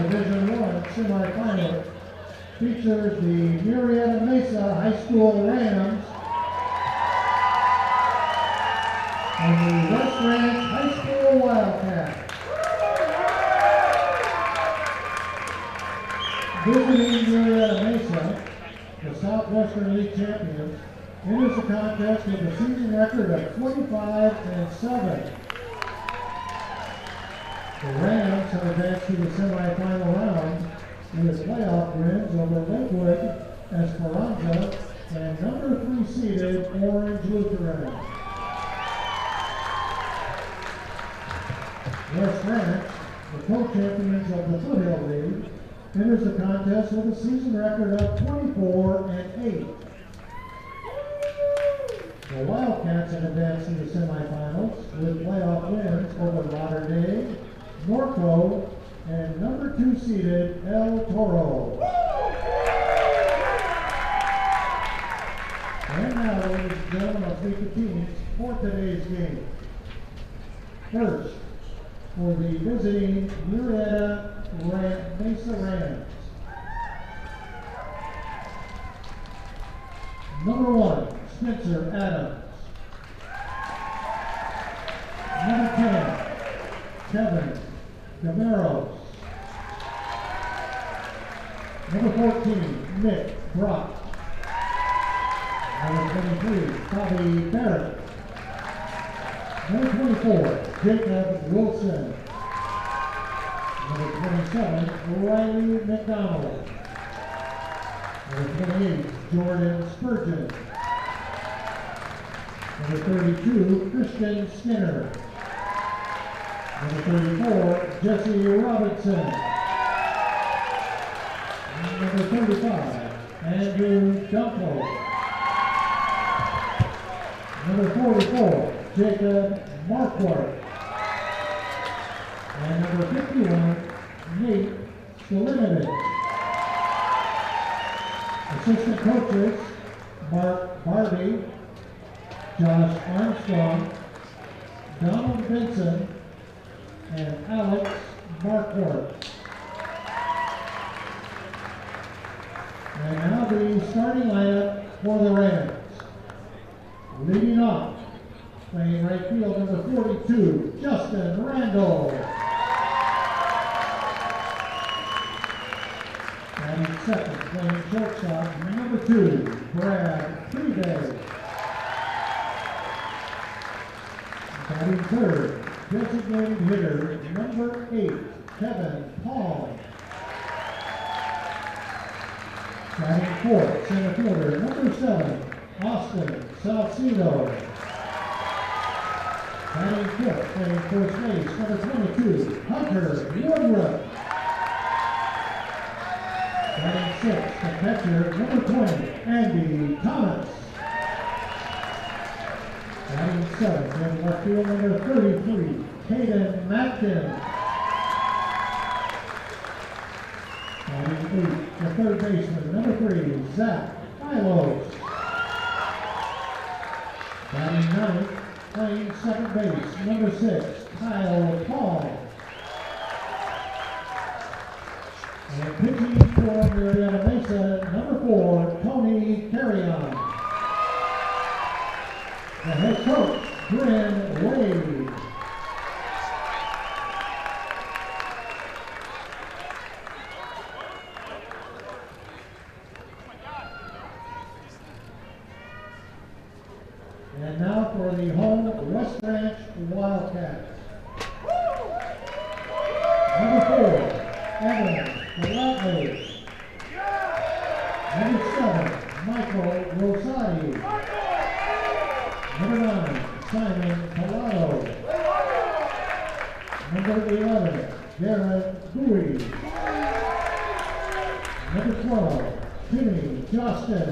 Division I semifinal features the Murrieta Mesa High School Rams and the West Ranch High School Wildcats. Visiting Murrieta Mesa, the Southwestern League champions, enters the contest with a season record of 25-7. The Rams have advanced to the semifinal round with playoff wins over Lakewood, Esperanza, and number 3 seeded Orange Lutheran. West Ranch, the co-champions of the Foothill League, enters the contest with a season record of 24-8. The Wildcats have advanced to the semifinals with playoff wins over Latter Day, Norco, and number 2 seeded El Toro. And now, ladies and gentlemen, I'll speak the teams for today's game. First, for the visiting Murrieta Mesa Rams. Number 1, Spencer Adams. Number 10, Kevin Camaros. Number 14, Nick Brock. Number 23, Bobby Barrett. Number 24, Jacob Wilson. Number 27, Riley McDonald. Number 28, Jordan Spurgeon. Number 32, Christian Skinner. Number 34, Jesse Robinson. Number 35, Andrew Dunkel. Number 44, Jacob Marquardt. And number 51, Nate Stalinovich. Assistant coaches, Mark Barbie, Josh Armstrong, Donald Benson, and Alex Marquardt. And now the starting lineup for the Rams. Leading off, playing right field, number 42, Justin Randall. Batting second, playing shortstop, number 2, Brad Freebay. Batting third, designated hitter, number 8, Kevin Paul. Batting fourth, center fielder, number 7, Austin Salcido. Batting fifth, playing first base, number 22, Hunter Woodruff. Batting sixth, the catcher, number 20, Andy Thomas. Batting seventh, in left field, number 33, Caden Matkin. Batting eighth, the third baseman, number 3, Zach Milos. Batting ninth, playing second base, number 6, Kyle Paul. And pitching for Murrieta Mesa, number 4, Tony Carrion. The head coach, Bryn Wade. And now for the home West Ranch Wildcats. Number 4, Evan Galatney. Number 7, Michael Rosati. Number 9, Simon Collado. Number 11, Darren Bowie. Number 12, Timmy Justin.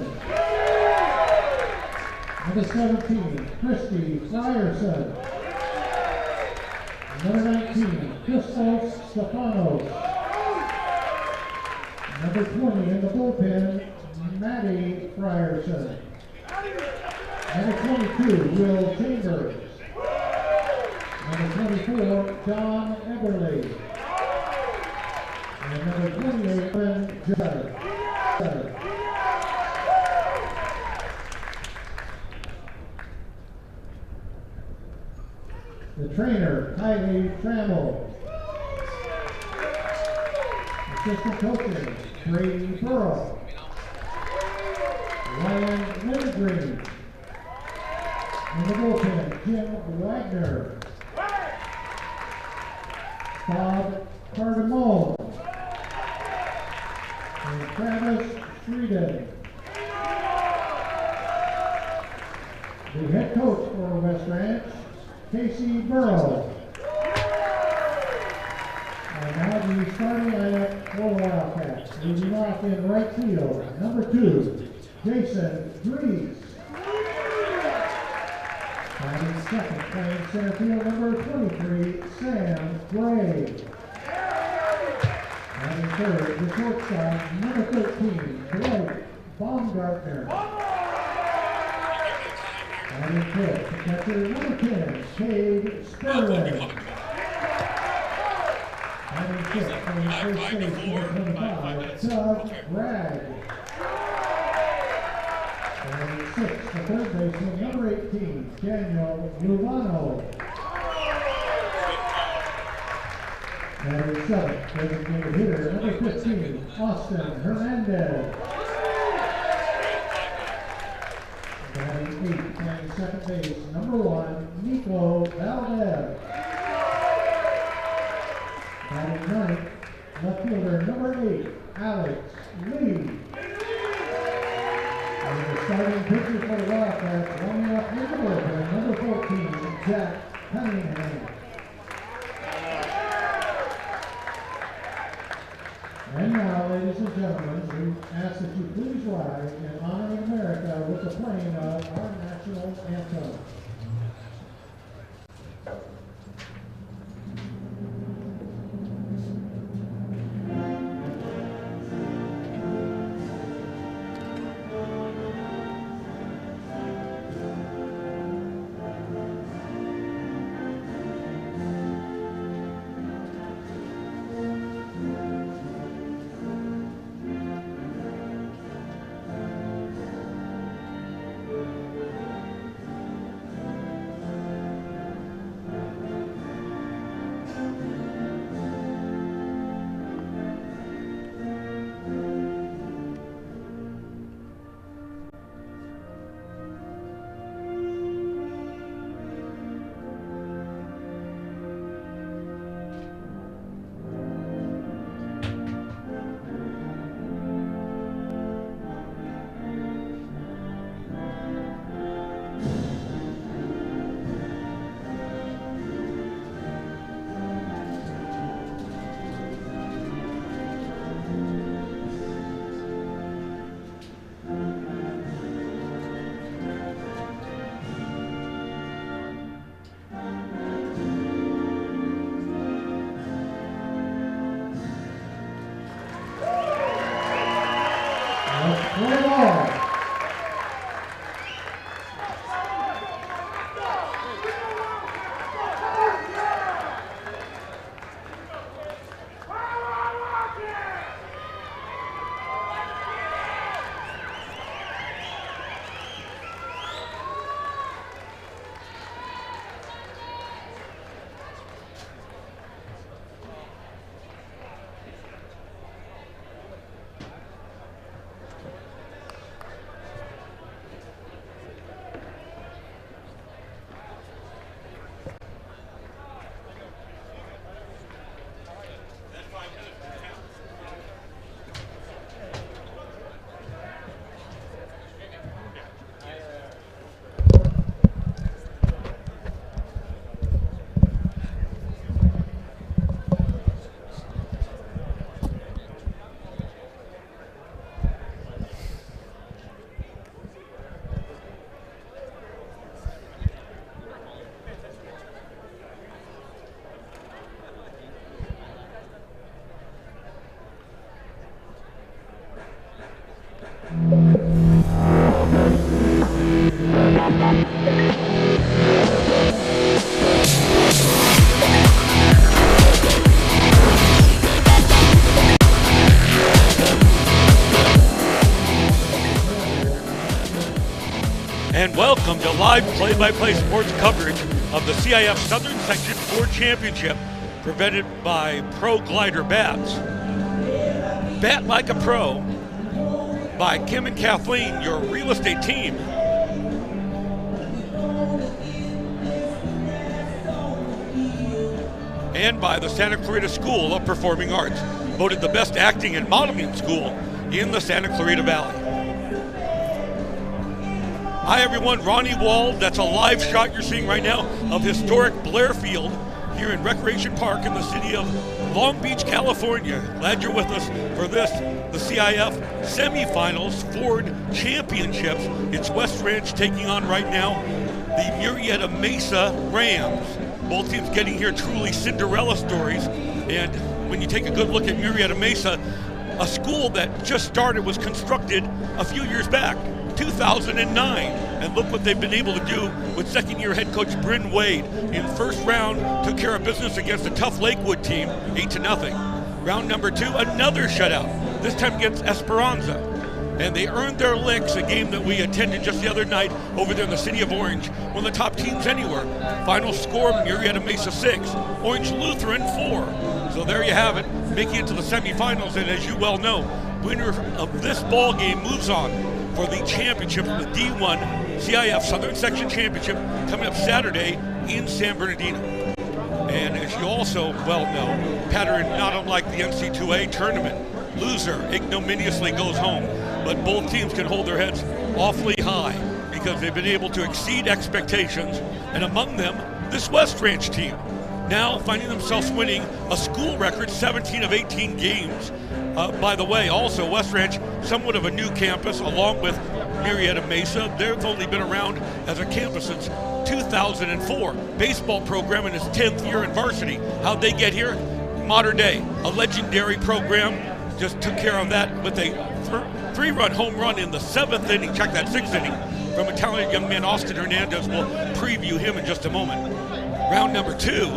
Number 17, Christy Frierson. Number 19, Christos Stefanos. Number 20 in the bullpen, Maddie Frierson. Number 22, Will Chambers. Number 24, John Eberly. And number 28, Judd. The trainer, Kylie Trammell. Assistant coaches, Brady Burrow, Ryan Wingreen. In the bullpen, Jim Wagner, Bob Cardamone, and Travis Frieden. The head coach for West Ranch, Casey Burrow. And now the starting lineup for the Wildcats. Leading off in right field, number 2, Jason Dries. Batting second, playing center field, number 23, Sam Gray. Batting third, the shortstop, number 13, Dwight Baumgartner. Batting fifth, the catcher, number 10, Cade Sterling. Batting sixth, playing first base, number 25, Doug Bragg. Batting sixth, the third baseman, number 18, Daniel Luvano. Batting seventh, designated hitter, number 15, Austin Hernandez. Batting eighth, playing second base, number 1, Nico Valdez. Batting ninth, left fielder, number 8, Alex Lee. And the starting pitcher for the Wildcats, warming up in the bullpen, number 14, Jack Cunningham. And now, ladies and gentlemen, we ask that you please rise in honoring America with the playing of our national anthem. welcome to live play-by-play sports coverage of the CIF Southern Section 4 Championship, presented by Pro Glider Bats. Bat like a pro by Kim and Kathleen, your real estate team. And by the Santa Clarita School of Performing Arts, voted the best acting and modeling school in the Santa Clarita Valley. Hi everyone, Ronnie Wald. That's a live shot you're seeing right now of historic Blair Field here in Recreation Park in the city of Long Beach, California. Glad you're with us for this, the CIF Semi Finals Ford Championships. It's West Ranch taking on right now the Murrieta Mesa Rams. Both teams getting here truly Cinderella stories. And when you take a good look at Murrieta Mesa, a school that just started, was constructed a few years back, 2009, and look what they've been able to do with second-year head coach Bryn Wade. In first round, took care of business against a tough Lakewood team, 8-0. Round number 2, another shutout, this time against Esperanza. And they earned their licks, a game that we attended just the other night over there in the city of Orange, one of the top teams anywhere. Final score, Murrieta Mesa 6, Orange Lutheran 4. So there you have it, making it to the semifinals, and as you well know, winner of this ball game moves on for the championship, the D1 CIF Southern Section Championship, coming up Saturday in San Bernardino. And as you also well know, pattern not unlike the NC2A tournament, loser ignominiously goes home, but both teams can hold their heads awfully high because they've been able to exceed expectations, and among them, this West Ranch team, now finding themselves winning a school record 17 of 18 games. By the way, also West Ranch, somewhat of a new campus, along with Murrieta Mesa. They've only been around as a campus since 2004. Baseball program in its 10th year in varsity. How'd they get here? Modern day, a legendary program. Just took care of that with a 3-run home run in the 7th inning. Check that, 6th inning from a talented young man, Austin Hernandez. We'll preview him in just a moment. Round number 2,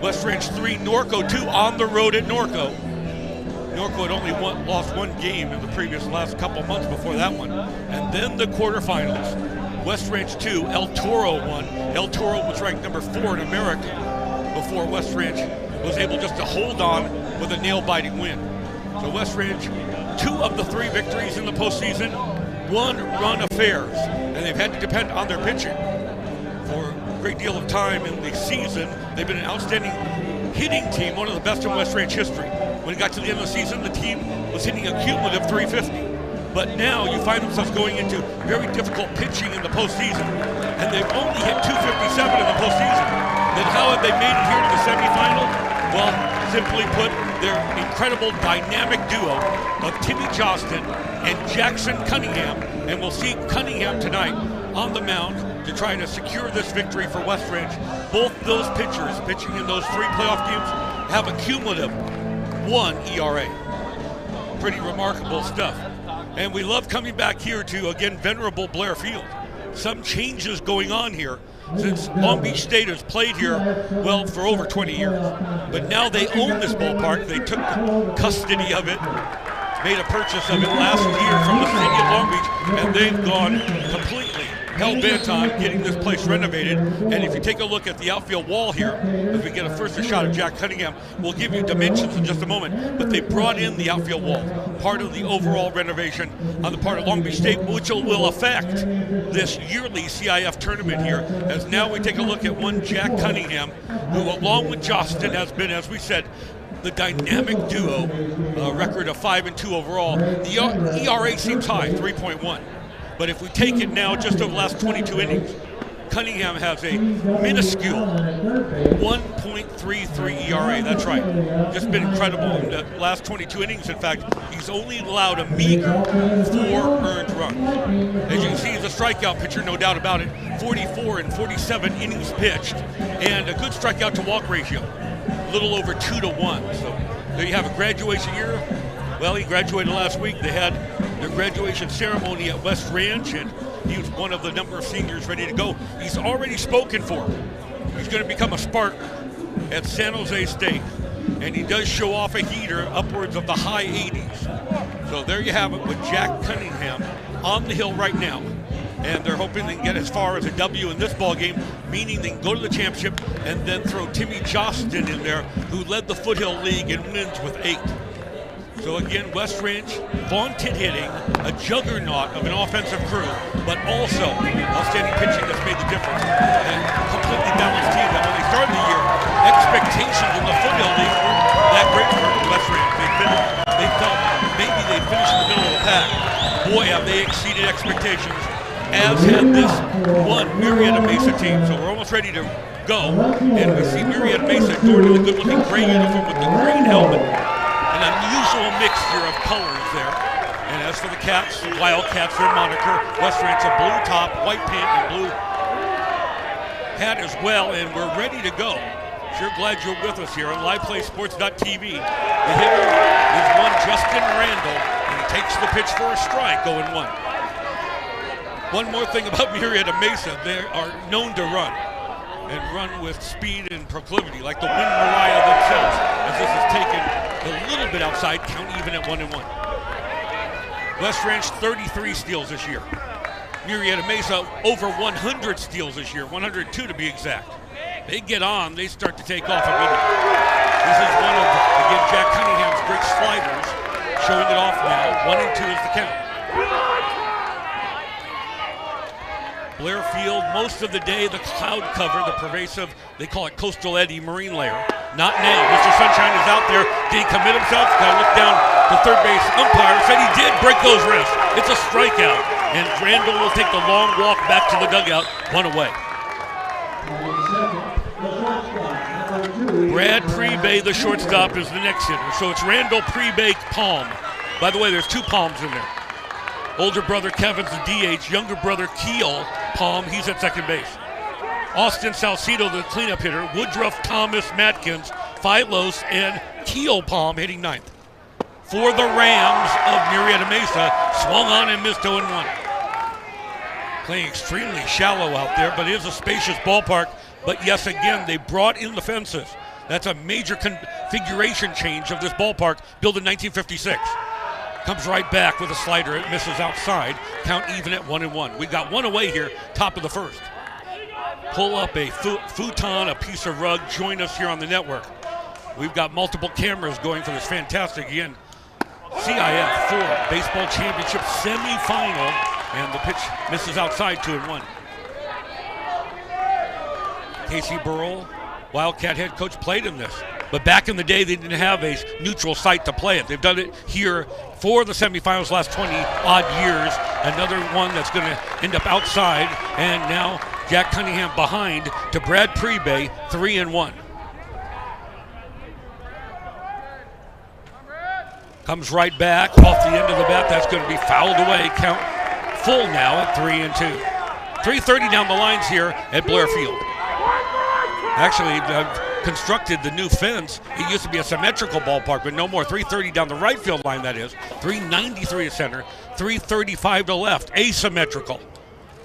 West Ranch 3, Norco 2 on the road at Norco. Norco had only lost one game in the last couple months before that one. And then the quarterfinals. West Ranch 2, El Toro 1. El Toro was ranked number 4 in America before West Ranch was able just to hold on with a nail-biting win. So West Ranch, 2 of the 3 victories in the postseason, 1-run affairs. And they've had to depend on their pitching for a great deal of time in the season. They've been an outstanding hitting team, one of the best in West Ranch history. When it got to the end of the season, the team was hitting a cumulative 350. But now you find themselves going into very difficult pitching in the postseason, and they've only hit 257 in the postseason. Then how have they made it here to the semifinal? Well, simply put, their incredible dynamic duo of Timmy Johnston and Jackson Cunningham, and we'll see Cunningham tonight on the mound to try to secure this victory for West Ranch. Both those pitchers pitching in those 3 playoff games have a cumulative 1 ERA. Pretty remarkable stuff. And we love coming back here to, again, venerable Blair Field. Some changes going on here since Long Beach State has played here, well, for over 20 years. But now they own this ballpark. They took custody of it, made a purchase of it last year from the city of Long Beach, and they've gone completely hell-bent on getting this place renovated. And if you take a look at the outfield wall here, as we get a shot of Jack Cunningham, we'll give you dimensions in just a moment, but they brought in the outfield wall, part of the overall renovation on the part of Long Beach State, which will affect this yearly CIF tournament here, as now we take a look at one Jack Cunningham, who along with Justin has been, as we said, the dynamic duo, record of 5-2 overall. The ERA seems high, 3.1. But if we take it now just over the last 22 innings, Cunningham has a minuscule 1.33 ERA. That's right. Just been incredible in the last 22 innings. In fact, he's only allowed a meager 4 earned runs. As you can see, he's a strikeout pitcher, no doubt about it. 44 and 47 innings pitched, and a good strikeout to walk ratio, a little over 2-to-1. So there you have a graduation year. Well, he graduated last week. They had their graduation ceremony at West Ranch, and he was one of the number of seniors ready to go. He's already spoken for. He's going to become a Spartan at San Jose State, and he does show off a heater upwards of the high 80s. So there you have it with Jack Cunningham on the hill right now. and they're hoping they can get as far as a W in this ball game, meaning they can go to the championship and then throw Timmy Jostin in there, who led the Foothill League in wins with 8. So again, West Ranch, vaunted hitting, a juggernaut of an offensive crew, but also outstanding pitching that's made the difference. And a completely balanced team that when they started the year, expectations in the Foothill League were that great for West Ranch. They felt maybe they'd finish in the middle of the pack. Boy, have they exceeded expectations, as had this one Murrieta Mesa team. So we're almost ready to go, and we see Murrieta Mesa adorned in a good-looking gray uniform with the green helmet. An unusual mixture of colors there. And as for the Cats, Wildcats, their moniker, West Ranch, a blue top, white pant, and blue hat as well, and we're ready to go. Sure glad you're with us here on LivePlaySports.tv. The hitter is one Justin Randall, and he takes the pitch for a strike, 0-1. One more thing about Murrieta Mesa, they are known to run, and run with speed and proclivity, like the Wind Mariah themselves, as this is taken a little bit outside, count even at 1-1. West Ranch 33 steals this year. Murrieta Mesa over 100 steals this year, 102 to be exact. They get on, they start to take off immediately. This is one of, again, Jack Cunningham's great sliders, showing it off now. 1-2 is the count. Blair Field, most of the day, the cloud cover, the pervasive, they call it coastal eddy marine layer. Not now. Mr. Sunshine is out there. Did he commit himself? Got to look down the third base umpire. Said he did break those wrists. It's a strikeout. And Randall will take the long walk back to the dugout, 1 away. Brad Prebay, the shortstop, is the next hitter. So it's Randall, Prebay, Palm. By the way, there's 2 Palms in there. Older brother Kevin's the DH. Younger brother Keel Palm, he's at second base. Austin Salcido, the cleanup hitter. Woodruff, Thomas, Matkins, Phylos, and Keel Palm hitting 9th. For the Rams of Murrieta Mesa, swung on and missed 0-1. Playing extremely shallow out there, but it is a spacious ballpark. But yes, again, they brought in the fences. That's a major configuration change of this ballpark, built in 1956. Comes right back with a slider. It misses outside. Count even at 1-1. We got 1 away here, top of the first. Pull up a futon, a piece of rug. Join us here on the network. We've got multiple cameras going for this fantastic, again, CIF 4 Baseball Championship Semi Final. And the pitch misses outside, 2-1. Casey Burrell, Wildcat head coach, played in this. But back in the day, they didn't have a neutral site to play it. They've done it here for the semifinals last 20-odd years. Another one that's going to end up outside. And now Jack Cunningham behind to Brad Prebay, 3-1. Comes right back off the end of the bat. That's going to be fouled away. Count full now at 3-2. 3:30 down the lines here at Blair Field. Actually, constructed the new fence. It used to be a symmetrical ballpark, but no more. 330 down the right field line, that is. 393 to center. 335 to left. Asymmetrical.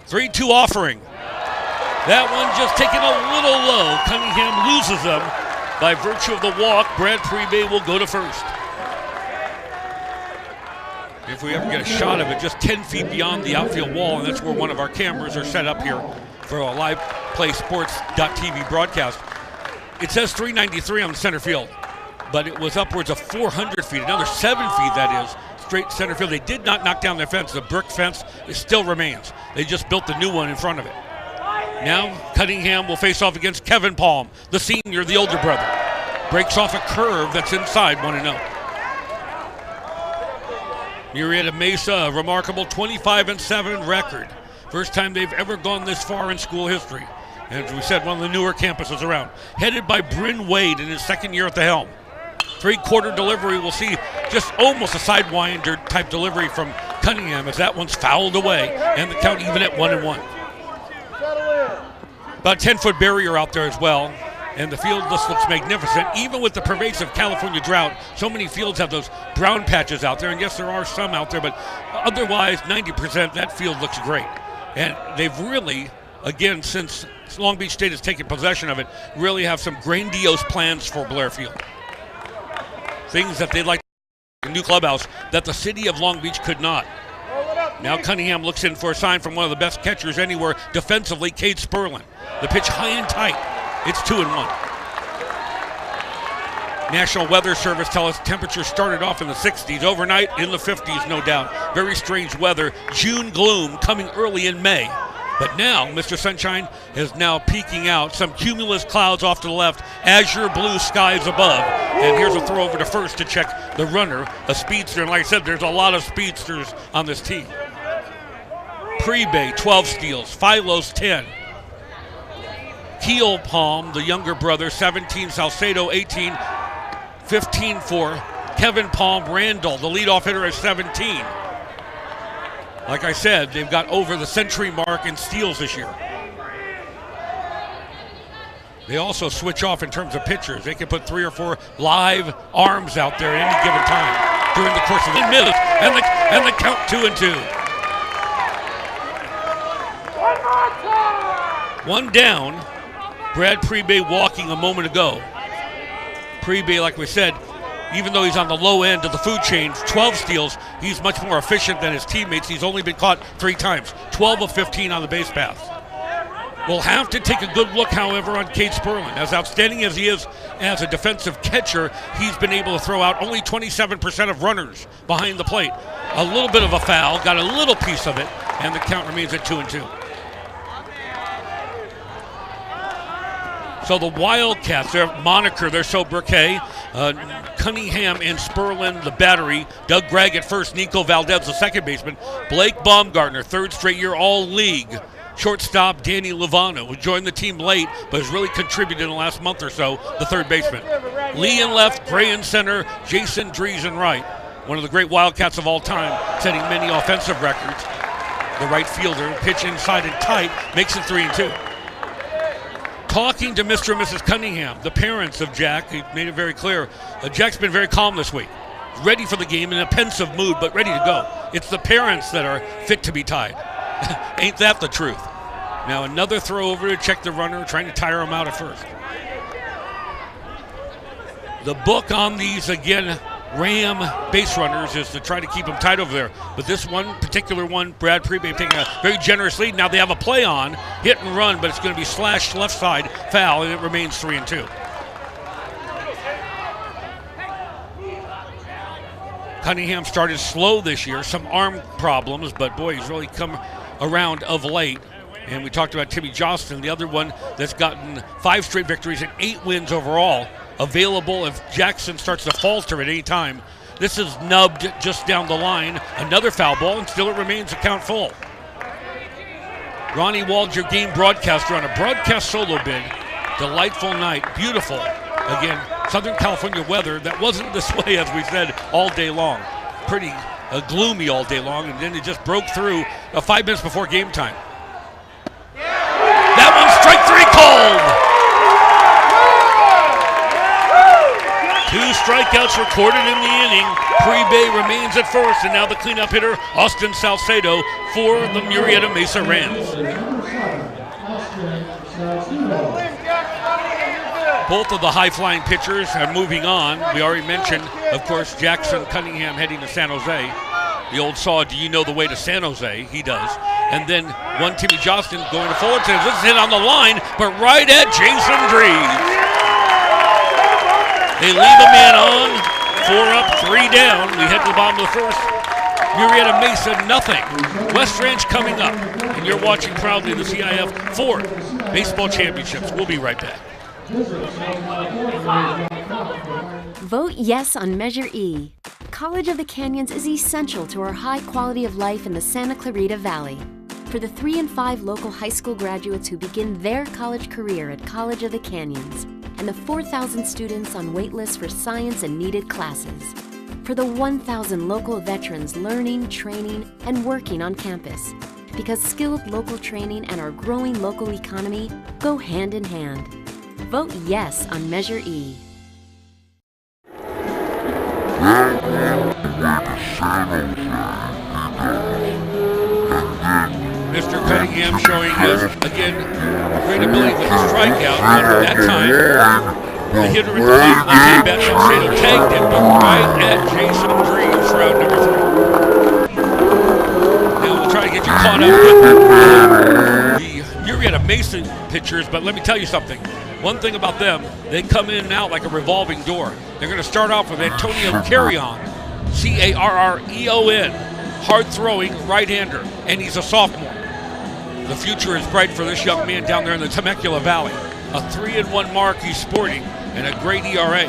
3-2 offering. That one just taken a little low. Cunningham loses them. By virtue of the walk, Brad Prebay will go to first. If we ever get a shot of it, just 10 feet beyond the outfield wall, and that's where one of our cameras are set up here for a LivePlaySports.tv broadcast. It says 393 on the center field, but it was upwards of 400 feet, another 7 feet, that is, straight center field. They did not knock down their fence. The brick fence still remains. They just built the new one in front of it. Now Cunningham will face off against Kevin Palm, the senior, the older brother. Breaks off a curve that's inside, 1-0. Murrieta Mesa, a remarkable 25-7 record. First time they've ever gone this far in school history. And as we said, one of the newer campuses around. Headed by Bryn Wade in his second year at the helm. 3-quarter delivery, we'll see just almost a sidewinder type delivery from Cunningham as that one's fouled away. And the count even at 1-1. About a 10-foot barrier out there as well. And the field just looks magnificent, even with the pervasive California drought. So many fields have those brown patches out there, and yes, there are some out there, but otherwise, 90%, that field looks great. And they've really, again, since Long Beach State has taken possession of it, really have some grandiose plans for Blair Field. Things that they'd like, a new clubhouse that the city of Long Beach could not. Now Cunningham looks in for a sign from one of the best catchers anywhere defensively, Cade Sperlin. The pitch high and tight. It's 2-1. National Weather Service tells us temperatures started off in the 60s, overnight in the 50s, no doubt. Very strange weather. June gloom coming early in May. But now, Mr. Sunshine is now peeking out. Some cumulus clouds off to the left, azure blue skies above. And here's a throw over to first to check the runner, a speedster. And like I said, there's a lot of speedsters on this team. Pre-Bay, 12 steals. Philos, 10. Keel Palm, the younger brother, 17. Salcedo, 18. 15 for Kevin Palm Randall, the leadoff hitter, at 17. Like I said, they've got over the century mark in steals this year. They also switch off in terms of pitchers. They can put 3 or 4 live arms out there at any given time during the course of the minutes, and the count 2-2. One down. Brad Pre-Bay walking a moment ago. Pre-Bay, like we said, even though he's on the low end of the food chain, 12 steals, he's much more efficient than his teammates. He's only been caught 3 times, 12 of 15 on the base paths. We'll have to take a good look, however, on Cade Sperlin. As outstanding as he is as a defensive catcher, he's been able to throw out only 27% of runners behind the plate. A little bit of a foul, got a little piece of it, and the count remains at 2-2. So the Wildcats, their moniker, their sobriquet, Cunningham and Sperlin, the battery, Doug Gregg at first, Nico Valdez, the second baseman, Blake Baumgartner, third straight year All-League, shortstop Danny Lovano, who joined the team late but has really contributed in the last month or so, the third baseman. Lee in left, Gray in center, Jason Drees in right. One of the great Wildcats of all time, setting many offensive records. The right fielder, pitch inside and tight, makes it 3-2. Talking to Mr. and Mrs. Cunningham, the parents of Jack, he made it very clear. Jack's been very calm this week, ready for the game in a pensive mood, but ready to go. It's the parents that are fit to be tied. Ain't that the truth? Now another throw over to check the runner, trying to tire him out at first. The book on these, again, Ram base runners is to try to keep them tight over there. But this one particular one, Brad Pre-Bay taking a very generous lead. Now they have a play on, hit and run, but it's going to be slashed left side, foul, and it remains 3-2. Cunningham started slow this year, some arm problems, but boy, he's really come around of late. And we talked about Timmy Johnston, the other one that's gotten 5 straight victories and 8 wins overall. Available if Jackson starts to falter at any time. This is nubbed just down the line. Another foul ball, and still it remains a count full. Ronnie Wald, your game broadcaster, on a broadcast solo bid. Delightful night, beautiful. Again, Southern California weather that wasn't this way, as we said, all day long. Pretty gloomy all day long, and then it just broke through 5 minutes before game time. That one's strike 3 called. 2 strikeouts recorded in the inning. Pre-Bay remains at first, and now the cleanup hitter, Austin Salcedo, for the Murrieta Mesa Rams. Both of the high-flying pitchers are moving on. We already mentioned, of course, Jackson Cunningham heading to San Jose. The old saw, do you know the way to San Jose? He does. And then one Timmy Johnston going to Fullerton. This is hit on the line, but right at Jason Drees. They leave a man on, 4 up, 3 down. We head to the bottom of the first. Murrieta Mesa, nothing. West Ranch coming up. And you're watching proudly the CIF 4th Baseball Championships. We'll be right back. Vote yes on Measure E. College of the Canyons is essential to our high quality of life in the Santa Clarita Valley. For the 3 and 5 local high school graduates who begin their college career at College of the Canyons, and the 4,000 students on waitlist for science and needed classes. For the 1,000 local veterans learning, training, and working on campus. Because skilled local training and our growing local economy go hand in hand. Vote yes on Measure E. Mr. Cunningham showing his, again, great ability with the strikeout, but that time, the hitter at the plate, the game bat Salcedo tagged him, but right at Jason Drees, round number 3. Now Mesa pitchers, but let me tell you something. One thing about them, they come in and out like a revolving door. They're going to start off with Antonio Carrion, Carreon, hard-throwing right-hander, and he's a sophomore. The future is bright for this young man down there in the Temecula Valley. A 3-1 mark he's sporting, and a great ERA.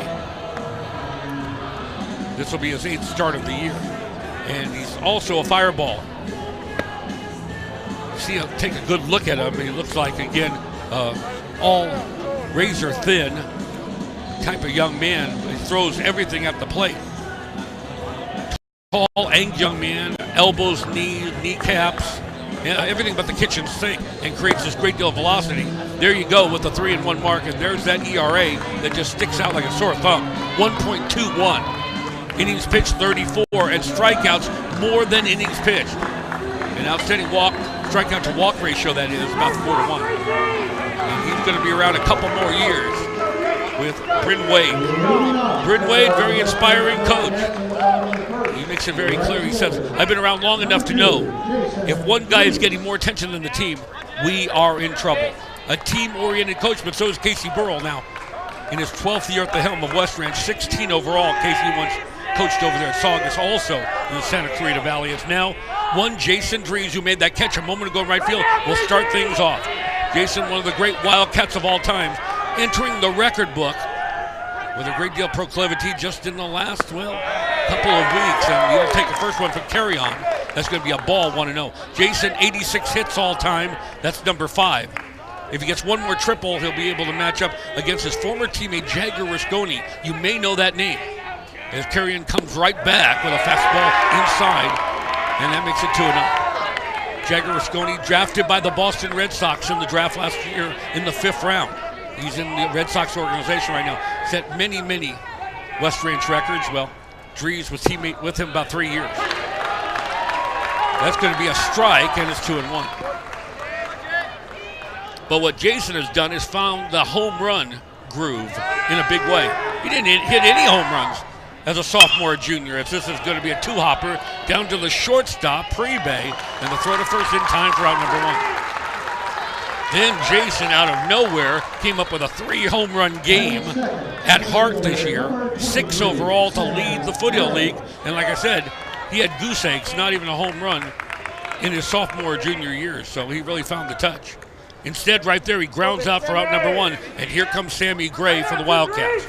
This will be his 8th start of the year. And he's also a fireballer. See, take a good look at him. He looks like, again, all razor thin type of young man. He throws everything at the plate. Tall, angry young man, elbows, knees, kneecaps, everything but the kitchen sink, and creates this great deal of velocity. There you go with the 3-1 mark, and there's that ERA that just sticks out like a sore thumb. 1.21. Innings pitched 34, and strikeouts more than innings pitched. An outstanding strikeout to walk ratio, that is, about 4-1. And he's going to be around a couple more years with Bryn Wade. Bryn Wade, very inspiring coach. He makes it very clear. He says, I've been around long enough to know if one guy is getting more attention than the team, we are in trouble. A team-oriented coach, but so is Casey Burrell now. In his 12th year at the helm of West Ranch, 16 overall. Casey once coached over there at Saugus, also in the Santa Clarita Valley. It's now one Jason Drees, who made that catch a moment ago in right field, will start things off. Jason, one of the great Wildcats of all time, entering the record book with a great deal of proclivity just in the last, couple of weeks. And you'll take the first one from Carrion. That's going to be a ball, 1-0. Jason, 86 hits all time. That's number 5. If he gets one more triple, he'll be able to match up against his former teammate, Jagger Risconi. You may know that name, as Carrion comes right back with a fastball inside, and that makes it 2-0. Jagger Risconi, drafted by the Boston Red Sox in the draft last year in the 5th round. He's in the Red Sox organization right now. Set many, many West Ranch records. Well, Drees was teammate with him about 3 years. That's going to be a strike, and it's 2-1. But what Jason has done is found the home run groove in a big way. He didn't hit any home runs as a sophomore or junior. This is going to be a 2-hopper down to the shortstop, Pre-Bay, and the throw to first in time for out number 1. Then Jason, out of nowhere, came up with a 3-home run game at Hart this year, 6 overall to lead the Foothill League. And like I said, he had goose eggs, not even a home run, in his sophomore or junior years. So he really found the touch. Instead, right there, he grounds out for out number 1, and here comes Sammy Gray for the Wildcats.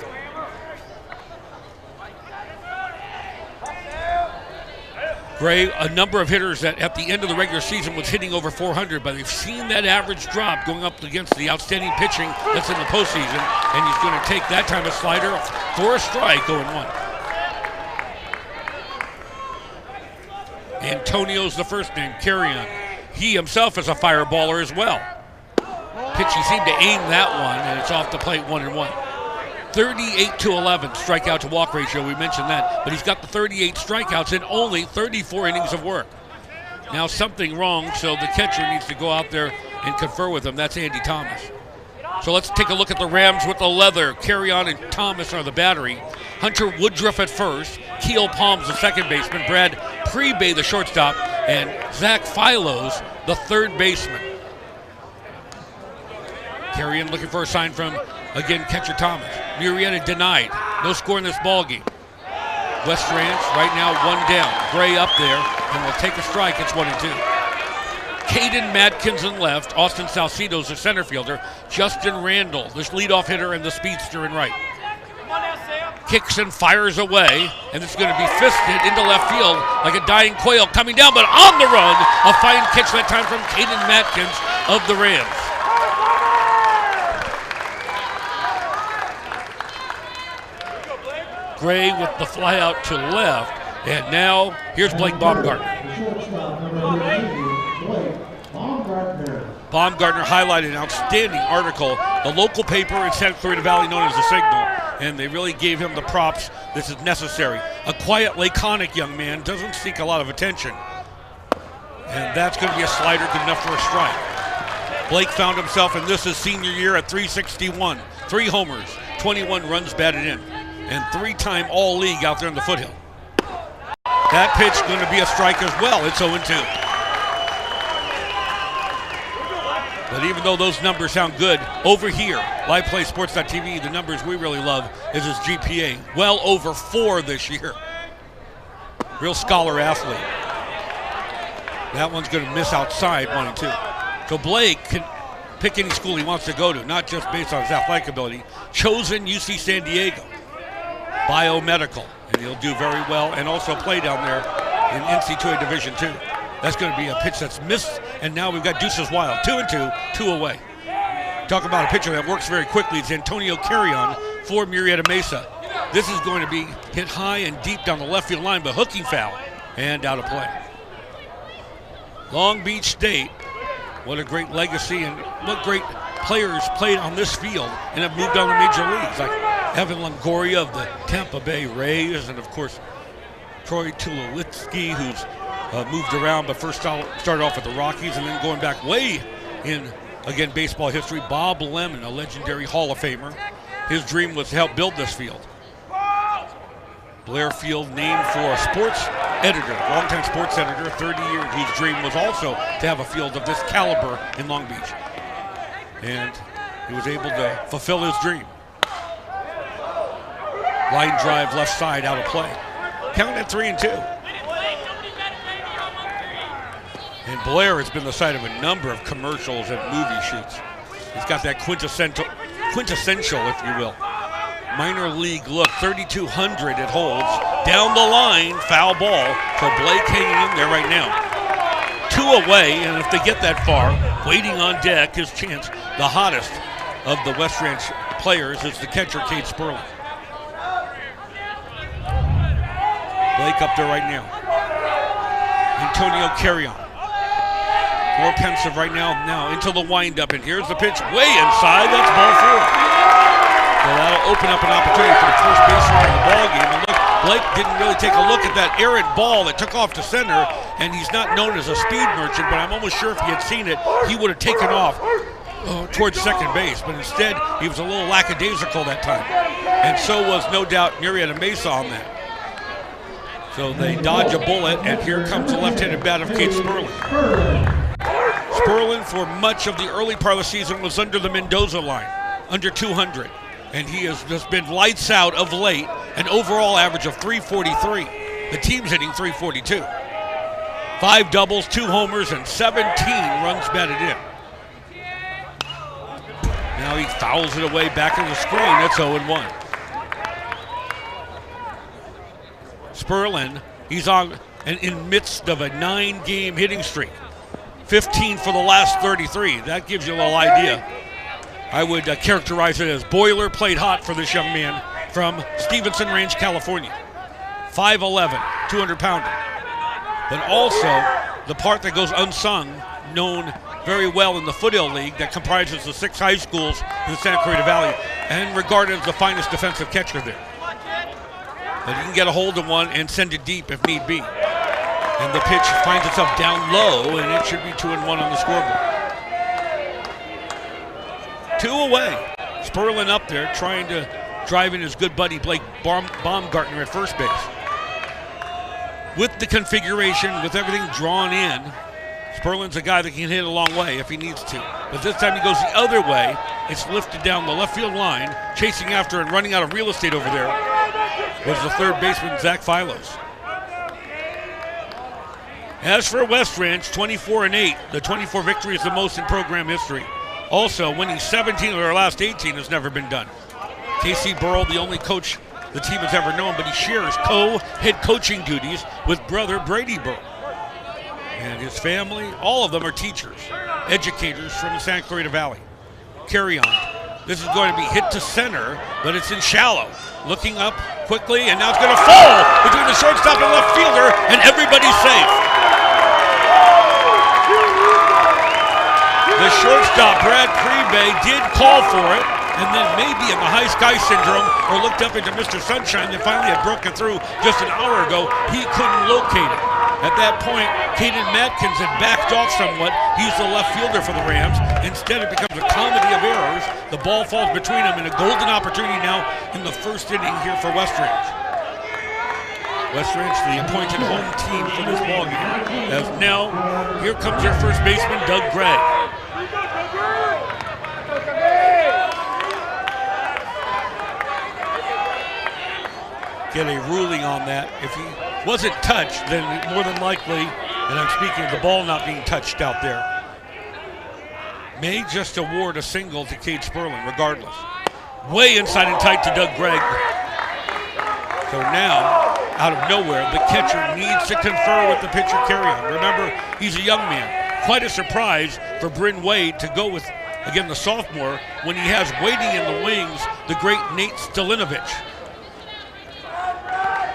Gray, a number of hitters that at the end of the regular season was hitting over 400, but they've seen that average drop going up against the outstanding pitching that's in the postseason, and he's going to take that time a slider for a strike, 0-1. Antonio's the first name, Carrion. He himself is a fireballer as well. Pitch, he seemed to aim that one, and it's off the plate, 1-1. 38-11 strikeout to walk ratio. We mentioned that, but he's got the 38 strikeouts in only 34 innings of work. Now something wrong, so the catcher needs to go out there and confer with him. That's Andy Thomas. So let's take a look at the Rams with the leather. Carrion and Thomas are the battery. Hunter Woodruff at first. Keel Palms, the second baseman. Brad Pre-Bay, the shortstop. And Zach Philos, the third baseman. Carrion looking for a sign from, again, catcher Thomas. Murrieta denied. No score in this ball game. West Ranch right now 1 down. Gray up there, and will take a strike. It's 1-2. Caden Madkins in left. Austin Salcido's the center fielder. Justin Randall, the leadoff hitter, and the speedster in right. Kicks and fires away, and it's going to be fisted into left field like a dying quail coming down, but on the run. A fine catch that time from Caden Madkins of the Rams. Gray with the fly out to left, and now here's Blake Baumgartner. Baumgartner highlighted an outstanding article, the local paper in Santa Clarita Valley known as The Signal, and they really gave him the props. This is necessary. A quiet, laconic young man, doesn't seek a lot of attention, and that's going to be a slider good enough for a strike. Blake found himself in this his senior year at 361, 3 homers, 21 runs batted in, and 3-time All-League out there in the Foothill. That pitch going to be a strike as well. It's 0-2. But even though those numbers sound good, over here, LivePlaySports.tv, the numbers we really love is his GPA. Well over 4 this year. Real scholar athlete. That one's going to miss outside 1 and 2. So Blake can pick any school he wants to go to, not just based on his athletic ability. Chosen UC San Diego, biomedical, and he'll do very well and also play down there in NC2A Division II. That's going to be a pitch that's missed, and now we've got Deuces Wild, 2 and 2, 2 away. Talk about a pitcher that works very quickly. It's Antonio Carrion for Murrieta Mesa. This is going to be hit high and deep down the left field line, but hooking foul and out of play. Long Beach State, what a great legacy and what great players played on this field and have moved on to major leagues, like Evan Longoria of the Tampa Bay Rays, and of course Troy Tulowitzki, who's moved around but first started off with the Rockies, and then going back way in, again, baseball history, Bob Lemon, a legendary Hall of Famer. His dream was to help build this field. Blair Field named for a sports editor, longtime sports editor, 30 years, whose dream was also to have a field of this caliber in Long Beach. And he was able to fulfill his dream. Line drive left side, out of play. Count at 3 and 2. And Blair has been the site of a number of commercials and movie shoots. He's got that quintessential, if you will, minor league look. 3,200 it holds. Down the line, foul ball for Blake hanging in there right now. 2 away, and if they get that far, waiting on deck, his chance, the hottest of the West Ranch players is the catcher, Cade Sperling. Blake up there right now. Antonio Carrion. More pensive right now into the windup, and here's the pitch way inside. That's ball 4. So that'll open up an opportunity for the first baseman in the ballgame. And look, Blake didn't really take a look at that errant ball that took off to center, and he's not known as a speed merchant, but I'm almost sure if he had seen it, he would have taken off towards second base. But instead, he was a little lackadaisical that time. And so was, no doubt, Murrieta Mesa on that. So they dodge a bullet, and here comes the left-handed bat of Cade Sperling. Sperling, for much of the early part of the season, was under the Mendoza line, under 200. And he has just been lights out of late, an overall average of 343. The team's hitting 342. 5 doubles, 2 homers, and 17 runs batted in. Now he fouls it away back of the screen. It's 0-1. Sperling, he's on in midst of a 9-game hitting streak. 15 for the last 33. That gives you a little idea. I would characterize it as boilerplate hot for this young man from Stevenson Ranch, California. 5'11", 200-pounder. But also, the part that goes unsung, known very well in the Foothill League, that comprises the 6 high schools in the Santa Clarita Valley, and regarded as the finest defensive catcher there. But he can get a hold of one and send it deep if need be. And the pitch finds itself down low, and it should be 2-1 on the scoreboard. 2 away. Sperling up there trying to drive in his good buddy Blake Baumgartner at first base. With the configuration, with everything drawn in, Sperling's a guy that can hit a long way if he needs to. But this time he goes the other way. It's lifted down the left field line, chasing after and running out of real estate over there was the third baseman, Zach Filos. As for West Ranch, 24-8. The 24 victory is the most in program history. Also, winning 17 of their last 18 has never been done. Casey Burrell, the only coach the team has ever known, but he shares co-head coaching duties with brother Brady Burrell. And his family, all of them are teachers, educators from the Santa Clarita Valley. Carry on. This is going to be hit to center, but it's in shallow. Looking up quickly, and now it's going to fall between the shortstop and left fielder, and everybody's safe. The shortstop, Brad Krebe, did call for it, and then maybe in the high sky syndrome, or looked up into Mr. Sunshine that finally had broken through just an hour ago, he couldn't locate it. At that point, Caden Matkins had backed off somewhat. He's the left fielder for the Rams. Instead, it becomes a comedy of errors. The ball falls between them, and a golden opportunity now in the first inning here for West Ranch. West Ranch, the appointed home team for this ballgame. As now, here comes their first baseman, Doug Gregg. get a ruling on that. If he wasn't touched, then more than likely, and I'm speaking of the ball not being touched out there, may just award a single to Cade Sperling, regardless. Way inside and tight to Doug Gregg. So now, out of nowhere, the catcher needs to confer with the pitcher carry-on. Remember, he's a young man. Quite a surprise for Bryn Wade to go with, again, the sophomore, when he has waiting in the wings the great Nate Stalinovic.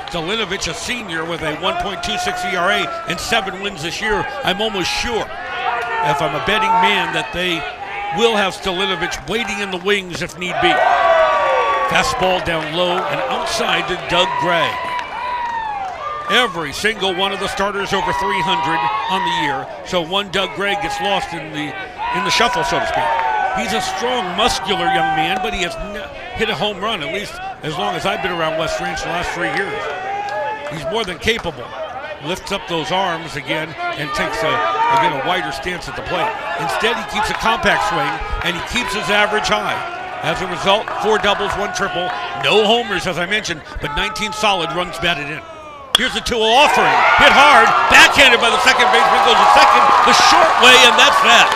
Stalinovic, a senior with a 1.26 ERA and 7 wins this year. I'm almost sure, if I'm a betting man, that they will have Stalinovic waiting in the wings if need be. Fastball down low and outside to Doug Gregg. Every single one of the starters over 300 on the year, so one Doug Gregg gets lost in the shuffle, so to speak. He's a strong, muscular young man, but he has hit a home run, at least as long as I've been around West Ranch the last 3 years. He's more than capable. Lifts up those arms again and takes a wider stance at the plate. Instead, he keeps a compact swing and he keeps his average high. As a result, 4 doubles, 1 triple, no homers, as I mentioned, but 19 solid runs batted in. Here's the 2-0 offering. Hit hard, backhanded by the second baseman, goes to second, the short way, and that's that.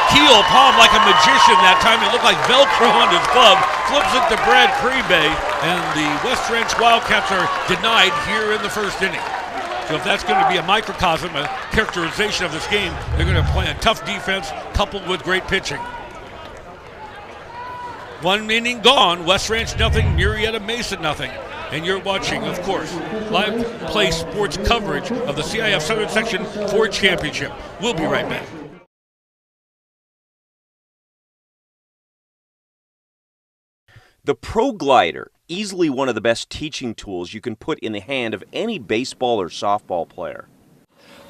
Keel palmed like a magician that time. It looked like Velcro on his glove. Flips it to Brad Prebe, and the West Ranch Wildcats are denied here in the first inning. So if that's going to be a microcosm, a characterization of this game, they're going to play a tough defense coupled with great pitching. 1 inning gone, West Ranch nothing, Murrieta Mesa nothing. And you're watching, of course, live play sports coverage of the CIF Southern Section Ford Championship. We'll be right back. The Pro Glider, easily one of the best teaching tools you can put in the hand of any baseball or softball player.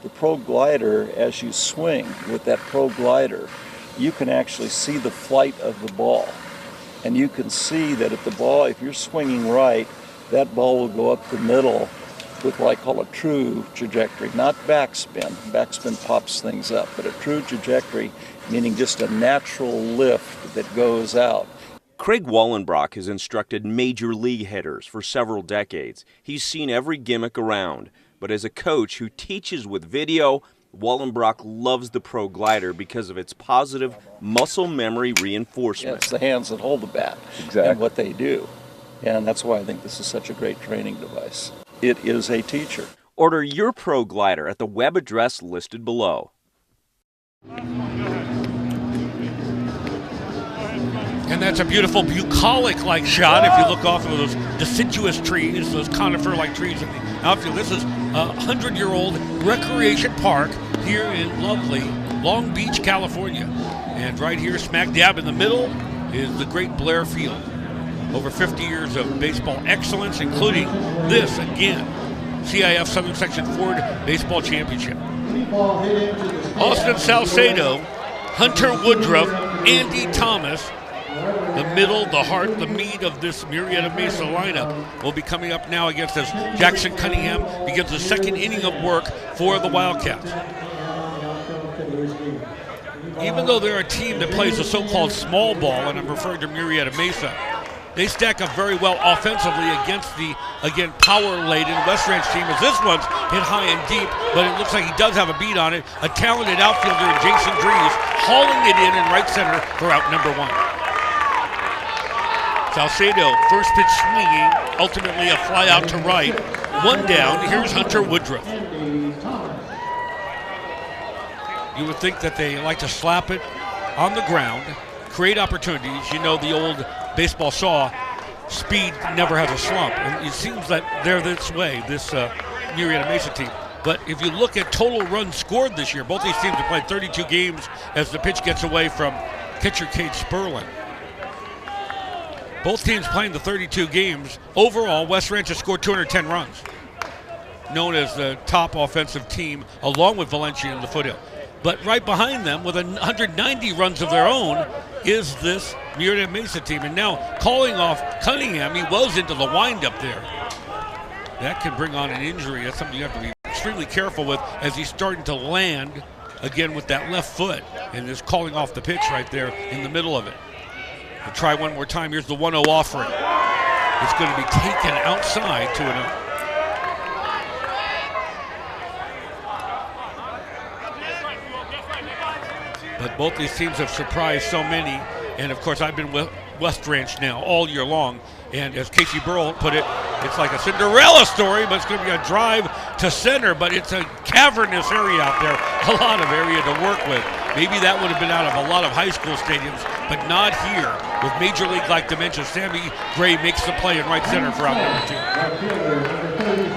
The Pro Glider, as you swing with that Pro Glider, you can actually see the flight of the ball. And you can see that if the ball, if you're swinging right, that ball will go up the middle with what I call a true trajectory, not backspin. Backspin pops things up, but a true trajectory, meaning just a natural lift that goes out. Craig Wallenbrock has instructed major league hitters for several decades. He's seen every gimmick around, but as a coach who teaches with video, Wallenbrock loves the Pro Glider because of its positive muscle memory reinforcement. It's the hands that hold the bat and what they do. And that's why I think this is such a great training device. It is a teacher. Order your Pro Glider at the web address listed below. And that's a beautiful bucolic-like shot if you look off of those deciduous trees, those conifer-like trees in the outfield. This is a 100-year-old recreation park here in lovely Long Beach, California. And right here, smack dab in the middle, is the great Blair Field. Over 50 years of baseball excellence, including this, again, CIF Southern Section Ford Baseball Championship. Austin Salcedo, Hunter Woodruff, Andy Thomas, the middle, the heart, the meat of this Murrieta Mesa lineup will be coming up now against us. Jackson Cunningham begins the second inning of work for the Wildcats. Even though they're a team that plays the so-called small ball, and I'm referring to Murrieta Mesa, they stack up very well offensively against the, again, power-laden West Ranch team, as this one's hit high and deep, but it looks like he does have a beat on it. A talented outfielder in Jason Dries hauling it in right center for out number 1. Salcedo, first pitch swinging, ultimately a fly out to right. 1 down, here's Hunter Woodruff. You would think that they like to slap it on the ground, create opportunities. You know the old baseball saw, speed never has a slump. And it seems that they're this way, this Murrieta Mesa team. But if you look at total runs scored this year, both these teams have played 32 games as the pitch gets away from catcher Cade Sperling. Both teams playing the 32 games. Overall, West Ranch has scored 210 runs. Known as the top offensive team, along with Valencia in the foothill. But right behind them, with 190 runs of their own, is this Murrieta Mesa team. And now calling off Cunningham, he was into the windup there. That could bring on an injury. That's something you have to be extremely careful with as he's starting to land again with that left foot. And is calling off the pitch right there in the middle of it. We'll try one more time. Here's the 1-0 offering. It's going to be taken outside to an. But both these teams have surprised so many. And of course, I've been with West Ranch now all year long. And as Casey Burrell put it, it's like a Cinderella story, but it's going to be a drive to center. But it's a cavernous area out there, a lot of area to work with. Maybe that would have been out of a lot of high school stadiums, but not here. With Major League-like dimensions, Sammy Gray makes the play in right center for out number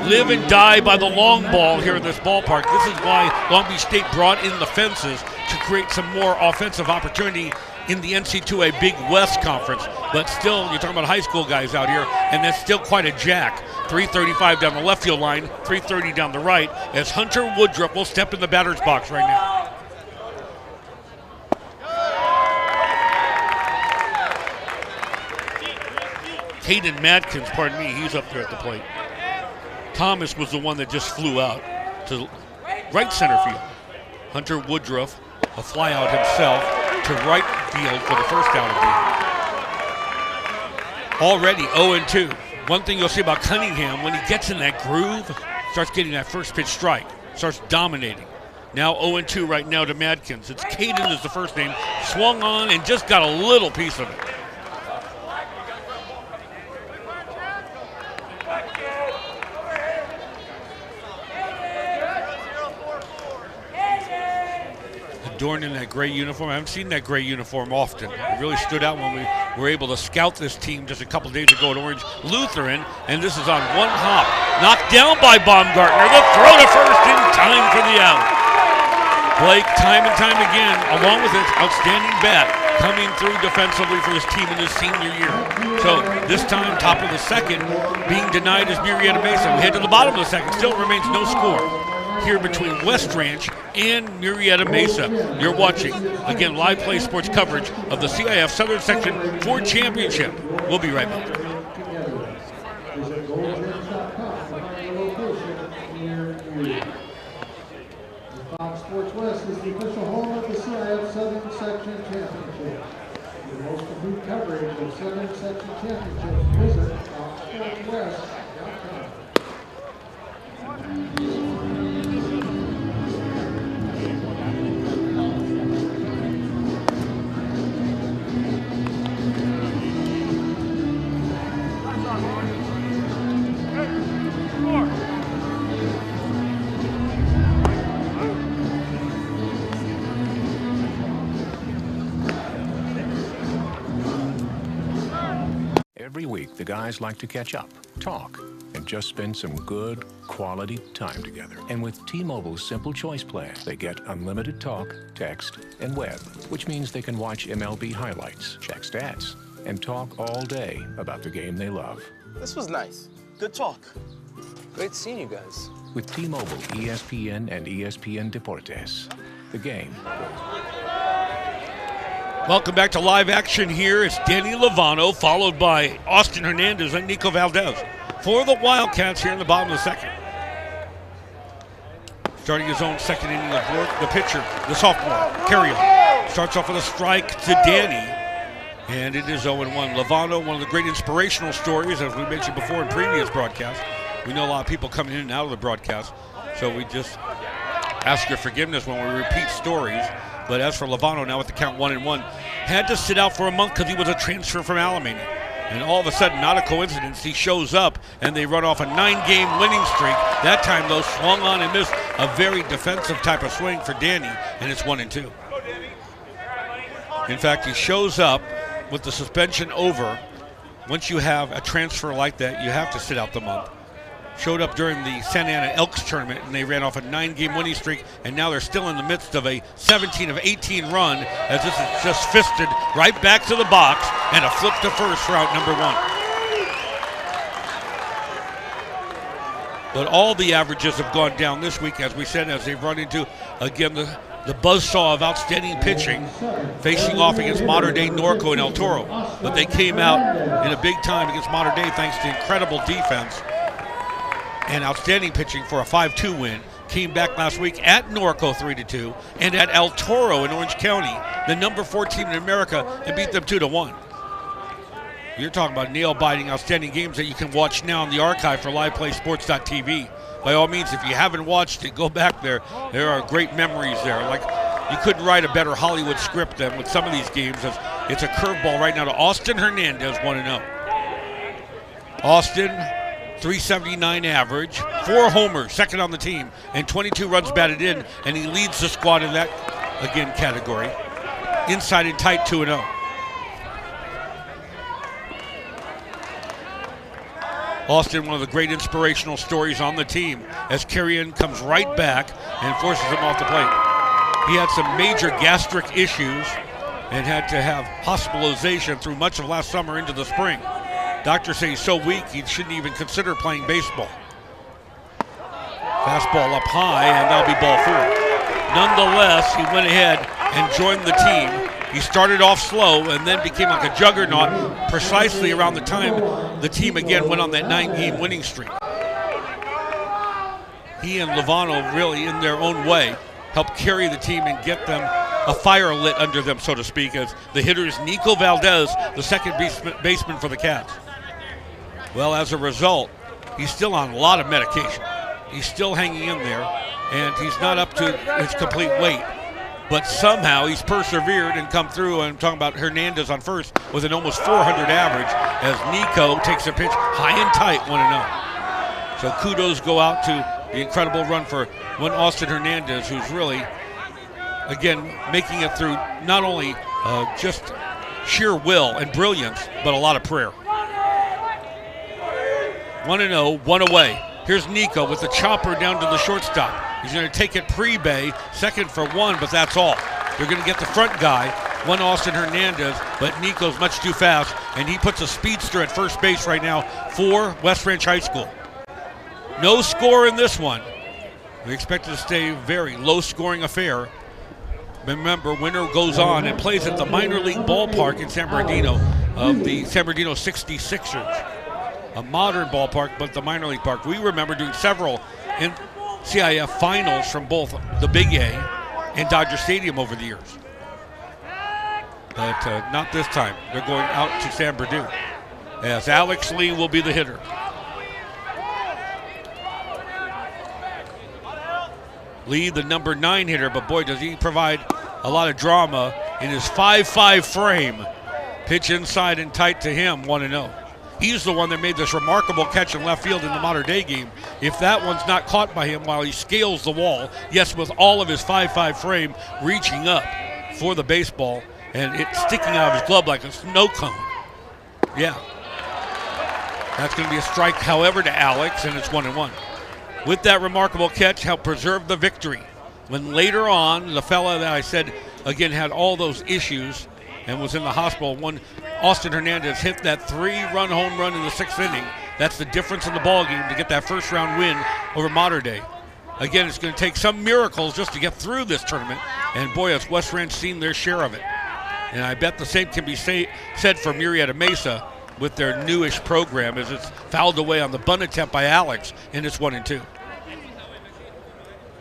2. Live and die by the long ball here in this ballpark. This is why Long Beach State brought in the fences to create some more offensive opportunity in the NC2A Big West Conference. But still, you're talking about high school guys out here, and that's still quite a jack. 335 down the left field line, 330 down the right, as Hunter Woodruff will step in the batter's box right now. Hayden Madkins, pardon me, he's up there at the plate. Thomas was the one that just flew out to right center field. Hunter Woodruff, a fly out himself to right field for the first out of the already 0-2. One thing you'll see about Cunningham, when he gets in that groove, starts getting that first pitch strike, starts dominating. Now 0-2 right now to Madkins. It's Caden is the first name, swung on and just got a little piece of it. Adorned in that gray uniform. I haven't seen that gray uniform often. It really stood out when we were able to scout this team just a couple days ago at Orange Lutheran, and this is on one hop. Knocked down by Baumgartner. The throw to first in time for the out. Blake, time and time again, along with his outstanding bat, coming through defensively for his team in his senior year. So this time, top of the second, being denied is Murrieta Mesa. We head to the bottom of the second. Still remains no score here between West Ranch and Murrieta Mesa. You're watching, again, live play sports coverage of the CIF Southern Section 4 Championship. We'll be right back. Fox Sports West is the official home of the CIF Southern Section Championship. For most complete coverage of Southern Section Championship, visit foxsportswest.com. Every week, the guys like to catch up, talk, and just spend some good, quality time together. And with T-Mobile's Simple Choice plan, they get unlimited talk, text, and web, which means they can watch MLB highlights, check stats, and talk all day about the game they love. This was nice. Good talk. Great seeing you guys. With T-Mobile, ESPN, and ESPN Deportes, the game. Welcome back to live action here. It's Danny Lovano, followed by Austin Hernandez and Nico Valdez for the Wildcats here in the bottom of the second. Starting his own second inning of work, the pitcher, the sophomore, Carrion, starts off with a strike to Danny, and it is 0-1. Lovano, one of the great inspirational stories, as we mentioned before in previous broadcasts. We know a lot of people coming in and out of the broadcast, so we just ask your forgiveness when we repeat stories. But as for Lovano, now with the count 1-1, had to sit out for a month because he was a transfer from Alamany. And all of a sudden, not a coincidence, he shows up and they run off a 9-game winning streak. That time, though, swung on and missed a very defensive type of swing for Danny, and it's 1-2. In fact, he shows up with the suspension over. Once you have a transfer like that, you have to sit out the month. Showed up during the Santa Ana Elks tournament, and they ran off a 9-game winning streak, and now they're still in the midst of a 17 of 18 run, as this is just fisted right back to the box, and a flip to first for out number 1. But all the averages have gone down this week, as we said, as they've run into, again, the buzzsaw of outstanding pitching, facing off against modern-day Norco and El Toro. But they came out in a big time against modern day thanks to incredible defense and outstanding pitching for a 5-2 win. Came back last week at Norco 3-2 and at El Toro in Orange County, the number 4 team in America, and beat them 2-1. You're talking about nail-biting, outstanding games that you can watch now in the archive for liveplaysports.tv. By all means, if you haven't watched it, go back there. There are great memories there. Like, you couldn't write a better Hollywood script than with some of these games. It's a curveball right now to Austin Hernandez, 1-0. Austin, 379 average, 4 homers, second on the team, and 22 runs batted in, and he leads the squad in that, again, category. Inside and tight, 2-0. Austin, one of the great inspirational stories on the team, as Carrion comes right back and forces him off the plate. He had some major gastric issues and had to have hospitalization through much of last summer into the spring. Doctors say he's so weak he shouldn't even consider playing baseball. Fastball up high, and that'll be ball 4. Nonetheless, he went ahead and joined the team. He started off slow and then became like a juggernaut precisely around the time the team again went on that 9-game winning streak. He and Lovano really, in their own way, helped carry the team and get them a fire lit under them, so to speak, as the hitter is Nico Valdez, the second baseman for the Cats. Well, as a result, he's still on a lot of medication. He's still hanging in there, and he's not up to his complete weight. But somehow he's persevered and come through. And I'm talking about Hernandez on first with an almost 400 average as Nico takes a pitch high and tight, 1-0. So kudos go out to the incredible run for one Austin Hernandez, who's really, again, making it through not only just sheer will and brilliance, but a lot of prayer. 1-0, 1 away. Here's Nico with the chopper down to the shortstop. He's going to take it pre-bay, second for 1, but that's all. They're going to get the front guy, one Austin Hernandez, but Nico's much too fast, and he puts a speedster at first base right now for West Ranch High School. No score in this one. We expect it to stay a very low-scoring affair. Remember, winner goes on and plays at the minor league ballpark in San Bernardino of the San Bernardino 66ers. A modern ballpark, but the minor league park. We remember doing several in CIF finals from both the Big A and Dodger Stadium over the years. But not this time. They're going out to San Bernardino, as Alex Lee will be the hitter. Lee, the number 9 hitter, but boy, does he provide a lot of drama in his 5'5" frame. Pitch inside and tight to him, 1-0. He's the one that made this remarkable catch in left field in the modern day game. If that one's not caught by him while he scales the wall, yes, with all of his 5'5" frame reaching up for the baseball and it sticking out of his glove like a snow cone. Yeah. That's going to be a strike, however, to Alex, and it's 1-1. With that remarkable catch, helped preserve the victory. When later on, the fella that I said, again, had all those issues and was in the hospital, one Austin Hernandez hit that 3-run home run in the 6th inning. That's the difference in the ball game to get that first-round win over Mater Dei. Again, it's going to take some miracles just to get through this tournament, and boy, has West Ranch seen their share of it. And I bet the same can be said for Murrieta Mesa with their newish program, as it's fouled away on the bunt attempt by Alex, and it's 1-2.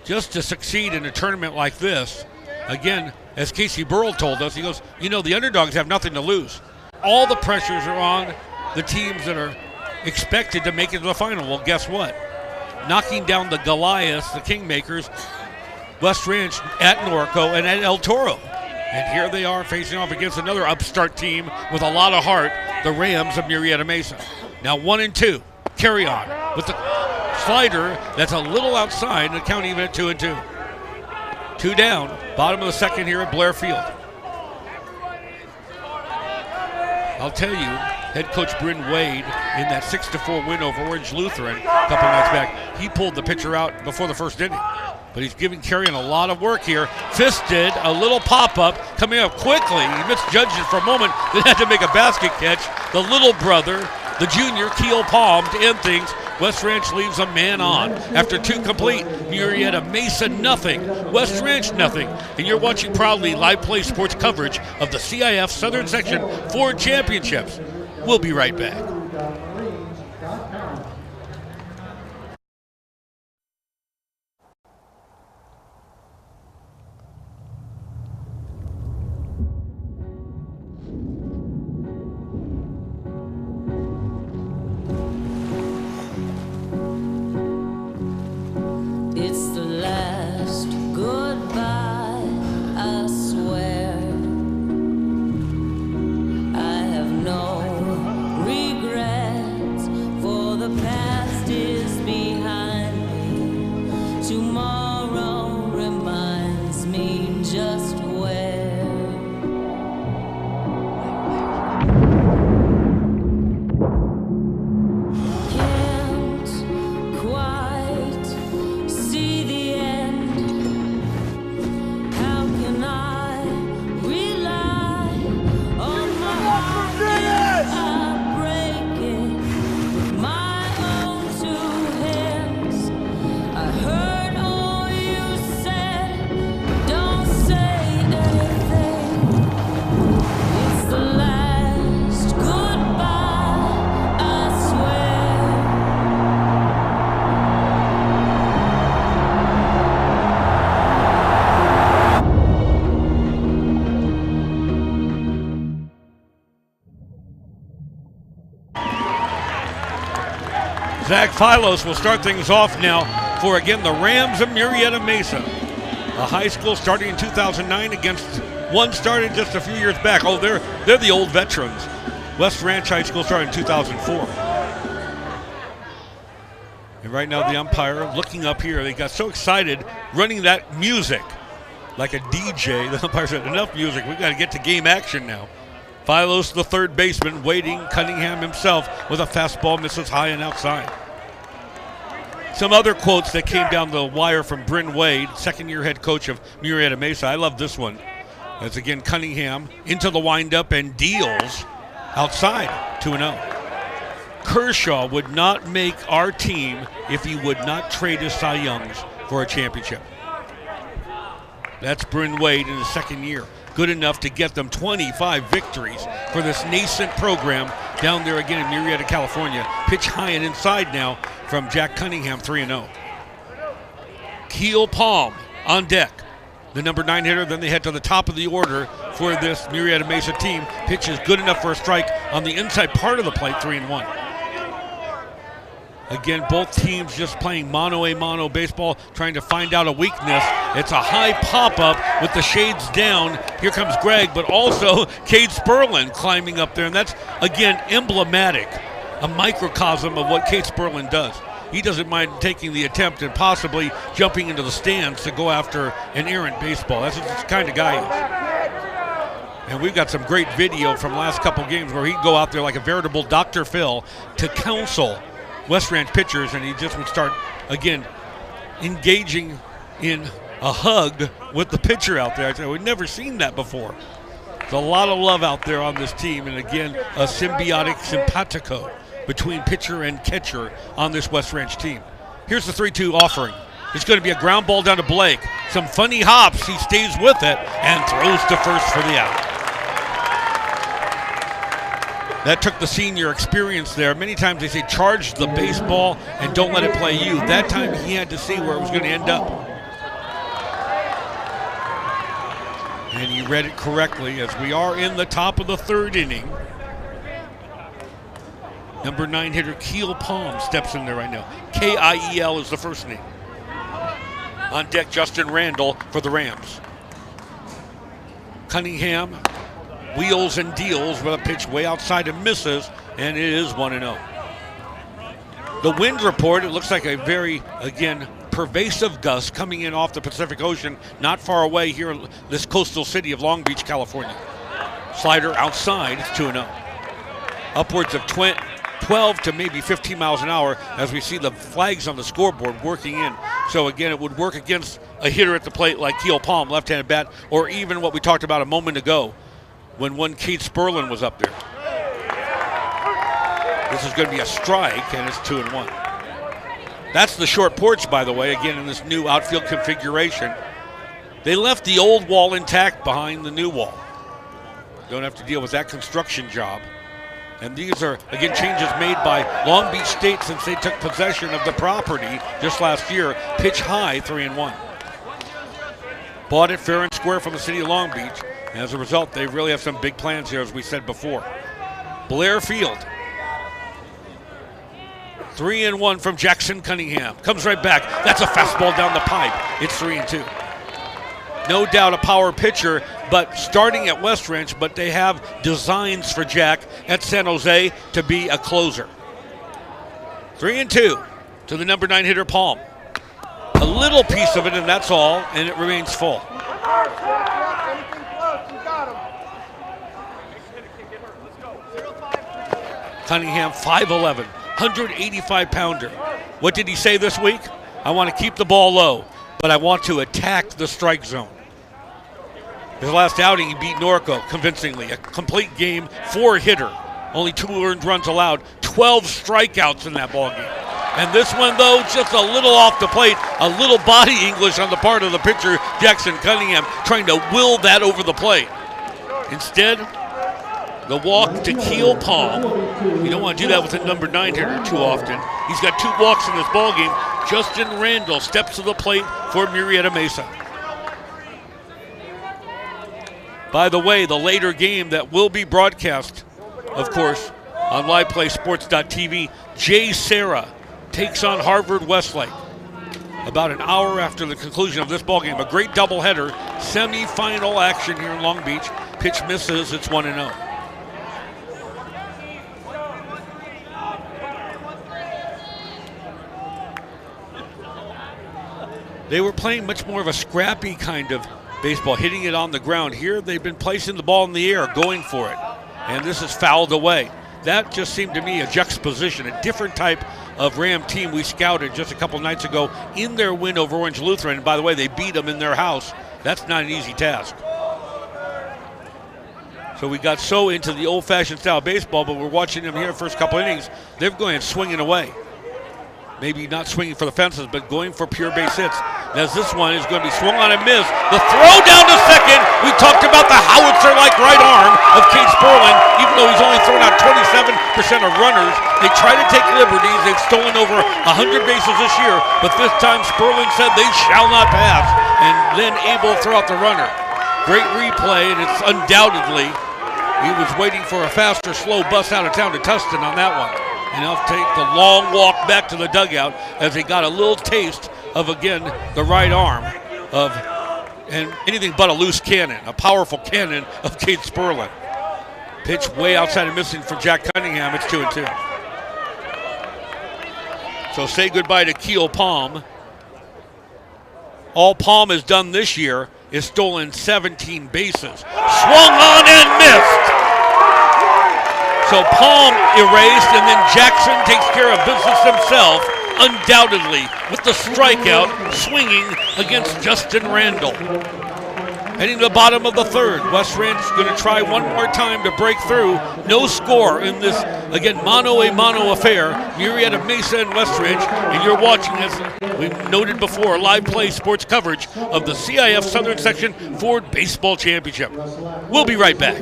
Just to succeed in a tournament like this, again, as Casey Burrell told us, he goes, you know, the underdogs have nothing to lose. All the pressures are on the teams that are expected to make it to the final. Well, guess what? Knocking down the Goliaths, the Kingmakers, West Ranch at Norco and at El Toro. And here they are facing off against another upstart team with a lot of heart, the Rams of Murrieta Mesa. Now 1-2, carry on with the slider that's a little outside, and the count even at 2-2. 2 down, bottom of the second here at Blair Field. I'll tell you, head coach Bryn Wade, in that 6-4 win over Orange Lutheran a couple nights back, he pulled the pitcher out before the first inning. But he's giving Carrion a lot of work here. Fisted, a little pop-up, coming up quickly. He misjudged it for a moment, then had to make a basket catch. The little brother, the junior, Keel Palm, to end things. West Ranch leaves a man on. After 2 complete, Murrieta Mesa nothing, West Ranch nothing. And you're watching proudly Live Play Sports coverage of the CIF Southern Section Ford Championships. We'll be right back. It's the last goodbye, I swear. I have no regrets, for the past is behind me. Tomorrow reminds me just where. Zach Philos will start things off now for, again, the Rams of Murrieta Mesa. A high school starting in 2009 against one started just a few years back. Oh, they're the old veterans. West Ranch High School started in 2004. And right now the umpire looking up here. They got so excited running that music like a DJ. The umpire said, enough music. We got to get to game action now. Philos, the third baseman, waiting. Cunningham himself with a fastball, misses high and outside. Some other quotes that came down the wire from Bryn Wade, second-year head coach of Murrieta Mesa. I love this one. As again, Cunningham into the windup and deals outside, 2-0. Kershaw would not make our team if he would not trade his Cy Youngs for a championship. That's Bryn Wade in his second year. Good enough to get them 25 victories for this nascent program down there again in Murrieta, California. Pitch high and inside now from Jack Cunningham, 3-0. Keel Palm on deck, the number 9 hitter. Then they head to the top of the order for this Murrieta Mesa team. Pitch is good enough for a strike on the inside part of the plate, 3-1. Again, both teams just playing mano-a-mano baseball, trying to find out a weakness. It's a high pop-up with the shades down. Here comes Greg, but also Cade Sperlin climbing up there. And that's, again, emblematic, a microcosm of what Cade Sperlin does. He doesn't mind taking the attempt and possibly jumping into the stands to go after an errant baseball. That's the kind of guy he is. And we've got some great video from last couple games where he'd go out there like a veritable Dr. Phil to counsel West Ranch pitchers, and he just would start, again, engaging in a hug with the pitcher out there. I said, we've never seen that before. There's a lot of love out there on this team, and again, a symbiotic simpatico between pitcher and catcher on this West Ranch team. Here's the 3-2 offering. It's going to be a ground ball down to Blake. Some funny hops. He stays with it and throws to first for the out. That took the senior experience there. Many times they say charge the baseball and don't let it play you. That time he had to see where it was going to end up. And he read it correctly as we are in the top of the third inning. Number 9 hitter Keel Palm steps in there right now. K-I-E-L is the first name. On deck, Justin Randall for the Rams. Cunningham wheels and deals with a pitch way outside and misses, and it is 1-0. The wind report, it looks like a very, again, pervasive gust coming in off the Pacific Ocean, not far away here in this coastal city of Long Beach, California. Slider outside, it's 2-0. Upwards of 12 to maybe 15 miles an hour as we see the flags on the scoreboard working in. So again, it would work against a hitter at the plate like Keel Palm, left-handed bat, or even what we talked about a moment ago when one Cade Sperlin was up there. This is going to be a strike, and it's 2-1. That's the short porch, by the way, again in this new outfield configuration. They left the old wall intact behind the new wall. Don't have to deal with that construction job. And these are, again, changes made by Long Beach State since they took possession of the property just last year. Pitch high, 3-1. Bought it fair and square from the city of Long Beach. And as a result, they really have some big plans here, as we said before. Blair Field. 3-1 from Jackson Cunningham. Comes right back. That's a fastball down the pipe. It's 3-2. No doubt a power pitcher, but starting at West Ranch, but they have designs for Jack at San Jose to be a closer. 3-2 to the number 9 hitter, Palm. A little piece of it, and that's all, and it remains full. Cunningham, 5'11", 185-pounder. What did he say this week? I want to keep the ball low, but I want to attack the strike zone. His last outing, he beat Norco convincingly. A complete game, 4-hitter. Only 2 earned runs allowed. 12 strikeouts in that ball game. And this one, though, just a little off the plate. A little body English on the part of the pitcher, Jackson Cunningham, trying to will that over the plate. Instead, the walk to Keel Palm. You don't want to do that with a number 9 hitter too often. He's got 2 walks in this ball game. Justin Randall steps to the plate for Murrieta Mesa. By the way, the later game that will be broadcast, of course, on LivePlaySports.tv, Jay Serra takes on Harvard Westlake. About an hour after the conclusion of this ball game, a great doubleheader, semi-final action here in Long Beach. Pitch misses, it's 1-0. They were playing much more of a scrappy kind of baseball, hitting it on the ground. Here, they've been placing the ball in the air, going for it. And this is fouled away. That just seemed to me a juxtaposition, a different type of Ram team we scouted just a couple nights ago in their win over Orange Lutheran. And by the way, they beat them in their house. That's not an easy task. So we got so into the old-fashioned style of baseball, but we're watching them here first couple innings. They're going swinging away. Maybe not swinging for the fences, but going for pure base hits. As this one is going to be swung on and missed. The throw down to second. We talked about the howitzer-like right arm of Cade Sperling. Even though he's only thrown out 27% of runners, they try to take liberties. They've stolen over 100 bases this year, but this time Sperling said they shall not pass, and then able to throw out the runner. Great replay, and it's undoubtedly he was waiting for a fast or slow bus out of town to Tustin on that one. And he'll take the long walk back to the dugout as he got a little taste of, again, the right arm of, and anything but a loose cannon, a powerful cannon of Cade Sperling. Pitch way outside and missing for Jack Cunningham. It's 2-2. So say goodbye to Keel Palm. All Palm has done this year is stolen 17 bases. Swung on and missed. So Palm erased, and then Jackson takes care of business himself, undoubtedly, with the strikeout, swinging against Justin Randall. Heading to the bottom of the third, West Ranch is going to try one more time to break through. No score in this, again, mano-a-mano affair, Murrieta Mesa and West Ranch, and you're watching this, we've noted before, live play sports coverage of the CIF Southern Section Ford Baseball Championship. We'll be right back.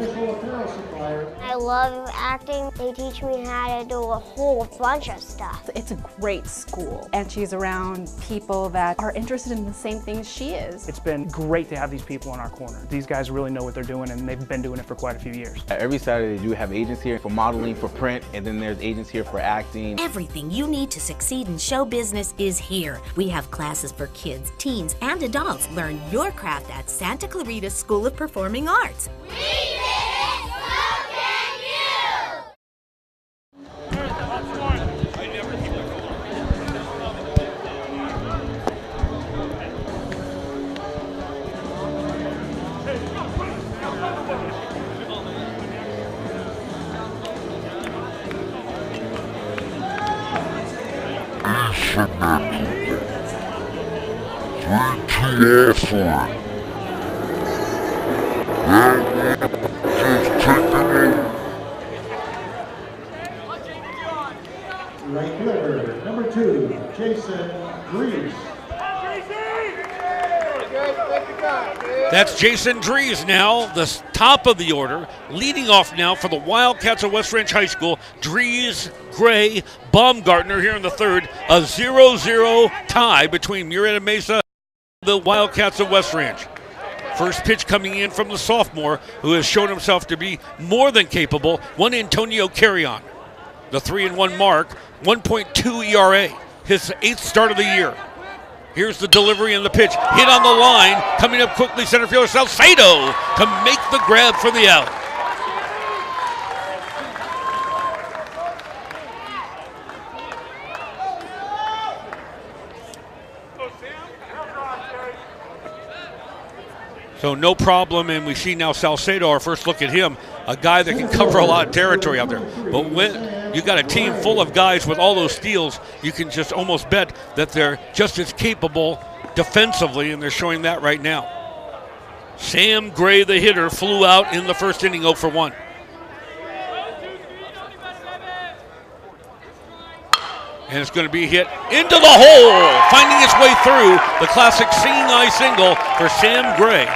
I love acting. They teach me how to do a whole bunch of stuff. It's a great school, and she's around people that are interested in the same things she is. It's been great to have these people in our corner. These guys really know what they're doing, and they've been doing it for quite a few years. Every Saturday, they do have agents here for modeling, for print, and then there's agents here for acting. Everything you need to succeed in show business is here. We have classes for kids, teens, and adults. Learn your craft at Santa Clarita School of Performing Arts. We did it! So can you! Right fielder, number 2, Jason Drees. That's Jason Drees now, the top of the order, leading off now for the Wildcats of West Ranch High School. Drees, Gray, Baumgartner here in the third. A 0-0 tie between Murrieta Mesa and the Wildcats of West Ranch. First pitch coming in from the sophomore, who has shown himself to be more than capable, one Antonio Carrion. the 3-1 mark, 1.2 ERA, his 8th start of the year. Here's the delivery and the pitch. Hit on the line. Coming up quickly, center fielder Salcedo to make the grab for the out. So no problem, and we see now Salcedo, our first look at him, a guy that can cover a lot of territory out there. But when you got a team full of guys with all those steals, you can just almost bet that they're just as capable defensively, and they're showing that right now. Sam Gray, the hitter, flew out in the first inning, 0 for 1. And it's going to be hit into the hole, finding its way through. The classic seeing eye single for Sam Gray.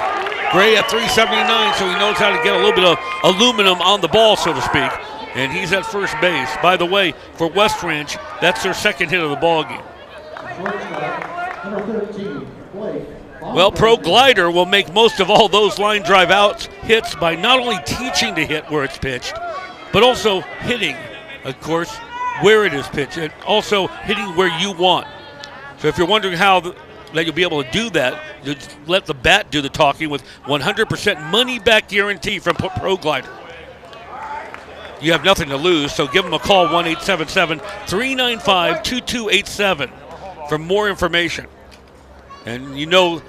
Gray at 379, so he knows how to get a little bit of aluminum on the ball, so to speak. And he's at first base. By the way, for West Ranch, that's their second hit of the ball game. Well, Pro Glider will make most of all those line drive outs hits by not only teaching to hit where it's pitched, but also hitting, of course, where it is pitched, and also hitting where you want. So if you're wondering how that you'll be able to do that, you just let the bat do the talking with 100% money-back guarantee from Pro Glider. You have nothing to lose, so give them a call, 1-877-395-2287 for more information. And you know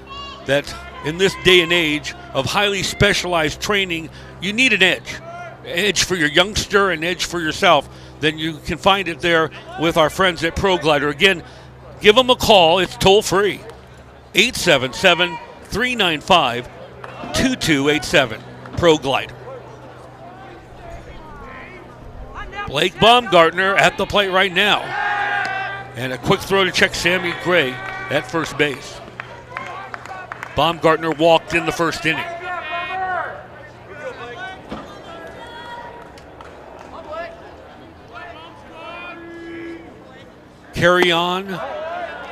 that in this day and age of highly specialized training, you need an edge. Edge for your youngster, an edge for yourself. Then you can find it there with our friends at Pro Glider. Again, give them a call. It's toll-free. 877-395-2287. Pro Glider. Blake Baumgartner at the plate right now. And a quick throw to check Sammy Gray at first base. Baumgartner walked in the first inning. Carry on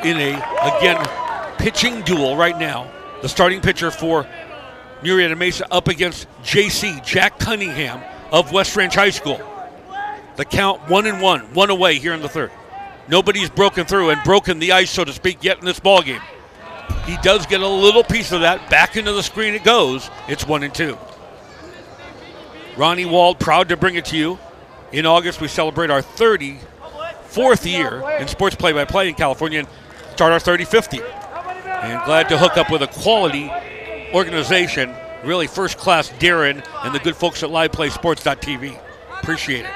in a, again, pitching duel right now. The starting pitcher for Murrieta Mesa up against JC, Jack Cunningham of West Ranch High School. The count 1-1, one away here in the third. Nobody's broken through and broken the ice, so to speak, yet in this ball game. He does get a little piece of that. Back into the screen it goes. It's 1-2. Ronnie Wald, proud to bring it to you. In August, we celebrate our 34th year in sports play-by-play in California and start our 35th year. And glad to hook up with a quality organization, really first-class Darren and the good folks at LivePlaySports.tv. Appreciate it.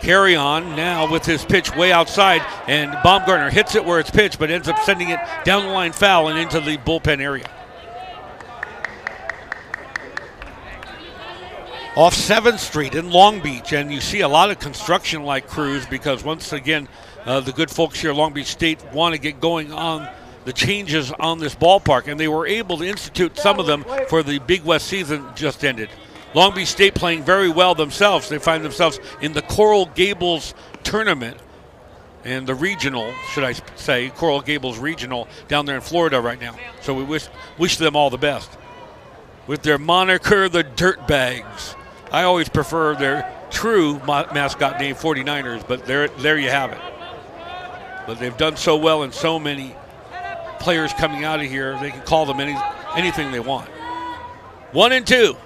Carry on now with his pitch way outside, and Baumgartner hits it where it's pitched, but ends up sending it down the line foul and into the bullpen area. Off 7th Street in Long Beach, and you see a lot of construction-like crews because once again, the good folks here at Long Beach State want to get going on the changes on this ballpark, and they were able to institute some of them for the Big West season just ended. Long Beach State playing very well themselves. They find themselves in the Coral Gables tournament and the regional, should I say, Coral Gables regional down there in Florida right now. So we wish them all the best. With their moniker, the Dirtbags. I always prefer their true mascot name, 49ers, but there you have it. But they've done so well and so many players coming out of here, they can call them anything they want. 1-2.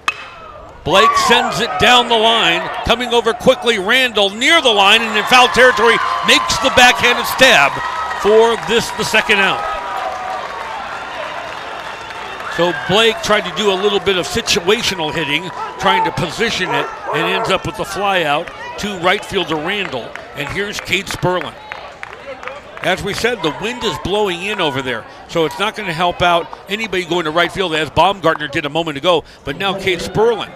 Blake sends it down the line, coming over quickly. Randall near the line and in foul territory makes the backhanded stab for the second out. So Blake tried to do a little bit of situational hitting, trying to position it, and ends up with the fly out to right fielder Randall. And here's Cade Sperlin. As we said, the wind is blowing in over there, so it's not going to help out anybody going to right field as Baumgartner did a moment ago. But now Cade Sperlin,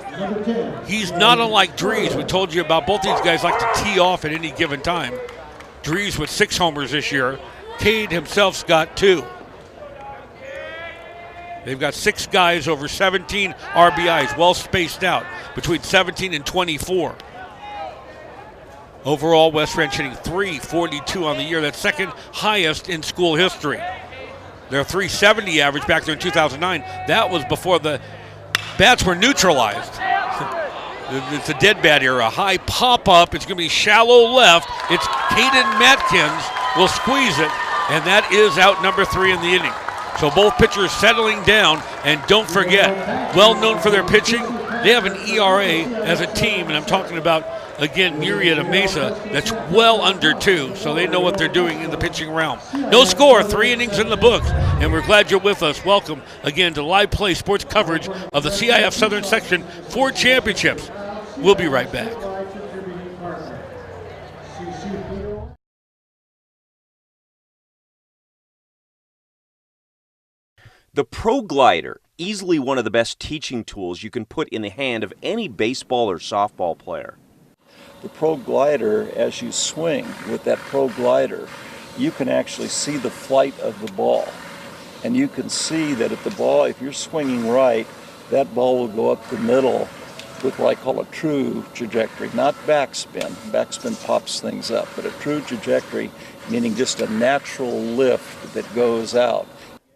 he's not unlike Dries. We told you about both these guys like to tee off at any given time. Dries with 6 homers this year. Cade himself's got 2. They've got 6 guys over 17 RBIs, well spaced out, between 17 and 24. Overall, West Ranch hitting .342 on the year. That's second highest in school history. Their .370 average back there in 2009, that was before the bats were neutralized. It's a dead bat era. High pop up. It's going to be shallow left. It's Caden Matkins will squeeze it, and that is out number 3 in the inning. So both pitchers settling down, and don't forget, well known for their pitching, they have an ERA as a team, and I'm talking about, again, Murrieta Mesa, that's well under 2, so they know what they're doing in the pitching realm. No score, 3 innings in the books, and we're glad you're with us. Welcome, again, to Live Play Sports coverage of the CIF Southern Section 4 Championships. We'll be right back. The Pro Glider, easily one of the best teaching tools you can put in the hand of any baseball or softball player. The Pro Glider, as you swing with that Pro Glider, you can actually see the flight of the ball. And you can see that if the ball, if you're swinging right, that ball will go up the middle with what I call a true trajectory, not backspin. Backspin pops things up, but a true trajectory, meaning just a natural lift that goes out.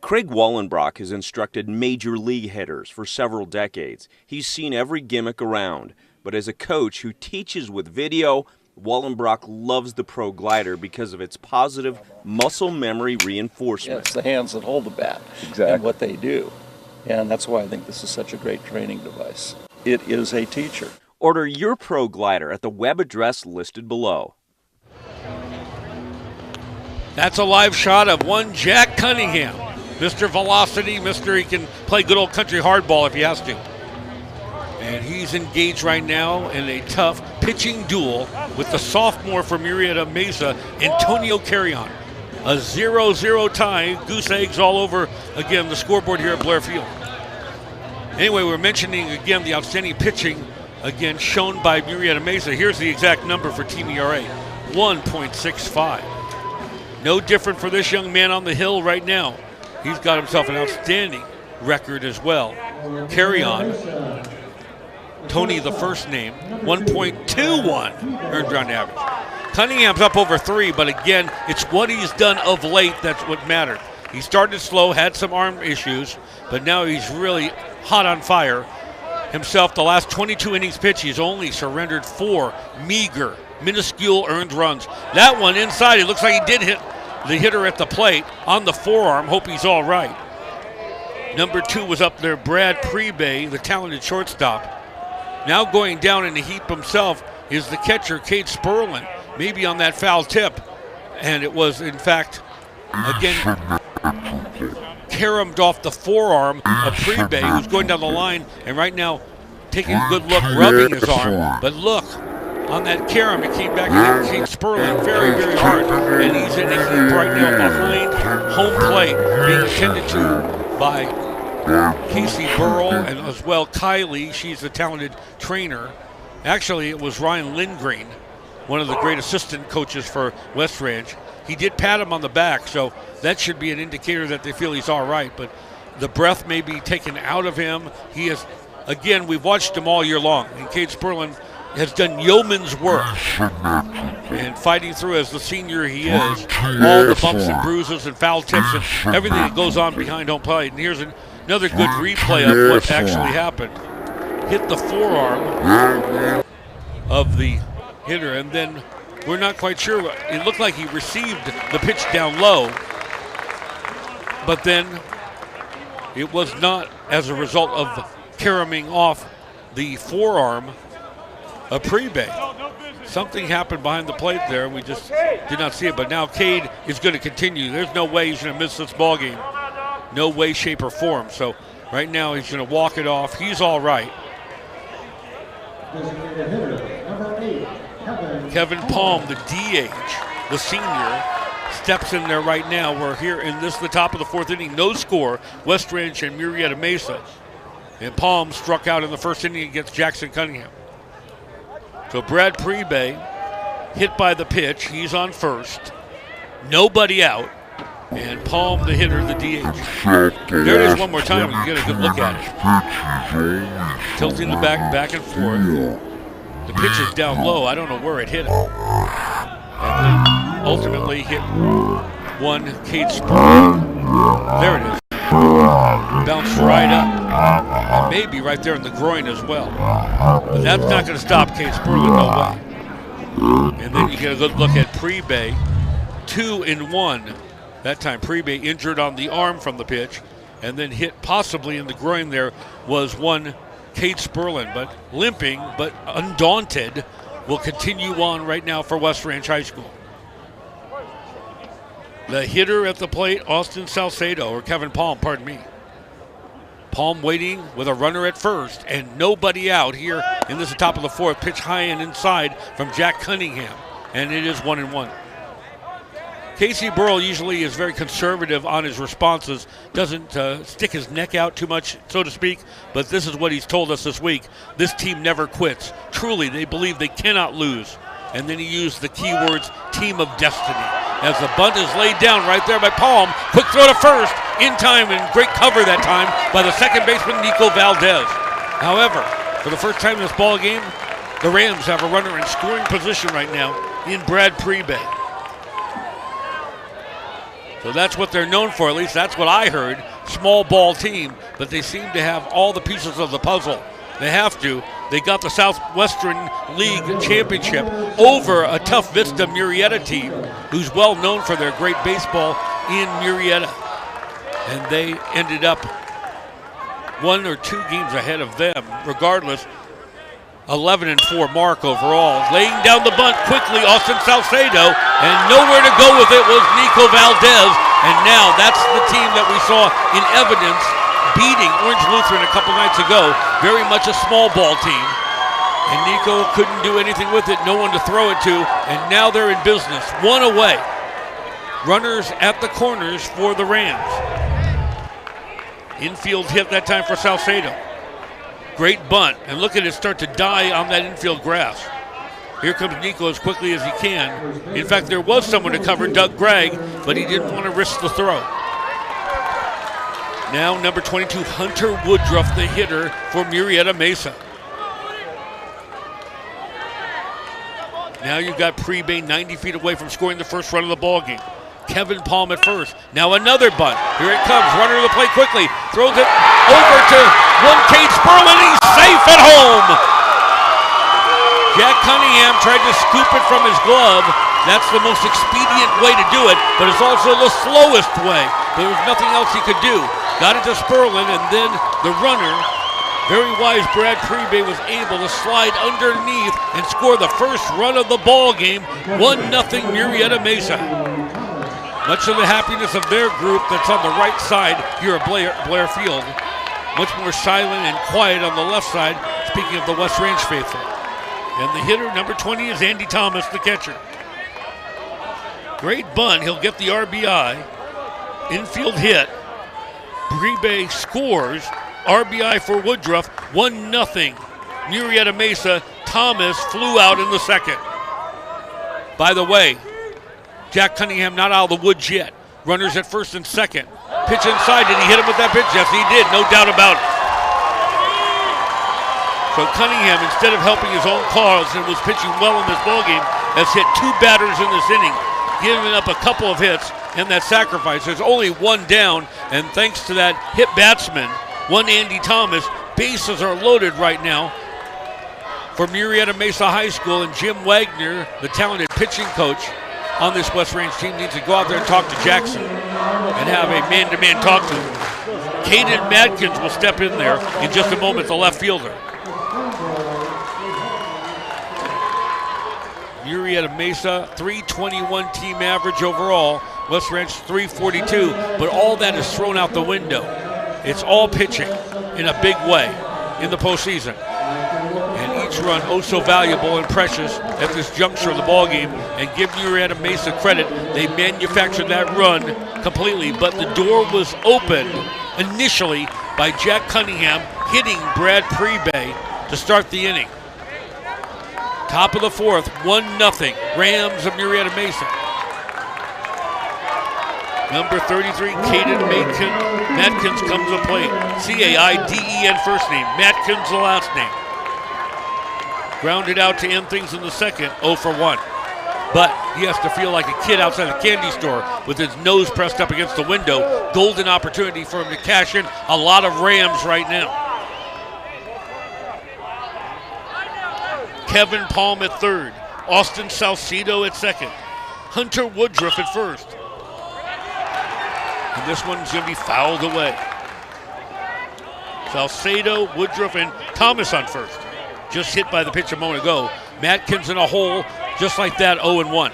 Craig Wallenbrock has instructed major league hitters for several decades. He's seen every gimmick around, but as a coach who teaches with video, Wallenbrock loves the Pro Glider because of its positive muscle memory reinforcement. Yeah, it's the hands that hold the bat and what they do. And that's why I think this is such a great training device. It is a teacher. Order your Pro Glider at the web address listed below. That's a live shot of one Jack Cunningham. Mr. Velocity, he can play good old country hardball if he has to. And he's engaged right now in a tough pitching duel with the sophomore from Murrieta Mesa, Antonio Carrion. A 0-0 tie, goose eggs all over, again, the scoreboard here at Blair Field. Anyway, we're mentioning, again, the outstanding pitching, again, shown by Murrieta Mesa. Here's the exact number for team ERA, 1.65. No different for this young man on the hill right now. He's got himself an outstanding record as well. Carrion, Tony the first name, 1.21 earned run average. Cunningham's up over 3, but again, it's what he's done of late that's what mattered. He started slow, had some arm issues, but now he's really hot on fire. Himself, the last 22 innings pitched, he's only surrendered 4 meager, minuscule earned runs. That one inside, it looks like he did hit the hitter at the plate on the forearm. Hope he's all right. Number 2 was up there, Brad Prebay, the talented shortstop. Now going down in the heap himself is the catcher, Cade Sperlin, maybe on that foul tip. And it was, in fact, again, caromed off the forearm of Prebay, who's going down the line, and right now taking a good look, rubbing his arm. But look, on that carom, it came back and hit Cade Sperlin very, very hard. And he's in the heap right now behind home plate, being attended to by Casey Burrell and as well Kylie. She's a talented trainer. Actually, it was Ryan Lindgren, one of the great assistant coaches for West Ranch. He did pat him on the back, so that should be an indicator that they feel he's all right. But the breath may be taken out of him. He is, again, we've watched him all year long, and Cade Sperlin has done yeoman's work and fighting through as the senior he is, all the bumps and bruises and foul tips and everything that goes on behind home plate. And here's another good replay of what actually happened. Hit the forearm of the hitter, and then we're not quite sure. It looked like he received the pitch down low, but then it was not as a result of caroming off the forearm of Prebay. Something happened behind the plate there, and we just did not see it. But now Cade is going to continue. There's no way he's going to miss this ball game. No way, shape, or form. So right now he's going to walk it off. He's all right. Kevin Palm, the DH, the senior, steps in there right now. We're here in the top of the 4th inning. No score, West Ranch and Murrieta Mesa. And Palm struck out in the first inning against Jackson Cunningham. So Brad Prebay hit by the pitch. He's on first. Nobody out. And Palm, the hitter, the DH. There it is one more time. You get a good look at it. Tilting the back and forth. The pitch is down low. I don't know where it hit him. And then ultimately hit one Cade Sperlin. There it is. Bounced right up. maybe right there in the groin as well. But that's not going to stop Cade Sperlin, no way. And then you get a good look at Prebe, 2-1. That time Prebe injured on the arm from the pitch, and then hit possibly in the groin there was one Cade Sperlin, but limping, but undaunted, will continue on right now for West Ranch High School. The hitter at the plate, Austin Salcedo, or Kevin Palm, pardon me. Palm waiting with a runner at first and nobody out here in this top of the fourth. Pitch high and inside from Jack Cunningham, and it is 1-1. Casey Burrell usually is very conservative on his responses, doesn't stick his neck out too much, so to speak, but this is what he's told us this week. This team never quits. Truly, they believe they cannot lose. And then he used the keywords, team of destiny. As the bunt is laid down right there by Palm, quick throw to first, in time, and great cover that time by the second baseman, Nico Valdez. However, for the first time in this ball game, the Rams have a runner in scoring position right now in Brad Prebe. So that's what they're known for, at least that's what I heard. Small ball team, but they seem to have all the pieces of the puzzle. They have to. They got the Southwestern League Championship over a tough Vista Murrieta team who's well known for their great baseball in Murrieta. And they ended up 1 or 2 games ahead of them. Regardless, 11-4 mark overall. Laying down the bunt quickly, Austin Salcedo, and nowhere to go with it was Nico Valdez. And now that's the team that we saw in evidence beating Orange Lutheran a couple nights ago. Very much a small ball team. And Nico couldn't do anything with it, no one to throw it to, and now they're in business. 1 away. Runners at the corners for the Rams. Infield hit that time for Salcedo. Great bunt, and look at it start to die on that infield grass. Here comes Nico as quickly as he can. In fact, there was someone to cover, Doug Gregg, but he didn't want to risk the throw. Now number 22, Hunter Woodruff, the hitter for Murrieta Mesa. Now you've got Prebe 90 feet away from scoring the first run of the ball game. Kevin Palm at first. Now another bunt. Here it comes. Runner to the plate quickly. Throws it over to one Cade Sperlin. He's safe at home. Jack Cunningham tried to scoop it from his glove. That's the most expedient way to do it, but it's also the slowest way. There was nothing else he could do. Got it to Sperlin, and then the runner, very wise Brad Prebe, was able to slide underneath and score the first run of the ball game. 1-0 Murrieta Mesa. Much of the happiness of their group that's on the right side here at Blair Field. Much more silent and quiet on the left side, speaking of the West Ranch faithful. And the hitter, number 20, is Andy Thomas, the catcher. Great bunt. He'll get the RBI. Infield hit. Prebe scores. RBI for Woodruff. 1-0 Murrieta Mesa. Thomas flew out in the second. By the way, Jack Cunningham not out of the woods yet. Runners at first and second. Pitch inside. Did he hit him with that pitch? Yes, he did. No doubt about it. So Cunningham, instead of helping his own cause and was pitching well in this ballgame, has hit 2 batters in this inning, giving up a couple of hits and that sacrifice. There's only 1 down, and thanks to that hit batsman, one Andy Thomas, bases are loaded right now for Murrieta Mesa High School, and Jim Wagner, the talented pitching coach on this West Ranch team, needs to go out there and talk to Jackson and have a man-to-man talk to him. Caden Madkins will step in there in just a moment, the left fielder. Murrieta Mesa, 321 team average overall. West Ranch 342, but all that is thrown out the window. It's all pitching in a big way in the postseason. And each run oh so valuable and precious at this juncture of the ballgame. And give Murrieta Mesa credit, they manufactured that run completely, but the door was opened initially by Jack Cunningham hitting Brad Prebe to start the inning. Top of the fourth, 1-0, Rams of Murrieta Mesa. Number 33, Caden Madkins comes to plate. C-A-I-D-E-N first name, Madkins the last name. Grounded out to end things in the second, 0 for 1. But he has to feel like a kid outside a candy store with his nose pressed up against the window. Golden opportunity for him to cash in a lot of Rams right now. Kevin Palm at third. Austin Salcedo at second. Hunter Woodruff at first. And this one's going to be fouled away. Salcedo, Woodruff, and Thomas on first. Just hit by the pitch a moment ago. Matkins in a hole, just like that, 0-1.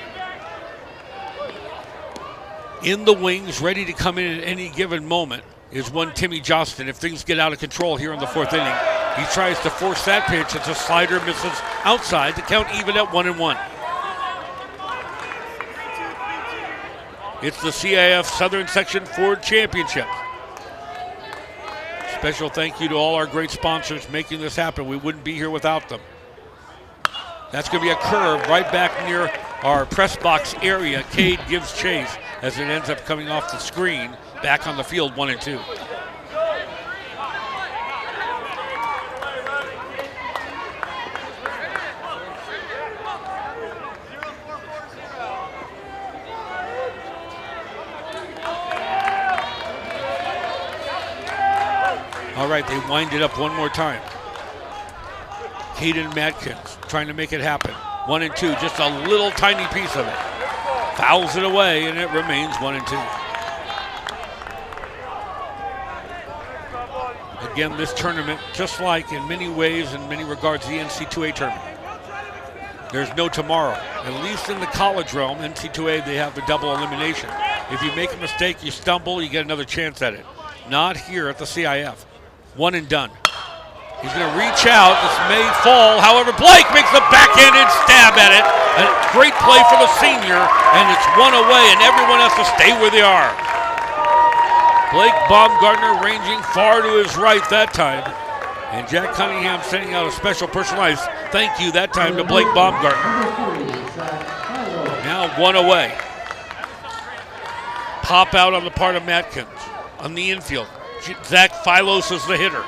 In the wings, ready to come in at any given moment, is one Timmy Johnston. If things get out of control here in the fourth inning, he tries to force that pitch. It's a slider, misses outside to count even at 1-1. It's the CIF Southern Section Ford Championship. Special thank you to all our great sponsors making this happen. We wouldn't be here without them. That's going to be a curve right back near our press box area. Cade gives chase as it ends up coming off the screen. Back on the field, 1-2. All right, they wind it up one more time. Hayden Matkins trying to make it happen. 1-2, just a little tiny piece of it. Fouls it away, and it remains 1-2. Again, this tournament, just like in many ways, in many regards, the NC2A tournament, there's no tomorrow. At least in the college realm, NC2A, they have the double elimination. If you make a mistake, you stumble, you get another chance at it. Not here at the CIF. One and done. He's going to reach out. This may fall. However, Blake makes the backhanded stab at it. A great play for the senior, and it's one away, and everyone has to stay where they are. Blake Baumgartner ranging far to his right that time. And Jack Cunningham sending out a special personalized thank you that time to Blake Baumgartner. Now one away. Pop out on the part of Matkins on the infield. Zach Philos is the hitter.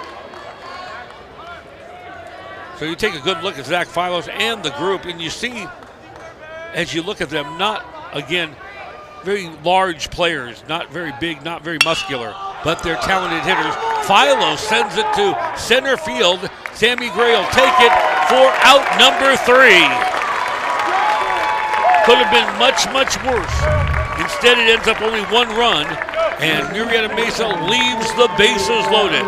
So you take a good look at Zach Philos and the group, and you see, as you look at them, not, again, very large players, not very big, not very muscular, but they're talented hitters. Philos sends it to center field. Sammy Gray will take it for out number 3. Could have been much, much worse. Instead, it ends up only 1 run, and Murrieta Mesa leaves the bases loaded.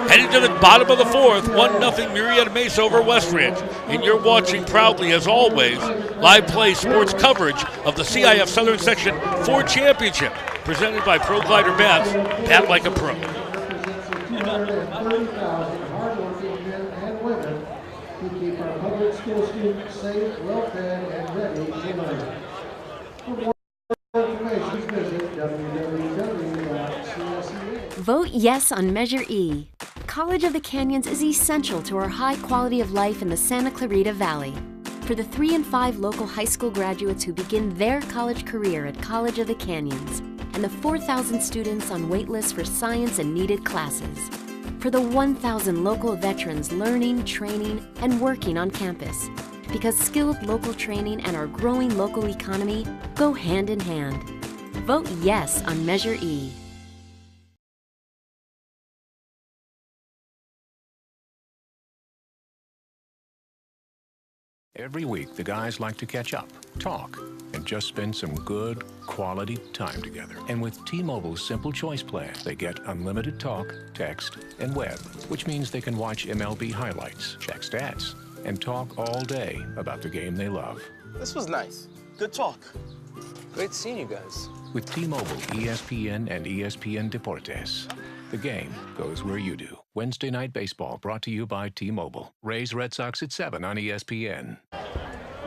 Heading to the bottom of the 4th, 1-0 Murrieta Mesa over West Ranch. And you're watching proudly, as always, live play sports coverage of the CIF Southern Section Ford Championship, presented by Pro Glider Bats. Bat like a pro. Hardworking men and women who keep our public school students safe, well-fed, and ready to learn. For more information, visit www.csea. Vote yes on Measure E. College of the Canyons is essential to our high quality of life in the Santa Clarita Valley. For the 3 and 5 local high school graduates who begin their college career at College of the Canyons, and the 4,000 students on wait lists for science and needed classes. For the 1,000 local veterans learning, training, and working on campus. Because skilled local training and our growing local economy go hand in hand. Vote yes on Measure E. Every week, the guys like to catch up, talk, and just spend some good, quality time together. And with T-Mobile's Simple Choice plan, they get unlimited talk, text, and web, which means they can watch MLB highlights, check stats, and talk all day about the game they love. This was nice. Good talk. Great seeing you guys. With T-Mobile, ESPN and ESPN Deportes, the game goes where you do. Wednesday Night Baseball brought to you by T-Mobile. Rays Red Sox at 7 on ESPN.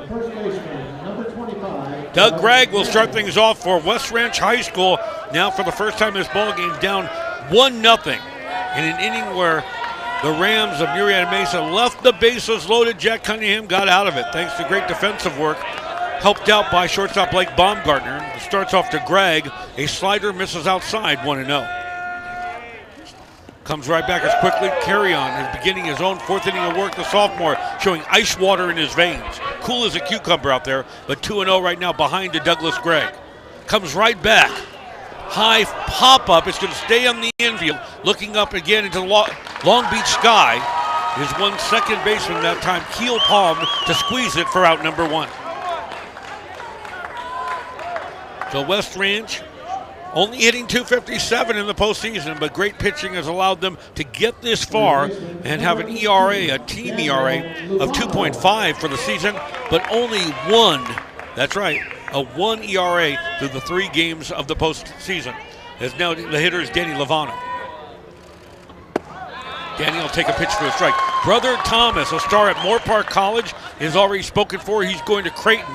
First baseman, number 25. Doug Gregg will start things off for West Ranch High School. Now for the first time in this ballgame, down 1-0 in an inning where the Rams of Murrieta Mesa left the bases loaded. Jack Cunningham got out of it thanks to great defensive work, helped out by shortstop Blake Baumgartner. It starts off to Gregg. A slider misses outside, 1-0. Comes right back as quickly. Carry on is beginning his own 4th inning of work. The sophomore showing ice water in his veins. Cool as a cucumber out there, but 2-0 right now behind to Douglas Gregg. Comes right back. High pop-up. It's going to stay on the infield. Looking up again into the Long Beach sky. His one second baseman that time, Keel Palm, to squeeze it for out number 1. So West Ranch only hitting .257 in the postseason, but great pitching has allowed them to get this far and have an ERA, a team ERA of 2.5 for the season, but only one, that's right, a 1 ERA through the 3 games of the postseason. As now the hitter is Danny Lovano. Danny will take a pitch for a strike. Brother Thomas, a star at Moore Park College, is already spoken for. He's going to Creighton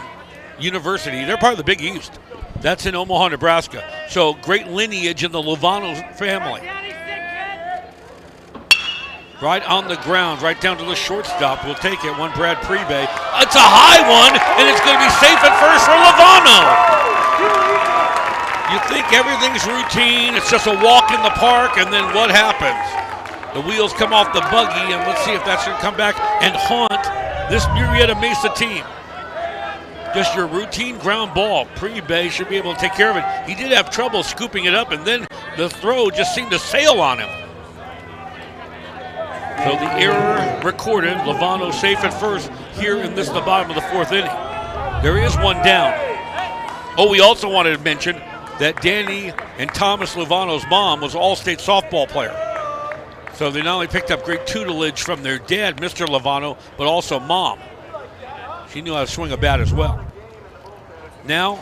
University. They're part of the Big East. That's in Omaha, Nebraska. So great lineage in the Lovano family. Right on the ground, right down to the shortstop. We'll take it, one Brad Prebe. It's a high one, and it's going to be safe at first for Lovano. You think everything's routine, it's just a walk in the park, and then what happens? The wheels come off the buggy, and let's see if that's going to come back and haunt this Murrieta Mesa team. Just your routine ground ball. Prebe should be able to take care of it. He did have trouble scooping it up, and then the throw just seemed to sail on him. So the error recorded. Lovano safe at first here in the bottom of the 4th inning. There is one down. Oh, we also wanted to mention that Danny and Thomas Lovano's mom was an all-state softball player. So they not only picked up great tutelage from their dad, Mr. Lovano, but also mom. She knew how to swing a bat as well. Now,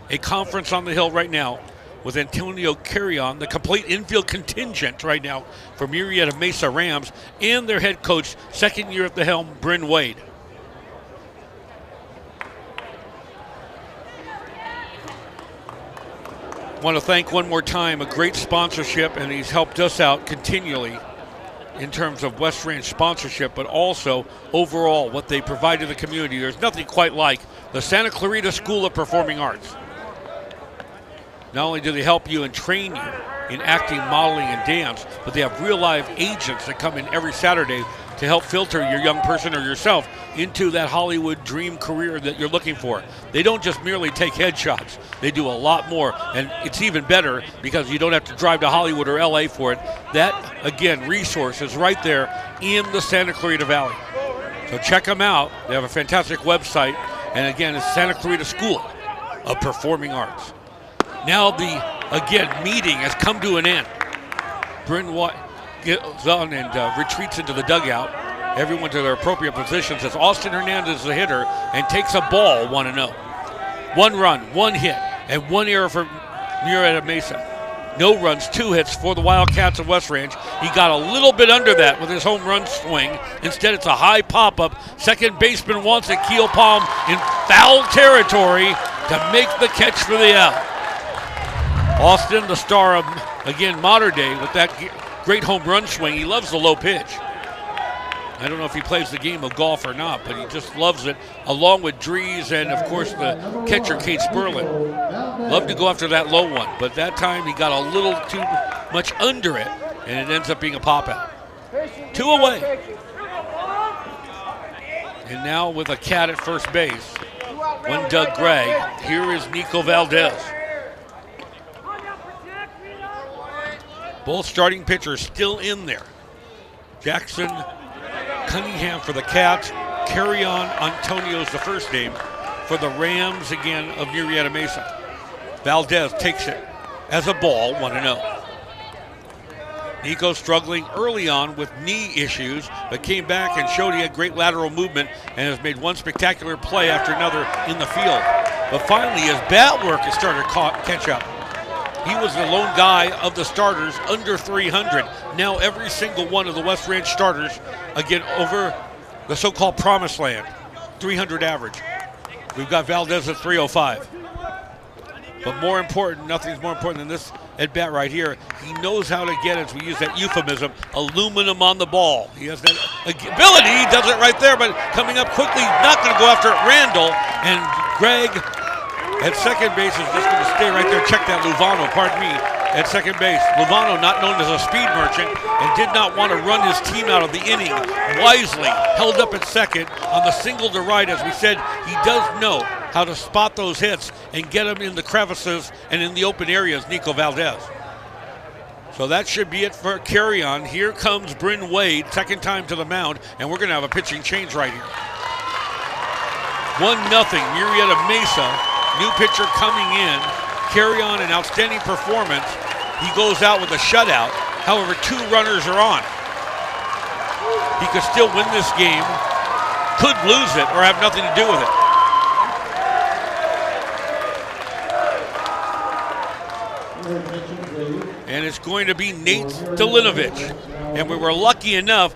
a conference on the hill right now with Antonio Carrion, the complete infield contingent right now for Murrieta Mesa Rams, and their head coach, second year at the helm, Bryn Wade. I want to thank one more time a great sponsorship, and he's helped us out continually in terms of West Ranch sponsorship, but also overall what they provide to the community. There's nothing quite like the Santa Clarita School of Performing Arts. Not only do they help you and train you in acting, modeling, and dance, but they have real live agents that come in every Saturday to help filter your young person or yourself into that Hollywood dream career that you're looking for. They don't just merely take headshots. They do a lot more, and it's even better because you don't have to drive to Hollywood or LA for it. That, again, resource is right there in the Santa Clarita Valley. So check them out. They have a fantastic website, and again, it's Santa Clarita School of Performing Arts. Now the, again, meeting has come to an end. Bryn White gets on and retreats into the dugout. Everyone to their appropriate positions as Austin Hernandez is the hitter and takes a ball 1-0. 1 run, 1 hit, and 1 error for Murrieta Mesa. No runs, 2 hits for the Wildcats of West Ranch. He got a little bit under that with his home run swing. Instead, it's a high pop-up. Second baseman wants it. Keel Palm in foul territory to make the catch for the out. Austin, the star of, again, modern day with that great home run swing. He loves the low pitch. I don't know if he plays the game of golf or not, but he just loves it, along with Dries and, of course, the catcher, Kate Sperlin. Love to go after that low one, but that time he got a little too much under it, and it ends up being a pop-out. 2 away. And now with a cat at first base, one Doug Gray, here is Nico Valdez. Both starting pitchers still in there. Jackson Cunningham for the Cats. Carrion Antonio's the first name for the Rams, again, of Murrieta Mesa. Valdez takes it as a ball, 1-0. Nico struggling early on with knee issues, but came back and showed he had great lateral movement and has made one spectacular play after another in the field. But finally, his bat work has started to catch up. He was the lone guy of the starters under 300. Now every single one of the West Ranch starters, again, over the so-called promised land, 300 average. We've got Valdez at 305. But more important, nothing's more important than this at bat right here. He knows how to get, as we use that euphemism, aluminum on the ball. He has that ability. He does it right there, but coming up quickly, not going to go after Randall. And Greg at second base is just going to stay right there. Check that, Lovano, pardon me, at second base. Lovano, not known as a speed merchant, and did not want to run his team out of the inning. Wisely held up at second on the single to right. As we said, he does know how to spot those hits and get them in the crevices and in the open areas, Nico Valdez. So that should be it for carry on. Here comes Bryn Wade, second time to the mound, and we're going to have a pitching change right here. 1-0, Murrieta Mesa. New pitcher coming in. Carry on an outstanding performance. He goes out with a shutout. However, 2 runners are on. He could still win this game, could lose it, or have nothing to do with it. And it's going to be Nate Stalinovich. And we were lucky enough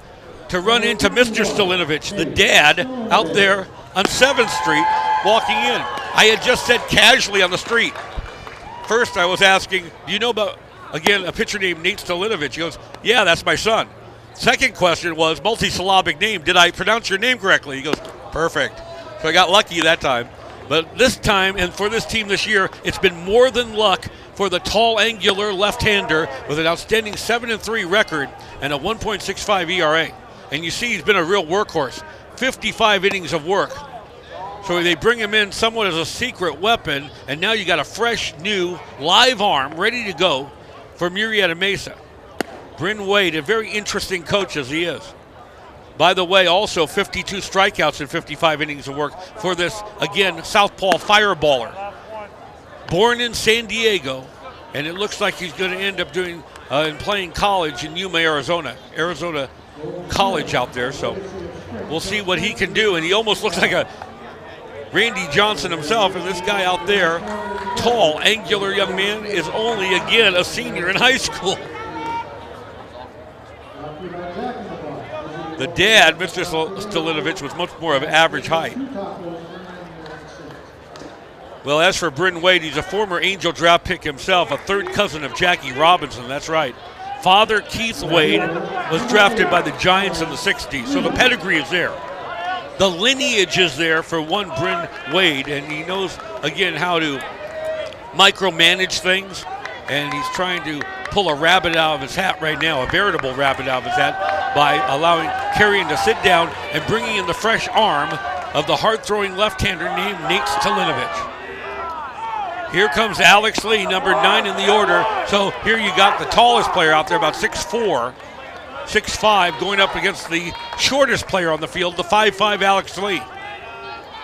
to run into Mr. Stalinovich, the dad, out there on 7th Street, walking in. I had just said casually on the street. First I was asking, do you know about, again, a pitcher named Nate Stalinovich? He goes, yeah, that's my son. Second question was multi-syllabic name. Did I pronounce your name correctly? He goes, perfect. So I got lucky that time. But this time, and for this team this year, it's been more than luck for the tall, angular left-hander with an outstanding 7-3 record and a 1.65 ERA. And you see he's been a real workhorse. 55 innings of work. So they bring him in somewhat as a secret weapon, and now you got a fresh, new, live arm ready to go for Murrieta Mesa. Bryn Wade, a very interesting coach as he is. By the way, also 52 strikeouts in 55 innings of work for this, again, southpaw fireballer. Born in San Diego, and it looks like he's going to end up doing and playing college in Yuma, Arizona College out there. So we'll see what he can do. And he almost looks like a Randy Johnson himself. And this guy out there, tall, angular young man, is only, again, a senior in high school. The dad, Mr. Stalinovich, was much more of an average height. Well, as for Bryn Wade, he's a former Angel draft pick himself, a third cousin of Jackie Robinson, that's right. Father Keith Wade was drafted by the Giants in the 60s, so the pedigree is there. The lineage is there for one Bryn Wade, and he knows, again, how to micromanage things, and he's trying to pull a rabbit out of his hat right now, a veritable rabbit out of his hat, by allowing Carrion to sit down and bringing in the fresh arm of the hard-throwing left-hander named Nate Stalinovich. Here comes Alex Lee, number 9 in the order. So here you got the tallest player out there, about 6'4", 6'5", going up against the shortest player on the field, the 5'5", Alex Lee.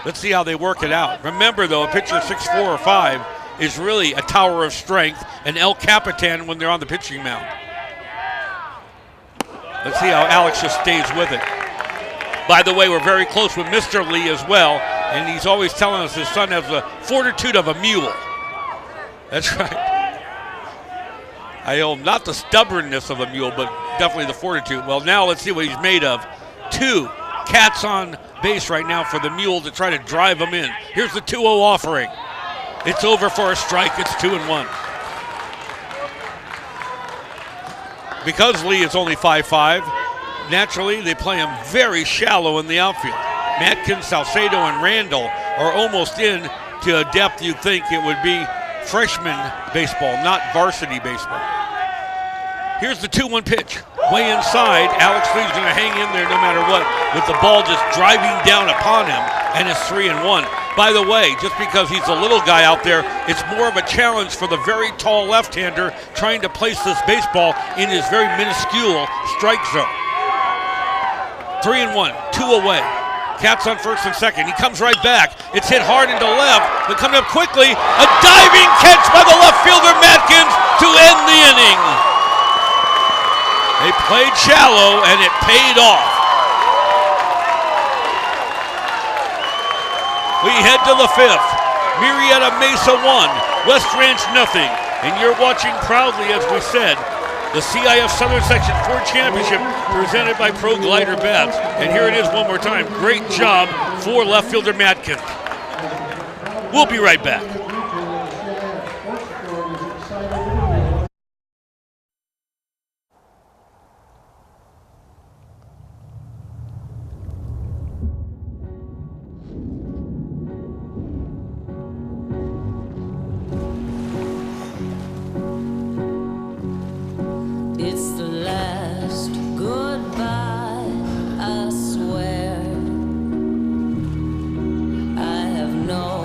Let's see how they work it out. Remember, though, a pitcher 6'4" or 5" is really a tower of strength, an El Capitan when they're on the pitching mound. Let's see how Alex just stays with it. By the way, we're very close with Mr. Lee as well, and he's always telling us his son has the fortitude of a mule. That's right. I owe him not the stubbornness of a mule, but definitely the fortitude. Well, now let's see what he's made of. 2 cats on base right now for the mule to try to drive him in. Here's the 2-0 offering. It's over for a strike. It's 2-1. Because Lee is only 5'5", naturally they play him very shallow in the outfield. Matkins, Salcedo, and Randall are almost in to a depth you'd think it would be freshman baseball, not varsity baseball. Here's the 2-1 pitch. Way inside, Alex Lee's going to hang in there no matter what, with the ball just driving down upon him, and it's 3-1. By the way, just because he's a little guy out there, it's more of a challenge for the very tall left-hander trying to place this baseball in his very minuscule strike zone. 3-1, 2 away. Cats on first and second. He comes right back. It's hit hard into left, but coming up quickly, a diving catch by the left fielder, Matkins, to end the inning. They played shallow, and it paid off. We head to the 5th. Murrieta Mesa 1, West Ranch nothing. And you're watching proudly, as we said, the CIF Southern Section 4 Championship presented by Pro Glider Bats. And here it is one more time. Great job for left fielder Matkins. We'll be right back. It's the last goodbye, I swear. I have no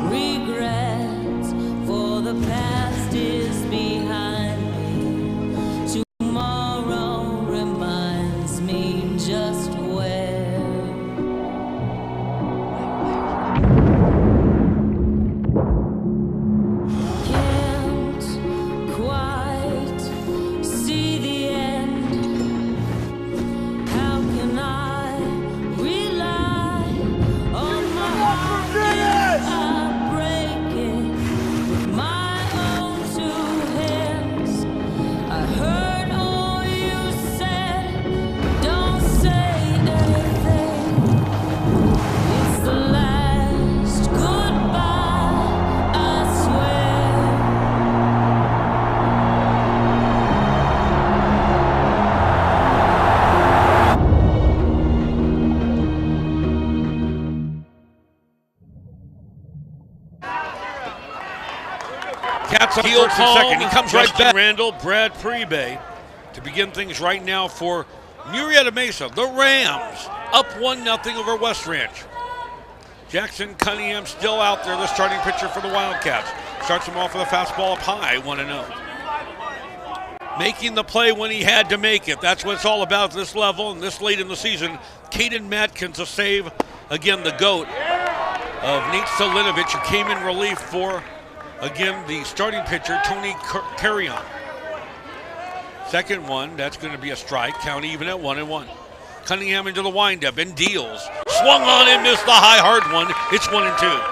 regrets, for the past is behind me. Cats up first and second. He comes right back. Randall, Brad Prebe to begin things right now for Murrieta Mesa. The Rams up 1-0 over West Ranch. Jackson Cunningham still out there, the starting pitcher for the Wildcats. Starts him off with a fastball up high, 1-0. Making the play when he had to make it. That's what it's all about at this level and this late in the season. Caden Matkins a save, again, the GOAT of Nate Stalinovich, who came in relief for, again, the starting pitcher, Tony Carrion. Second one, that's going to be a strike. Count even at 1-1. Cunningham into the windup and deals. Swung on and missed the high, hard one. It's 1-2.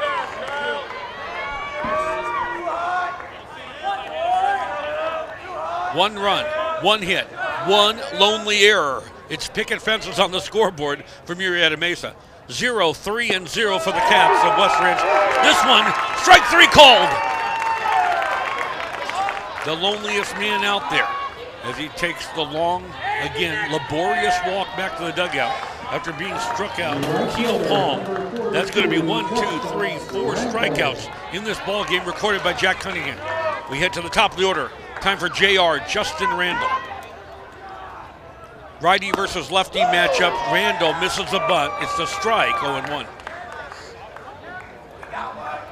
One run, one hit, one lonely error. It's picket fences on the scoreboard for Murrieta Mesa. 0-3-0 for the Cats of West Ranch. This one, strike 3 called. The loneliest man out there as he takes the long, again, laborious walk back to the dugout after being struck out. Heel palm. That's going to be 1, 2, 3, 4 strikeouts in this ball game recorded by Jack Cunningham. We head to the top of the order. Time for JR, Justin Randall. Righty versus lefty matchup. Randall misses the bunt. It's the strike, 0-1.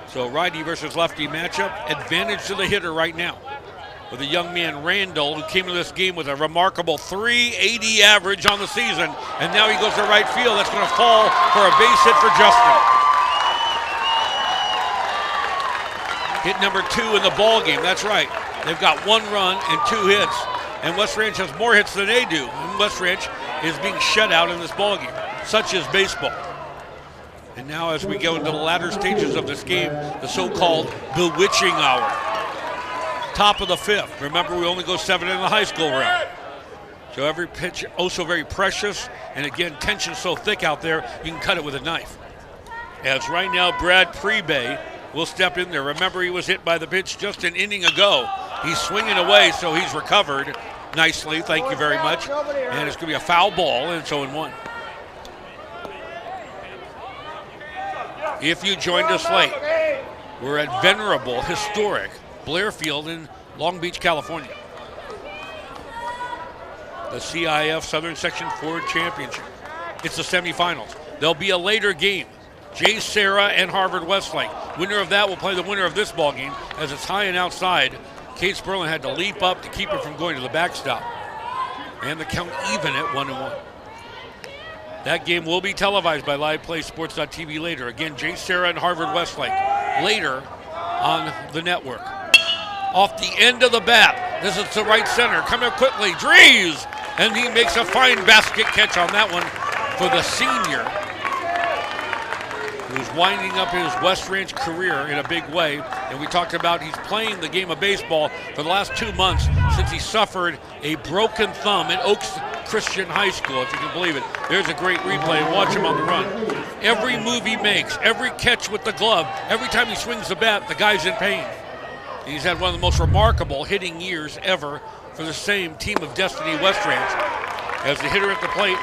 So righty versus lefty matchup. Advantage to the hitter right now. With a young man, Randall, who came into this game with a remarkable .380 average on the season. And now he goes to right field. That's going to fall for a base hit for Justin. Hit number 2 in the ball game. That's right. They've got 1 run and 2 hits, and West Ranch has more hits than they do. And West Ranch is being shut out in this ballgame. Such is baseball. And now as we go into the latter stages of this game, the so-called bewitching hour. Top of the 5th. Remember, we only go 7 in the high school round. So every pitch also very precious, and again, tension so thick out there, you can cut it with a knife. As right now, Brad Prebe will step in there. Remember, he was hit by the pitch just an inning ago. He's swinging away, so he's recovered nicely. Thank you very much. And it's going to be a foul ball, and it's 0-1. If you joined us late, we're at venerable, historic Blair Field in Long Beach, California. The CIF Southern Section Ford Championship. It's the semifinals. There'll be a later game. Jay Serra and Harvard Westlake. Winner of that will play the winner of this ball game as it's high and outside. Kate Sperlin had to leap up to keep it from going to the backstop. And the count even at 1-1. That game will be televised by LivePlaySports.tv later. Again, Jay Serra and Harvard Westlake later on the network. Off the end of the bat. This is to right center. Coming up quickly. Drees! And he makes a fine basket catch on that one for the senior, who's winding up his West Ranch career in a big way. And we talked about he's playing the game of baseball for the last 2 months since he suffered a broken thumb in Oaks Christian High School, if you can believe it. There's a great replay. Watch him on the run. Every move he makes, every catch with the glove, every time he swings the bat, the guy's in pain. And he's had one of the most remarkable hitting years ever for the same team of destiny, West Ranch, as the hitter at the plate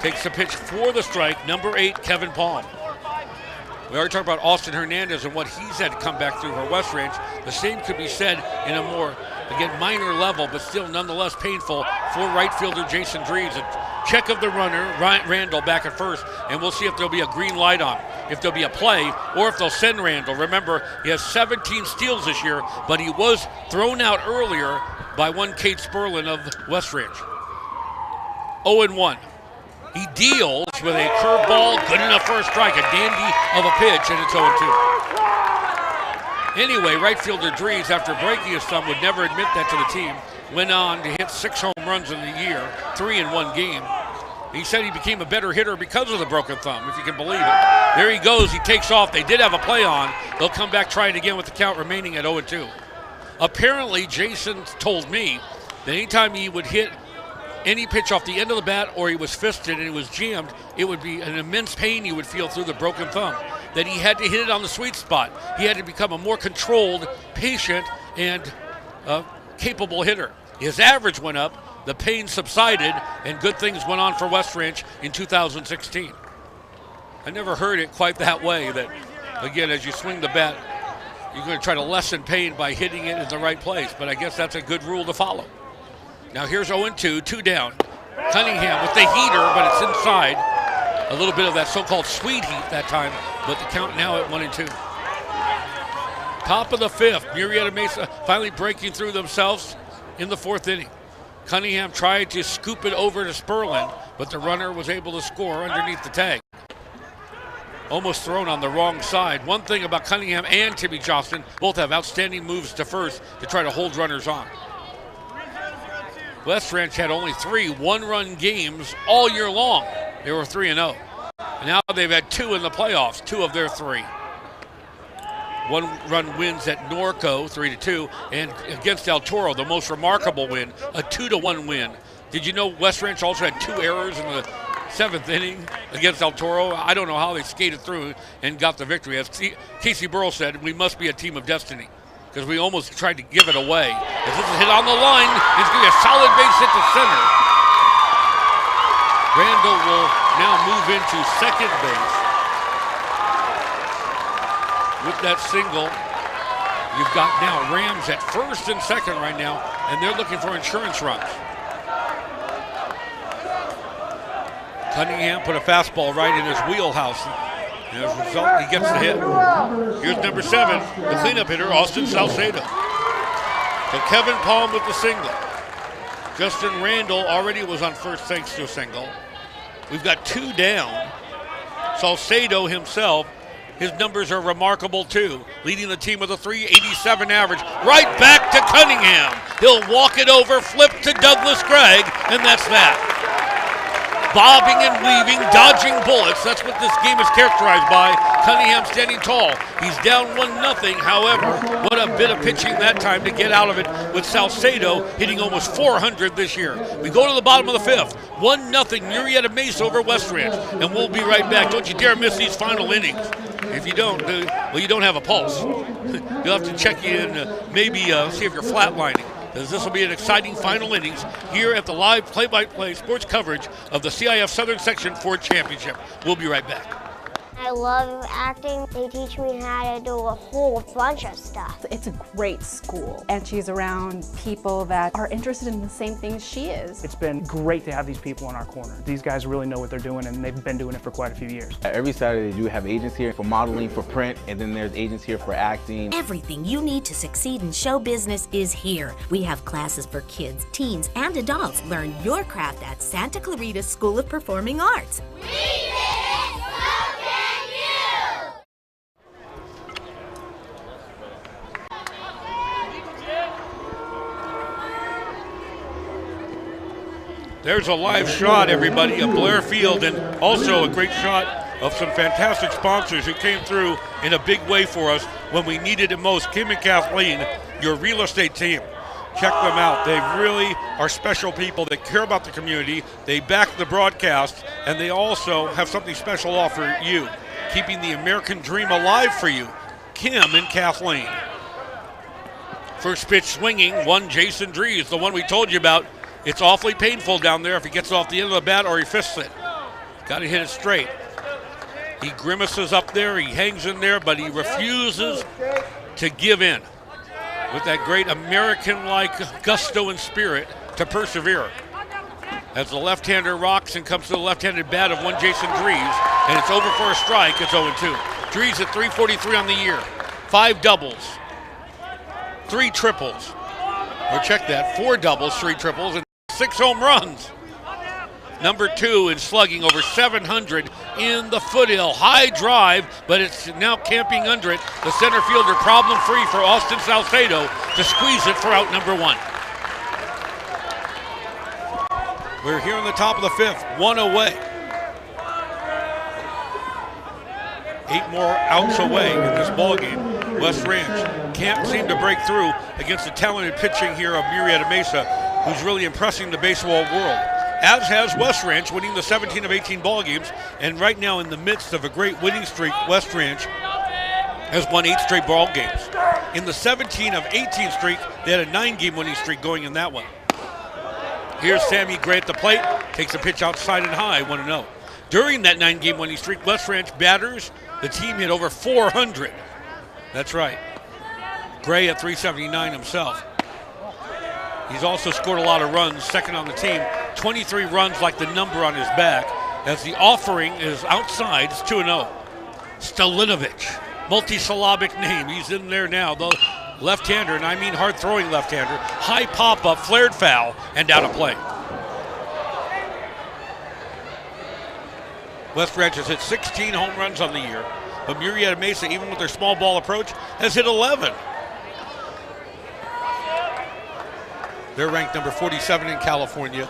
takes the pitch for the strike, number 8, Kevin Palm. We already talked about Austin Hernandez and what he's had to come back through for West Ranch. The same could be said in a more, again, minor level, but still nonetheless painful for right fielder Jason Drees. A check of the runner, Randall, back at first, and we'll see if there'll be a green light on, if there'll be a play, or if they'll send Randall. Remember, he has 17 steals this year, but he was thrown out earlier by one Kate Sperlin of West Ranch. 0-1. He deals with a curveball, good enough for a strike, a dandy of a pitch, and it's 0-2. Anyway, right fielder Drees, after breaking his thumb, would never admit that to the team. Went on to hit 6 home runs in the year, 3 in 1 game. He said he became a better hitter because of the broken thumb, if you can believe it. There he goes, he takes off. They did have a play on. They'll come back, try it again with the count remaining at 0-2. Apparently, Jason told me that anytime he would hit any pitch off the end of the bat or he was fisted and it was jammed, it would be an immense pain you would feel through the broken thumb. That he had to hit it on the sweet spot. He had to become a more controlled, patient, and capable hitter. His average went up, the pain subsided, and good things went on for West Ranch in 2016. I never heard it quite that way, that, again, as you swing the bat, you're going to try to lessen pain by hitting it in the right place, but I guess that's a good rule to follow. Now here's 0-2, 2 down. Cunningham with the heater, but it's inside. A little bit of that so-called sweet heat that time, but the count now at 1-2. Top of the fifth, Murrieta Mesa finally breaking through themselves in the fourth inning. Cunningham tried to scoop it over to Sperlin, but the runner was able to score underneath the tag. Almost thrown on the wrong side. One thing about Cunningham and Timmy Johnston, both have outstanding moves to first to try to hold runners on. West Ranch had only 3 one-run games all year long. They were 3-0. And now they've had 2 in the playoffs, 2 of their 3. One-run wins at Norco, 3-2, and against El Toro, the most remarkable win, a 2-1 win. Did you know West Ranch also had 2 errors in the 7th inning against El Toro? I don't know how they skated through and got the victory. As Casey Burrell said, we must be a team of destiny, because we almost tried to give it away. As this is hit on the line, it's going to be a solid base hit to center. Randall will now move into second base. With that single, you've got now Rams at first and second right now, and they're looking for insurance runs. Cunningham put a fastball right in his wheelhouse. And as a result, he gets the hit. Here's number 7, the cleanup hitter, Austin Salcedo. So Kevin Palm with the single. Justin Randall already was on first thanks to a single. We've got 2 down. Salcedo himself, his numbers are remarkable too, leading the team with a .387 average. Right back to Cunningham. He'll walk it over, flip to Douglas Gregg, and that's that. Bobbing and weaving, dodging bullets. That's what this game is characterized by. Cunningham standing tall. He's down 1-0. However, what a bit of pitching that time to get out of it with Salcedo hitting almost 400 this year. We go to the bottom of the fifth. 1-0 Murrieta Mesa over West Ranch. And we'll be right back. Don't you dare miss these final innings. If you don't, well, you don't have a pulse. You'll have to check in, maybe see if you're flatlining. As this will be an exciting final innings here at the live play-by-play sports coverage of the CIF Southern Section Ford Championship. We'll be right back. I love acting. They teach me how to do a whole bunch of stuff. It's a great school, and she's around people that are interested in the same things she is. It's been great to have these people in our corner. These guys really know what they're doing, and they've been doing it for quite a few years. Every Saturday they do have agents here for modeling, for print, and then there's agents here for acting. Everything you need to succeed in show business is here. We have classes for kids, teens, and adults. Learn your craft at Santa Clarita School of Performing Arts. We did it! So can you! There's a live shot, everybody, of Blair Field, and also a great shot of some fantastic sponsors who came through in a big way for us when we needed it most. Kim and Kathleen, your real estate team. Check them out. They really are special people that care about the community. They back the broadcast, and they also have something special to offer you, keeping the American dream alive for you. Kim and Kathleen. First pitch swinging, one Jason Dries, the one we told you about. It's awfully painful down there if he gets off the end of the bat or he fists it. Got to hit it straight. He grimaces up there, he hangs in there, but he refuses to give in with that great American-like gusto and spirit to persevere. As the left-hander rocks and comes to the left-handed bat of one Jason Dries, and it's over for a strike, it's 0-2. Dries at .343 on the year, 5 doubles, 3 triples, or check that, 4 doubles, 3 triples, and 6 home runs. Number 2 in slugging, over 700 in the foothill. High drive, but it's now camping under it. The center fielder problem-free for Austin Salcedo to squeeze it for out number 1. We're here in the top of the fifth, 1 away. 8 more outs away in this ballgame. West Ranch can't seem to break through against the talented pitching here of Murrieta Mesa, who's really impressing the baseball world. As has West Ranch, winning the 17 of 18 ball games, and right now in the midst of a great winning streak, West Ranch has won 8 straight ball games. In the 17 of 18 streak, they had a 9-game winning streak going in that one. Here's Sammy Gray at the plate, takes a pitch outside and high, 1-0. During that 9-game winning streak, West Ranch batters, the team hit over 400. That's right. Gray at 379 himself. He's also scored a lot of runs, second on the team. 23 runs like the number on his back. As the offering is outside, it's 2-0. Stalinovic, multi-syllabic name. He's in there now. The left-hander, and I mean hard-throwing left-hander. High pop-up, flared foul, and out of play. West Ranch has hit 16 home runs on the year, but Murrieta Mesa, even with their small ball approach, has hit 11. They're ranked number 47 in California.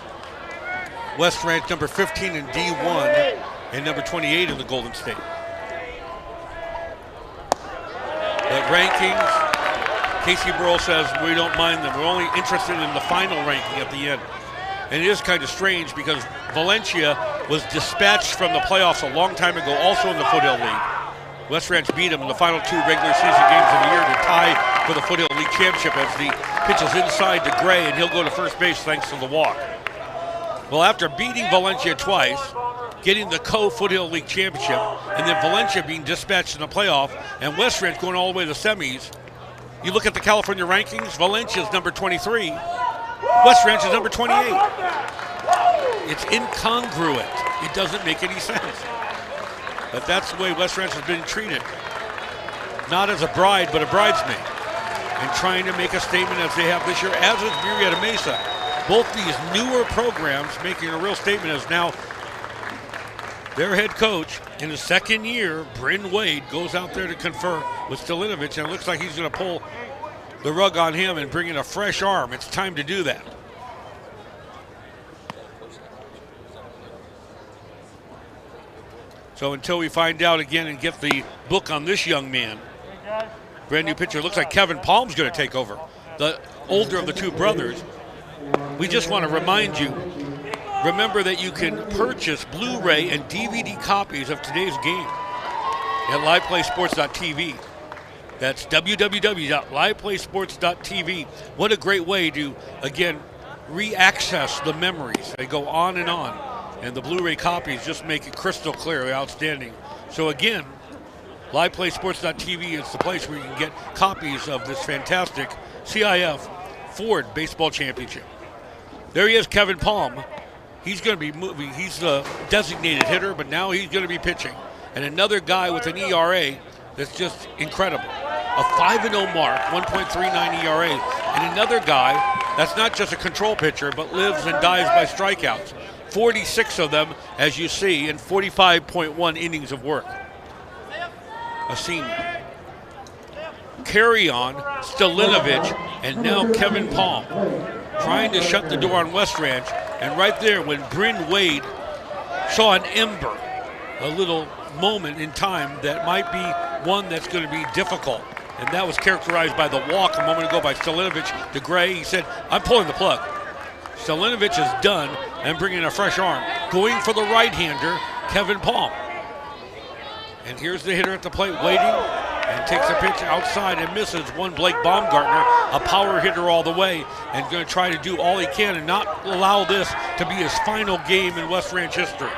West Ranch number 15 in D1 and number 28 in the Golden State. But rankings, Casey Burrell says we don't mind them. We're only interested in the final ranking at the end. And it is kind of strange because Valencia was dispatched from the playoffs a long time ago, also in the Foothill League. West Ranch beat them in the final 2 regular season games of the year to tie for the Foothill League Championship as the pitch is inside to Gray, and he'll go to first base thanks to the walk. Well, after beating Valencia twice, getting the Co-Foothill League Championship, and then Valencia being dispatched in the playoff, and West Ranch going all the way to the semis, you look at the California rankings, Valencia's number 23, West Ranch is number 28. It's incongruent. It doesn't make any sense. But that's the way West Ranch has been treated. Not as a bride, but a bridesmaid. And trying to make a statement as they have this year, as is Murrieta Mesa. Both these newer programs making a real statement as now their head coach in his second year, Bryn Wade, goes out there to confer with Stalinovic, and it looks like he's going to pull the rug on him and bring in a fresh arm. It's time to do that. So until we find out again and get the book on this young man, brand new pitcher, looks like Kevin Palm's going to take over, the older of the two brothers. We just want to remind you, remember that you can purchase Blu-ray and DVD copies of today's game at liveplaysports.tv. That's www.liveplaysports.tv. What a great way to, again, re-access the memories. They go on and on. And the Blu-ray copies just make it crystal clear, outstanding. So again, liveplaysports.tv is the place where you can get copies of this fantastic CIF Ford Baseball Championship. There he is, Kevin Palm. He's going to be moving. He's the designated hitter, but now he's going to be pitching. And another guy with an ERA that's just incredible. A 5-0 mark, 1.39 ERA. And another guy that's not just a control pitcher, but lives and dies by strikeouts. 46 of them, as you see, in 45.1 innings of work. A senior. Carry on, Stalinovic, and now Kevin Palm trying to shut the door on West Ranch. And right there, when Bryn Wade saw an ember, a little moment in time that might be one that's going to be difficult. And that was characterized by the walk a moment ago by Stalinovic to Gray. He said, I'm pulling the plug. Stalinovic is done and bringing a fresh arm. Going for the right-hander, Kevin Palm. And here's the hitter at the plate waiting and takes a pitch outside and misses. One Blake Baumgartner, a power hitter all the way, and going to try to do all he can and not allow this to be his final game in West Ranch history.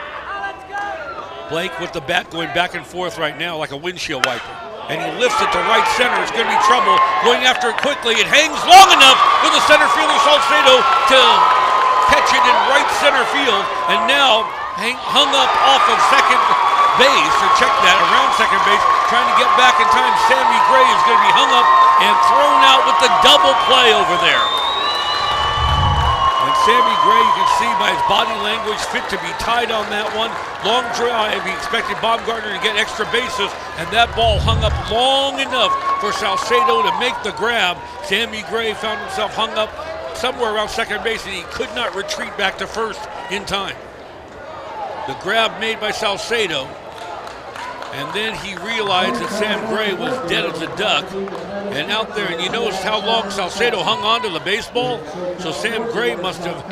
Blake with the bat going back and forth right now like a windshield wiper. And he lifts it to right center. It's going to be trouble. Going after it quickly. It hangs long enough for the center fielder, Salcedo, to catch it in right center field. And now hung up off of second base, or check that, around second base, trying to get back in time. Sammy Gray is going to be hung up and thrown out with the double play over there. And Sammy Gray, you can see by his body language, fit to be tied on that one. Long draw, and we expected Baumgartner to get extra bases, and that ball hung up long enough for Salcedo to make the grab. Sammy Gray found himself hung up somewhere around second base, and he could not retreat back to first in time. The grab made by Salcedo, and then he realized that Sam Gray was dead as a duck, and out there, and you notice how long Salcedo hung on to the baseball, so Sam Gray must have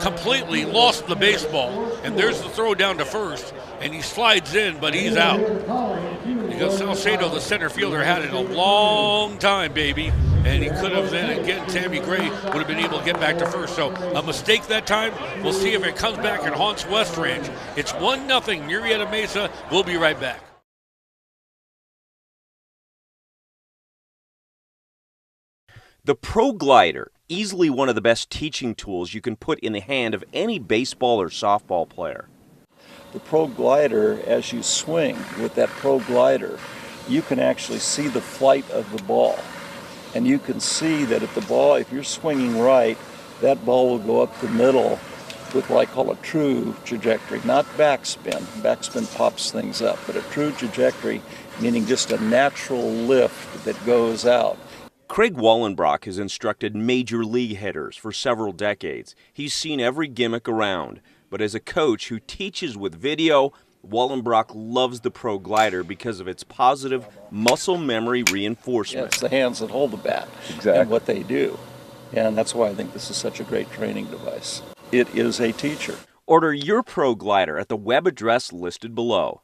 completely lost the baseball, and there's the throw down to first, and he slides in, but he's out. Because Salcedo, the center fielder, had it a long time, baby, and he could have then, again, Sammy Gray would have been able to get back to first. So a mistake that time. We'll see if it comes back and haunts West Ranch. It's 1-0, Murrieta Mesa. We'll be right back. The Pro Glider, easily one of the best teaching tools you can put in the hand of any baseball or softball player. The Pro Glider, as you swing with that Pro Glider, you can actually see the flight of the ball. And you can see that if you're swinging right, that ball will go up the middle with what I call a true trajectory, not backspin. Backspin pops things up, but a true trajectory, meaning just a natural lift that goes out. Craig Wallenbrock has instructed major league hitters for several decades. He's seen every gimmick around, but as a coach who teaches with video, Wallenbrock loves the Pro Glider because of its positive muscle memory reinforcement. Yeah, it's the hands that hold the bat and what they do. And that's why I think this is such a great training device. It is a teacher. Order your Pro Glider at the web address listed below.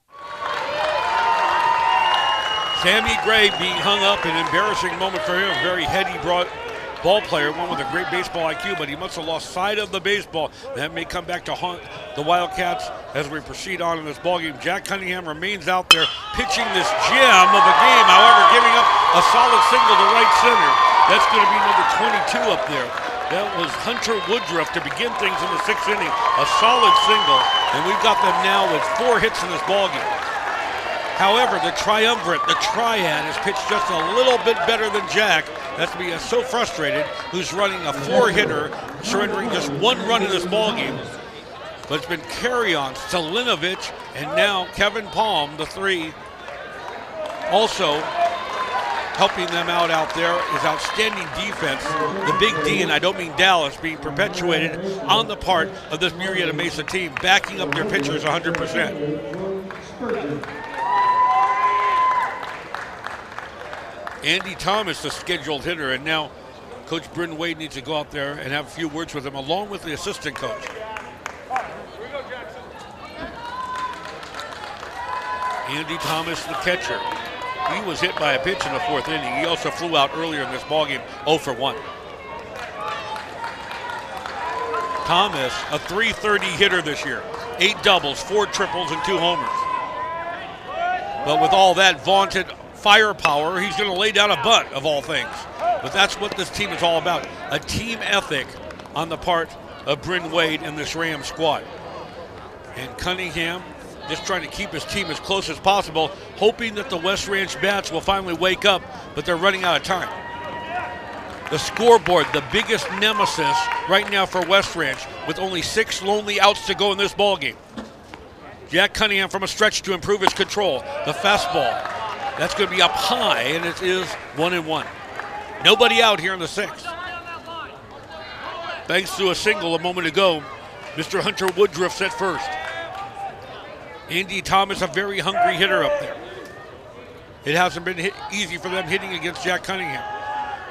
Sammy Gray being hung up, an embarrassing moment for him. A very heady ball player, one with a great baseball IQ, but he must have lost sight of the baseball. That may come back to haunt the Wildcats as we proceed on in this ballgame. Jack Cunningham remains out there pitching this gem of the game, however, giving up a solid single to right center. That's going to be number 22 up there. That was Hunter Woodruff to begin things in the 6th inning. A solid single, and we've got them now with 4 hits in this ballgame. However, the triumvirate, the triad, has pitched just a little bit better than Jack. That's to be so frustrated, who's running a 4-hitter, surrendering just 1 run in this ballgame. But it's been Carry-On, Stalinovich, and now Kevin Palm, the 3. Also helping them out there is outstanding defense. The big D, and I don't mean Dallas, being perpetuated on the part of this Murrieta Mesa team, backing up their pitchers 100%. Andy Thomas, the scheduled hitter, and now Coach Bryn Wade needs to go out there and have a few words with him, along with the assistant coach. Andy Thomas, the catcher. He was hit by a pitch in the 4th inning. He also flew out earlier in this ballgame, 0 for 1. Thomas, a .330 hitter this year. 8 doubles, 4 triples, and 2 homers. But with all that vaunted firepower, he's going to lay down a bunt, of all things. But that's what this team is all about, a team ethic on the part of Bryn Wade and this Rams squad. And Cunningham just trying to keep his team as close as possible, hoping that the West Ranch bats will finally wake up, but they're running out of time. The scoreboard, the biggest nemesis right now for West Ranch, with only 6 lonely outs to go in this ballgame. Jack Cunningham from a stretch to improve his control. The fastball, that's going to be up high, and it is 1-1. Nobody out here in the 6th. Thanks to a single a moment ago, Mr. Hunter Woodruff's at first. Andy Thomas, a very hungry hitter up there. It hasn't been easy for them hitting against Jack Cunningham.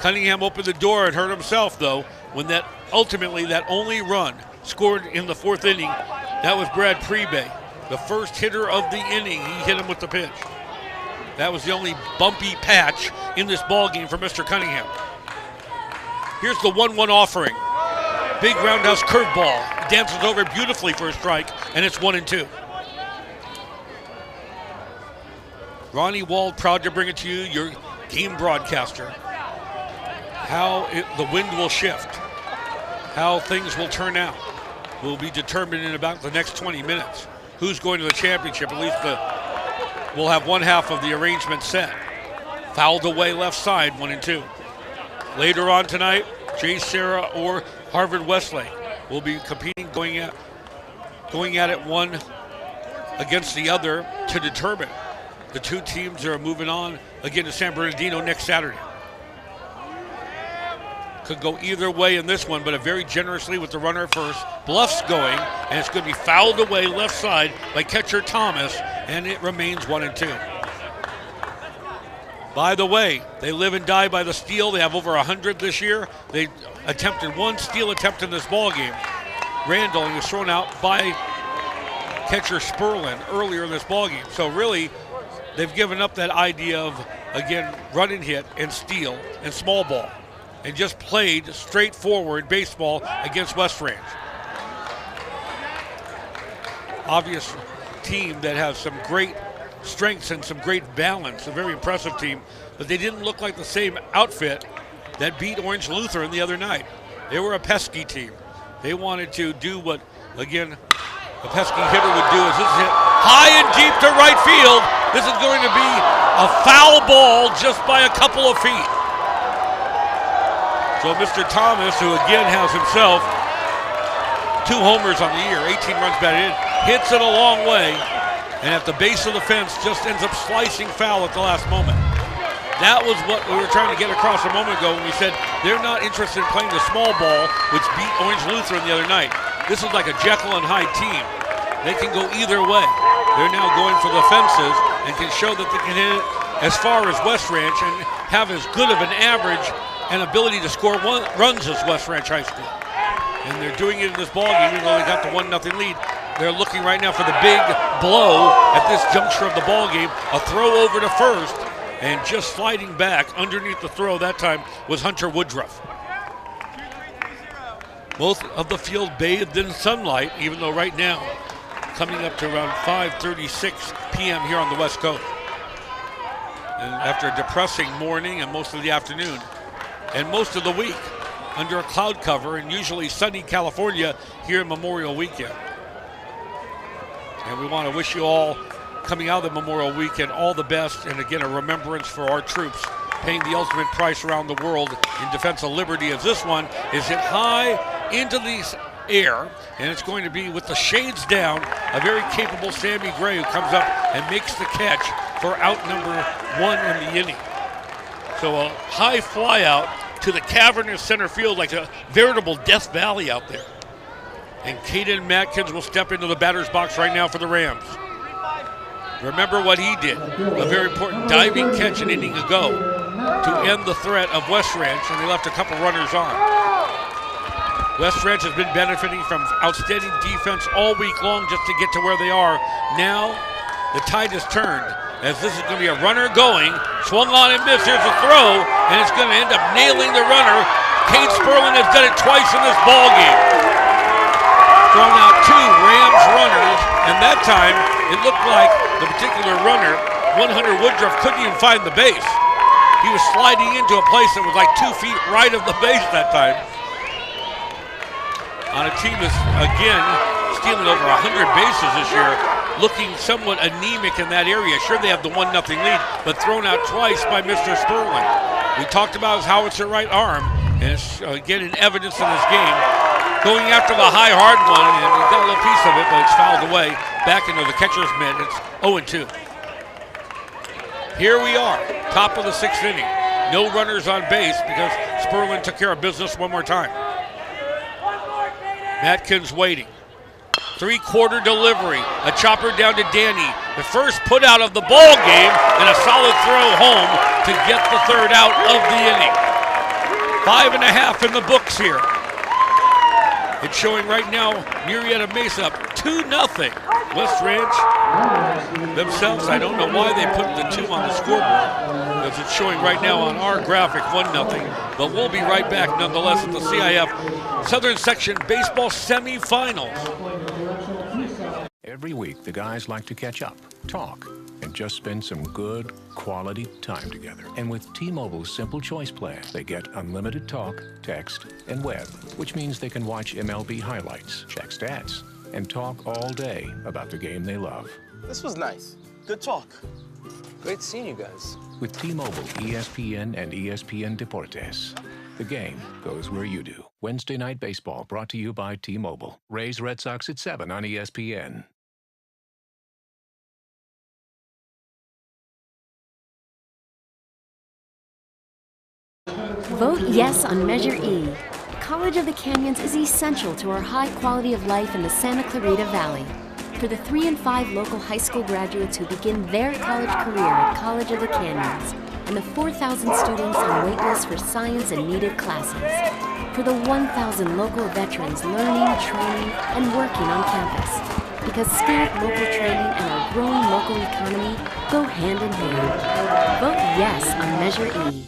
Cunningham opened the door and hurt himself, though, when that only run scored in the 4th inning. That was Brad Prebe, the first hitter of the inning. He hit him with the pitch. That was the only bumpy patch in this ballgame for Mr. Cunningham. Here's the 1-1 offering. Big roundhouse curveball. Dances over beautifully for a strike, and it's 1-2. Ronnie Wald, proud to bring it to you, your game broadcaster. How the wind will shift, how things will turn out, will be determined in about the next 20 minutes. Who's going to the championship? At least we'll have one half of the arrangement set. Fouled away left side, 1-2. Later on tonight, Jay Serra or Harvard Westlake will be competing, going at it one against the other to determine. The 2 teams are moving on again to San Bernardino next Saturday. Could go either way in this one, but very generously with the runner at first. Bluff's going, and it's going to be fouled away left side by catcher Thomas, and it remains 1-2. By the way, they live and die by the steal. They have over 100 this year. They attempted 1 steal attempt in this ballgame. Randall, he was thrown out by catcher Sperlin earlier in this ballgame. So really, they've given up that idea of, again, run and hit and steal and small ball, and just played straightforward baseball against West Ranch. Obvious team that has some great strengths and some great balance, a very impressive team, but they didn't look like the same outfit that beat Orange Lutheran the other night. They were a pesky team. They wanted to do what, again, a pesky hitter would do. Is this hit high and deep to right field. This is going to be a foul ball just by a couple of feet. So Mr. Thomas, who again has himself 2 homers on the year, 18 runs batted in, hits it a long way, and at the base of the fence just ends up slicing foul at the last moment. That was what we were trying to get across a moment ago when we said they're not interested in playing the small ball, which beat Orange Lutheran the other night. This is like a Jekyll and Hyde team. They can go either way. They're now going for the fences and can show that they can hit it as far as West Ranch and have as good of an average and ability to score runs as West Ranch High School. And they're doing it in this ballgame, even though they got the 1-0 lead. They're looking right now for the big blow at this juncture of the ballgame. A throw over to first. And just sliding back underneath the throw that time was Hunter Woodruff. Both of the field bathed in sunlight, even though right now, coming up to around 5:36 p.m. here on the West Coast. And after a depressing morning and most of the afternoon, and most of the week under a cloud cover in usually sunny California here in Memorial Weekend. And we want to wish you all, coming out of the Memorial Weekend, all the best, and again, a remembrance for our troops paying the ultimate price around the world in defense of liberty, as this one is hit high into the air, and it's going to be, with the shades down, a very capable Sammy Gray who comes up and makes the catch for out number 1 in the inning. So a high fly out to the cavernous center field, like a veritable Death Valley out there. And Caden Matkins will step into the batter's box right now for the Rams. Remember what he did, a very important diving catch an inning ago to end the threat of West Ranch, and they left a couple runners on. West Ranch has been benefiting from outstanding defense all week long just to get to where they are. Now, the tide has turned, as this is going to be a runner going, swung on and missed, here's a throw, and it's going to end up nailing the runner. Cade Sperling has done it twice in this ball game. Thrown out 2 Rams runners, and that time, it looked like the particular runner, 100 Woodruff, couldn't even find the base. He was sliding into a place that was like 2 feet right of the base that time. On a team that's, again, stealing over 100 bases this year, looking somewhat anemic in that area. Sure, they have the 1-0 lead, but thrown out twice by Mr. Sperling. We talked about his howitzer right arm, and it's, again, in evidence in this game. Going after the high, hard one, and he got a little piece of it, but it's fouled away back into the catcher's mitt. It's 0-2. Here we are, top of the 6th inning. No runners on base because Sperling took care of business one more time. Matkins waiting. 3-quarter delivery, a chopper down to Danny. The first put out of the ball game, and a solid throw home to get the 3rd out of the inning. 5.5 in the books here. It's showing right now, Murrieta Mesa up 2-0. West Ranch themselves, I don't know why they put the 2 on the scoreboard, because it's showing right now on our graphic 1-0. But we'll be right back nonetheless at the CIF Southern Section Baseball Semi-Finals. Every week, the guys like to catch up, talk, and just spend some good, quality time together. And with T-Mobile's Simple Choice plan, they get unlimited talk, text, and web, which means they can watch MLB highlights, check stats, and talk all day about the game they love. This was nice. Good talk. Great seeing you guys. With T-Mobile, ESPN and ESPN Deportes, the game goes where you do. Wednesday Night Baseball brought to you by T-Mobile. Rays Red Sox at 7 on ESPN. Vote yes on Measure E. College of the Canyons is essential to our high quality of life in the Santa Clarita Valley. For the 3 and 5 local high school graduates who begin their college career at College of the Canyons, and the 4,000 students on waitlist for science and needed classes. For the 1,000 local veterans learning, training, and working on campus. Because skilled local training and our growing local economy go hand in hand. Vote yes on Measure E.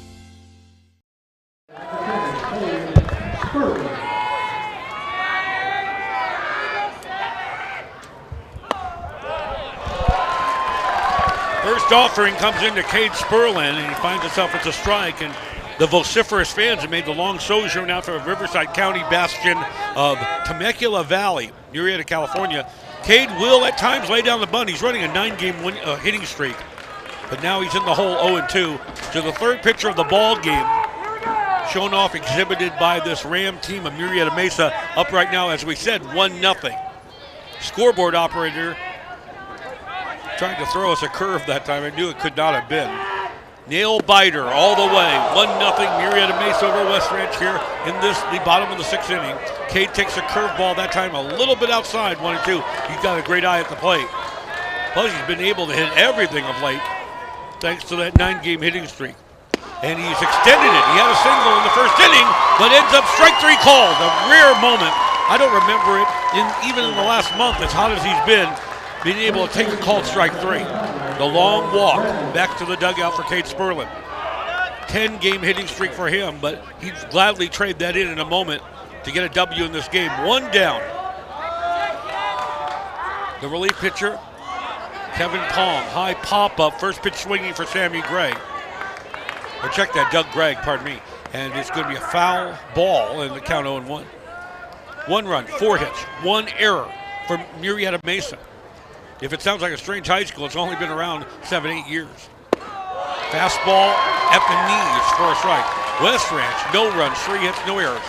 First offering comes into Cade Sperling, and he finds himself, it's a strike, and the vociferous fans that made the long sojourn out to Riverside County bastion of Temecula Valley, Murrieta, California. Cade will at times lay down the bunt. He's running a 9-game hitting streak, but now he's in the hole 0-2 to the third pitcher of the ball game. Shown off, exhibited by this Ram team of Murrieta Mesa, up right now, as we said, 1-0. Scoreboard operator trying to throw us a curve that time. I knew it could not have been. Nail biter all the way. 1-0 Murrieta Mesa over West Ranch here in the bottom of the 6th inning. Cade takes a curveball that time a little bit outside, 1-2. He's got a great eye at the plate. Plus, he's been able to hit everything of late thanks to that 9-game hitting streak. And he's extended it. He had a single in the first inning, but ends up strike 3 called. A rare moment. I don't remember it even in the last month, as hot as he's been, being able to take a called strike 3. The long walk back to the dugout for Cade Sperlin. 10-game hitting streak for him, but he'd gladly trade that in a moment to get a W in this game. 1 down. The relief pitcher, Kevin Palm. High pop-up, first pitch swinging for Sammy Gray. Or check that, Doug Gregg, pardon me. And it's going to be a foul ball in the count 0-1. 1 run, 4 hits, 1 error for Murrieta Mesa. If it sounds like a strange high school, it's only been around 7-8 years. Fastball at the knees for a strike. West Ranch, no runs, 3 hits, no errors.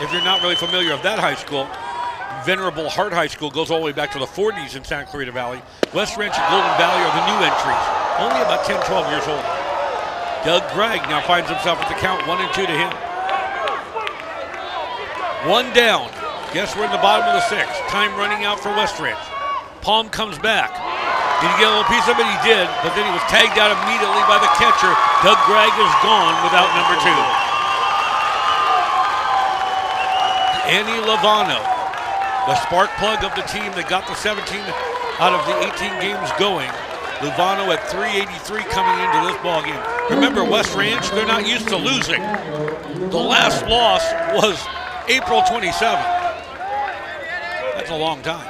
If you're not really familiar with that high school, venerable Hart High School goes all the way back to the 40s in Santa Clarita Valley. West Ranch and Golden Valley are the new entries, only about 10, 12 years old. Doug Gregg now finds himself at the count 1-2 to him. 1 down. Guess we're in the bottom of the 6th. Time running out for West Ranch. Palm comes back. Did he get a little piece of it? He did, but then he was tagged out immediately by the catcher. Doug Gregg is gone without number 2. Annie Lovano, the spark plug of the team that got the 17 out of the 18 games going. Lovano at 383 coming into this ball game. Remember, West Ranch, they're not used to losing. The last loss was April 27th. That's a long time.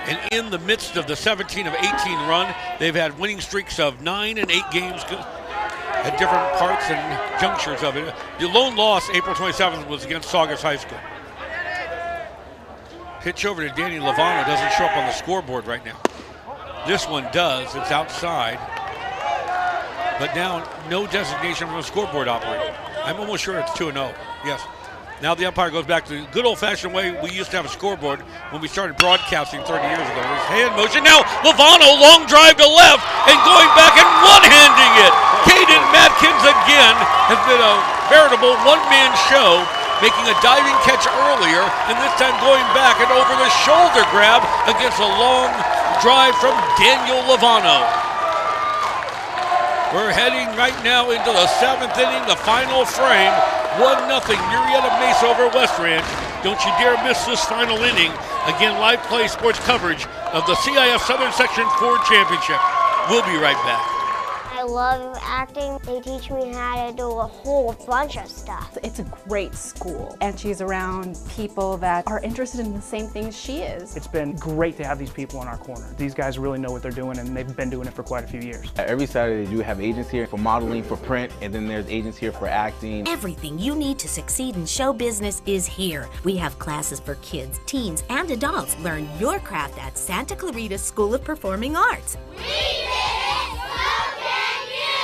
And in the midst of the 17 of 18 run, they've had winning streaks of 9 and 8 games at different parts and junctures of it. The lone loss, April 27th, was against Saugus High School. Pitch over to Danny Lovano doesn't show up on the scoreboard right now. This one does. It's outside. But now, no designation from a scoreboard operator. I'm almost sure it's 2-0. Yes. Now the umpire goes back to the good old-fashioned way we used to have a scoreboard when we started broadcasting 30 years ago. His hand motion. Now Lovano, long drive to left, and going back and one-handing it. Caden Matkins again has been a veritable one-man show, making a diving catch earlier, and this time going back and over the shoulder grab against a long drive from Daniel Lovano. We're heading right now into the 7th inning, the final frame. 1-0 Murrieta Mesa over West Ranch. Don't you dare miss this final inning. Again, live play sports coverage of the CIFSS Southern Section Ford Championship. We'll be right back. I love acting. They teach me how to do a whole bunch of stuff. It's a great school, and she's around people that are interested in the same things she is. It's been great to have these people in our corner. These guys really know what they're doing, and they've been doing it for quite a few years. Every Saturday, they do have agents here for modeling, for print, and then there's agents here for acting. Everything you need to succeed in show business is here. We have classes for kids, teens, and adults. Learn your craft at Santa Clarita School of Performing Arts. We did it! So can you!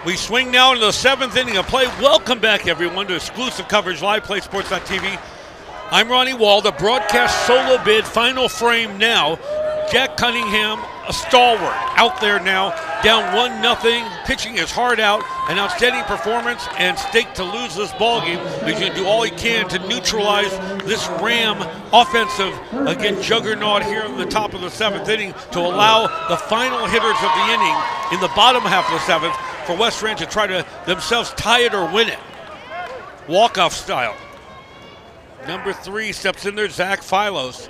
We swing now into the 7th inning of play. Welcome back, everyone, to exclusive coverage, LivePlaySports.tv. I'm Ronnie Wall, the broadcast solo bid, final frame now. Jack Cunningham, a stalwart, out there now, down 1-0, pitching his heart out, an outstanding performance, and stake to lose this ballgame. He's going to do all he can to neutralize this Ram offensive, again, juggernaut here in the top of the 7th inning to allow the final hitters of the inning in the bottom half of the 7th for West Ranch to try to themselves tie it or win it. Walk-off style. Number 3 steps in there, Zach Philos.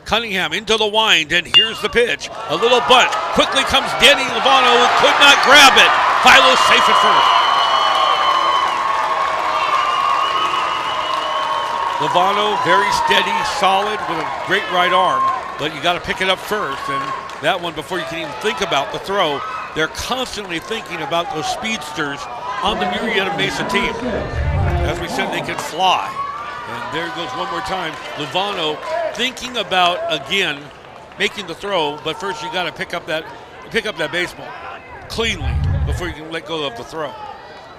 Cunningham into the wind, and here's the pitch. A little bunt. Quickly comes Danny Lovano, who could not grab it. Philos safe at first. Lovano, very steady, solid, with a great right arm, but you got to pick it up first, and that one, before you can even think about the throw, they're constantly thinking about those speedsters on the Murrieta Mesa team. As we said, they can fly. And there goes one more time. Lovano thinking about, again, making the throw, but first you got to pick up that baseball cleanly before you can let go of the throw.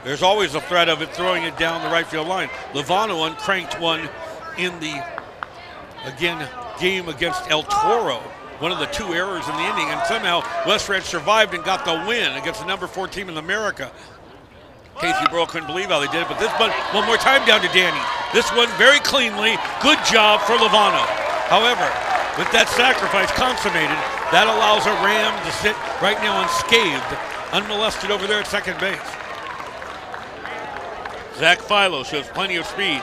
There's always a threat of it throwing it down the right field line. Lovano uncranked one in the, again, game against El Toro, one of the 2 errors in the inning, and somehow West Ranch survived and got the win against the number 4 team in America. Casey Burrow couldn't believe how they did it, but this one more time down to Danny. This one very cleanly. Good job for Lovano. However, with that sacrifice consummated, that allows a Ram to sit right now unscathed, unmolested over there at second base. Zach Philos has plenty of speed.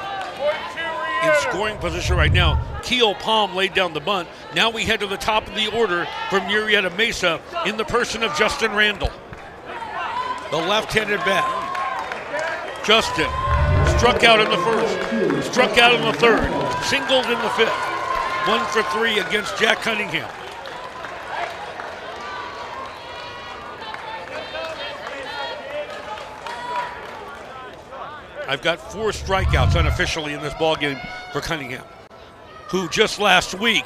In scoring position right now, Keel Palm laid down the bunt. Now we head to the top of the order for Murrieta Mesa in the person of Justin Randall, the left-handed bat. Justin struck out in the first, struck out in the third, singled in the fifth. 1 for 3 against Jack Cunningham. I've got 4 strikeouts unofficially in this ballgame for Cunningham, who just last week,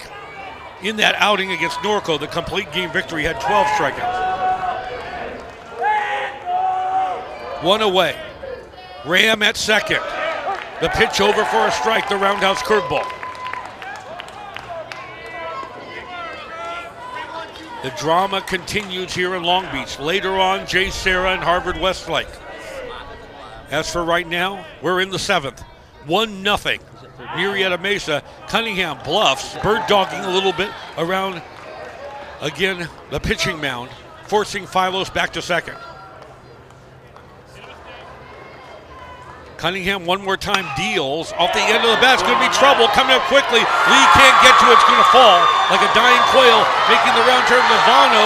in that outing against Norco, the complete game victory, had 12 strikeouts. 1 away. Ram at second. The pitch over for a strike, the roundhouse curveball. The drama continues here in Long Beach. Later on, Jay Serra and Harvard Westlake. As for right now, we're in the 7th. 1-0. Murrieta Mesa. Cunningham bluffs, bird dogging a little bit around, again, the pitching mound, forcing Philos back to second. Cunningham one more time deals off the end of the bat. It's going to be trouble coming up quickly. Lee can't get to it. It's going to fall like a dying quail, making the round turn. Lovano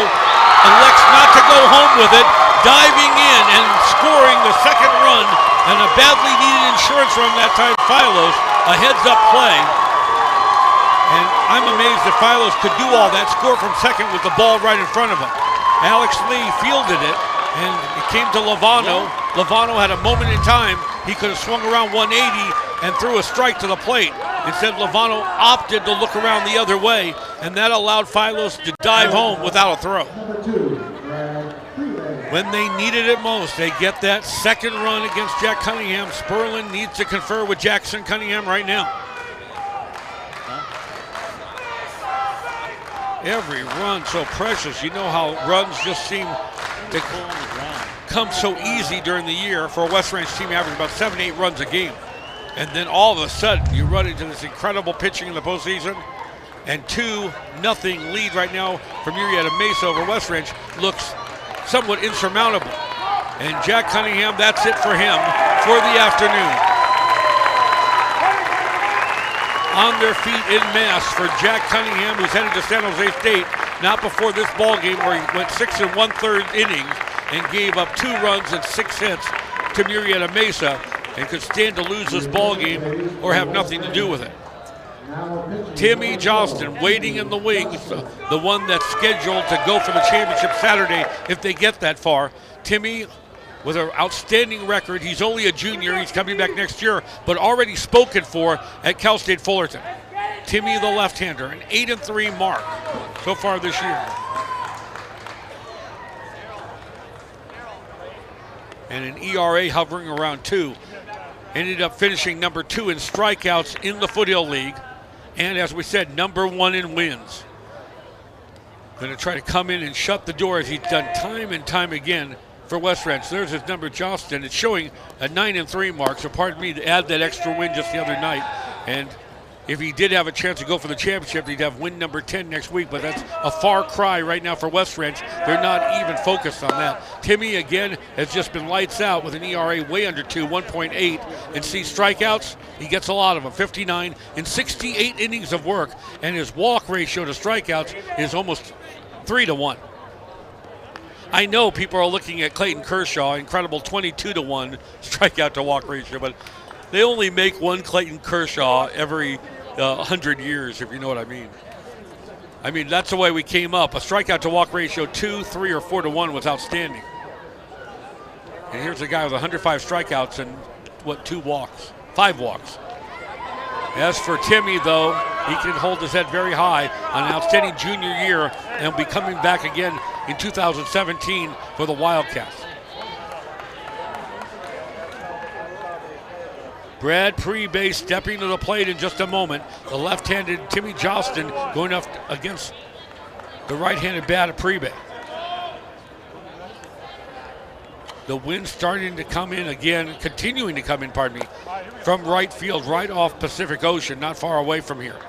elects not to go home with it, diving in and scoring the second run, and a badly needed insurance run that time. Philos, a heads-up play. And I'm amazed that Philos could do all that, score from second with the ball right in front of him. Alex Lee fielded it, and it came to Lovano. Lovano had a moment in time. He could have swung around 180 and threw a strike to the plate. Instead, Lovano opted to look around the other way, and that allowed Philos to dive home without a throw. When they needed it most, they get that second run against Jack Cunningham. Sperlin needs to confer with Jackson Cunningham right now. Every run so precious. You know how runs just seem to come so easy during the year. For a West Ranch team, average about 7-8 runs a game. And then all of a sudden, you run into this incredible pitching in the postseason. And 2-0 lead right now for Murrieta Mesa over West Ranch looks somewhat insurmountable. And Jack Cunningham, that's it for him for the afternoon. On their feet in mass for Jack Cunningham, who's headed to San Jose State, not before this ball game where he went 6 1/3 innings and gave up 2 runs and 6 hits to Murrieta Mesa, and could stand to lose this ball game or have nothing to do with it. Timmy Johnston waiting in the wings, the one that's scheduled to go for the championship Saturday if they get that far. Timmy with an outstanding record. He's only a junior. He's coming back next year, but already spoken for at Cal State Fullerton. Timmy the left-hander, an 8-3 mark so far this year. And an ERA hovering around 2. Ended up finishing number 2 in strikeouts in the Foothill League. And as we said, number 1 in wins. Going to try to come in and shut the door as he's done time and time again for West Ranch. There's his number, Johnston. It's showing a 9-3 mark, so pardon me to add that extra win just the other night. And if he did have a chance to go for the championship, he'd have win number 10 next week, but that's a far cry right now for West Ranch. They're not even focused on that. Timmy, again, has just been lights out with an ERA way under 2, 1.8, and see strikeouts, he gets a lot of them, 59 in 68 innings of work, and his walk ratio to strikeouts is almost 3-1. I know people are looking at Clayton Kershaw, incredible 22-1 strikeout to walk ratio, but they only make one Clayton Kershaw every 100 years, if you know what I mean. I mean, that's the way we came up. A strikeout to walk ratio 2, 3, or 4-1 was outstanding. And here's a guy with 105 strikeouts and, 5 walks. As for Timmy, though, he can hold his head very high on an outstanding junior year and will be coming back again in 2017 for the Wildcats. Brad Prebe stepping to the plate in just a moment. The left-handed Timmy Johnston going up against the right-handed bat of Prebe. The wind starting to come in again, continuing to come in, pardon me, from right field, right off Pacific Ocean, not far away from here.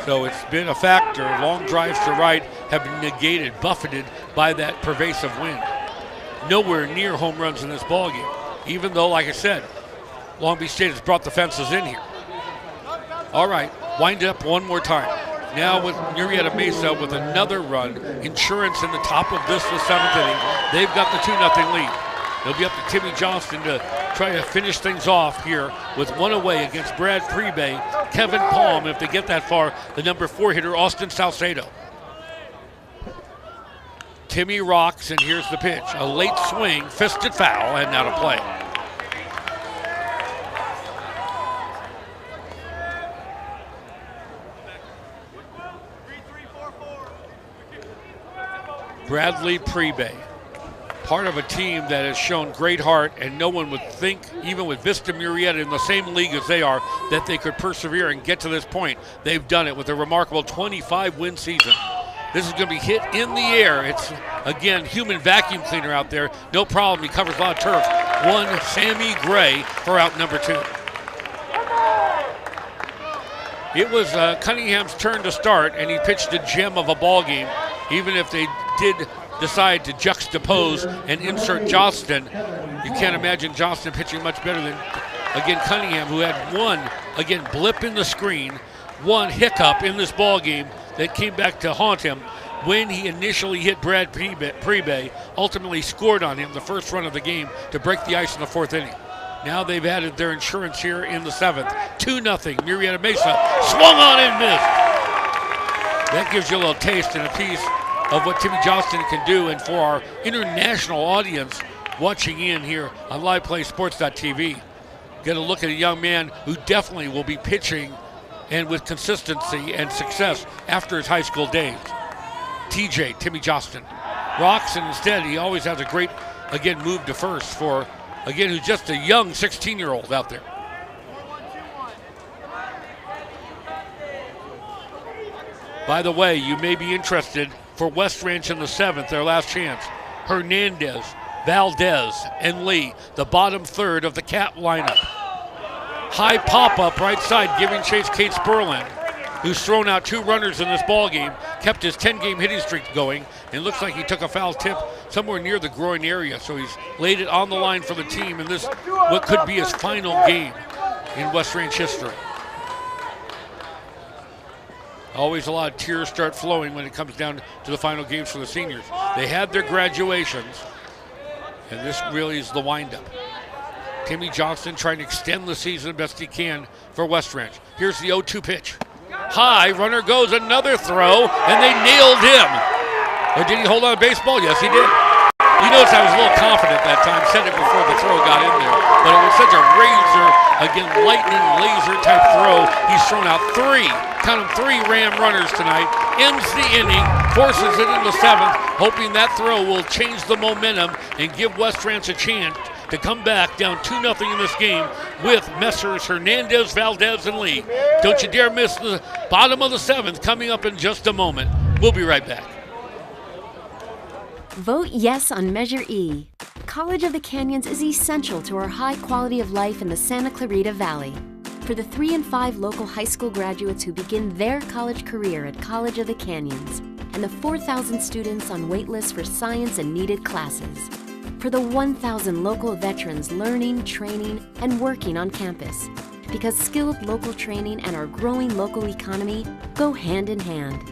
So it's been a factor. Long drives to right have been negated, buffeted by that pervasive wind. Nowhere near home runs in this ballgame, even though, like I said, Long Beach State has brought the fences in here. All right, wind it up one more time. Now with Murrieta Mesa with another run, Insurance in the top of the 7th inning. They've got the 2-0 lead. They'll be up to Timmy Johnston to try to finish things off here with one away against Brad Prebe, Kevin Palm, if they get that far, the number 4 hitter, Austin Salcedo. Timmy rocks, and here's the pitch. A late swing, fisted foul, and out of play. Bradley Prebe, part of a team that has shown great heart, and no one would think, even with Vista Murrieta in the same league as they are, that they could persevere and get to this point. They've done it with a remarkable 25-win season. This is going to be hit in the air. It's, again, human vacuum cleaner out there. No problem. He covers a lot of turf. One, Sammy Gray for out number 2. It was Cunningham's turn to start, and he pitched a gem of a ball game. Even if they did decide to juxtapose and insert Johnston, you can't imagine Johnston pitching much better than, again, Cunningham, who had one, again, blip in the screen, one hiccup in this ball game that came back to haunt him when he initially hit Brad Prebe, ultimately scored on him the first run of the game to break the ice in the 4th inning. Now they've added their insurance here in the 7th. 2-0, Murrieta Mesa, swung on and missed. That gives you a little taste and a piece of what Timmy Johnston can do. And for our international audience watching in here on LivePlaySports.tv, get a look at a young man who definitely will be pitching and with consistency and success after his high school days. TJ, Timmy Johnston, rocks, and instead he always has a great, again, move to first for, again, who's just a young 16-year-old out there. By the way, you may be interested for West Ranch in the 7th, their last chance. Hernandez, Valdez, and Lee, the bottom third of the Cat lineup. High pop-up right side, giving chase Kate Sperlin, who's thrown out 2 runners in this ball game, kept his 10-game hitting streak going, and it looks like he took a foul tip somewhere near the groin area, so he's laid it on the line for the team in this, what could be his final game in West Ranch history. Always a lot of tears start flowing when it comes down to the final games for the seniors. They had their graduations, and this really is the windup. Timmy Johnston trying to extend the season best he can for West Ranch. Here's the 0-2 pitch. High, runner goes, another throw, and they nailed him. Or did he hold on to baseball? Yes, he did. You notice I was a little confident that time, said it before the throw got in there, but it was such a razor, again, lightning laser type throw. He's thrown out 3, count them 3 Ram runners tonight, ends the inning, forces it in the 7th, hoping that throw will change the momentum and give West Ranch a chance to come back down 2-0 in this game with Messrs. Hernandez, Valdez, and Lee. Don't you dare miss the bottom of the 7th coming up in just a moment. We'll be right back. Vote yes on Measure E. College of the Canyons is essential to our high quality of life in the Santa Clarita Valley. For the 3 and 5 local high school graduates who begin their college career at College of the Canyons, and the 4,000 students on wait lists for science and needed classes. For the 1,000 local veterans learning, training, and working on campus. Because skilled local training and our growing local economy go hand in hand.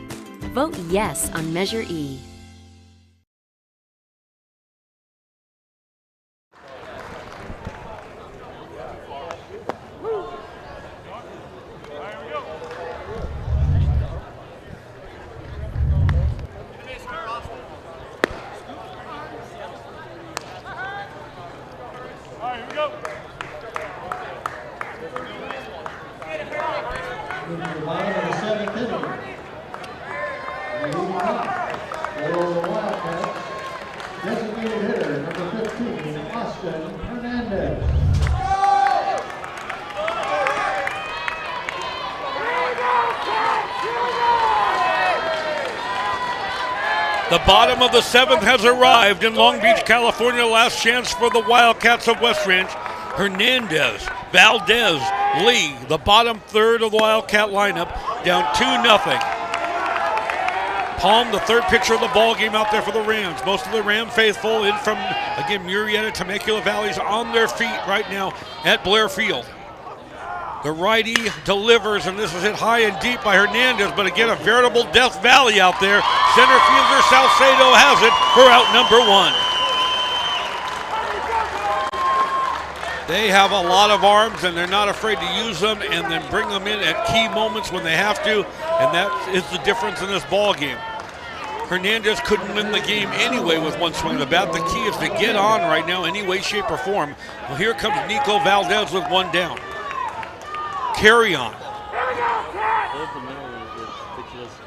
Vote yes on Measure E. The bottom of the 7th has arrived in Long Beach, California. Last chance for the Wildcats of West Ranch. Hernandez, Valdez, Lee, the bottom third of the Wildcat lineup, down 2-0. Palm, the third pitcher of the ball game out there for the Rams. Most of the Ram faithful in from, again, Murrieta, Temecula Valleys on their feet right now at Blair Field. The righty delivers, and this is hit high and deep by Hernandez, but again, a veritable Death Valley out there. Center fielder Salcedo has it for out number 1. They have a lot of arms, and they're not afraid to use them and then bring them in at key moments when they have to, and that is the difference in this ball game. Hernandez couldn't win the game anyway with one swing of the bat. The key is to get on right now any way, shape, or form. Well, here comes Nico Valdez with one down. Carry on.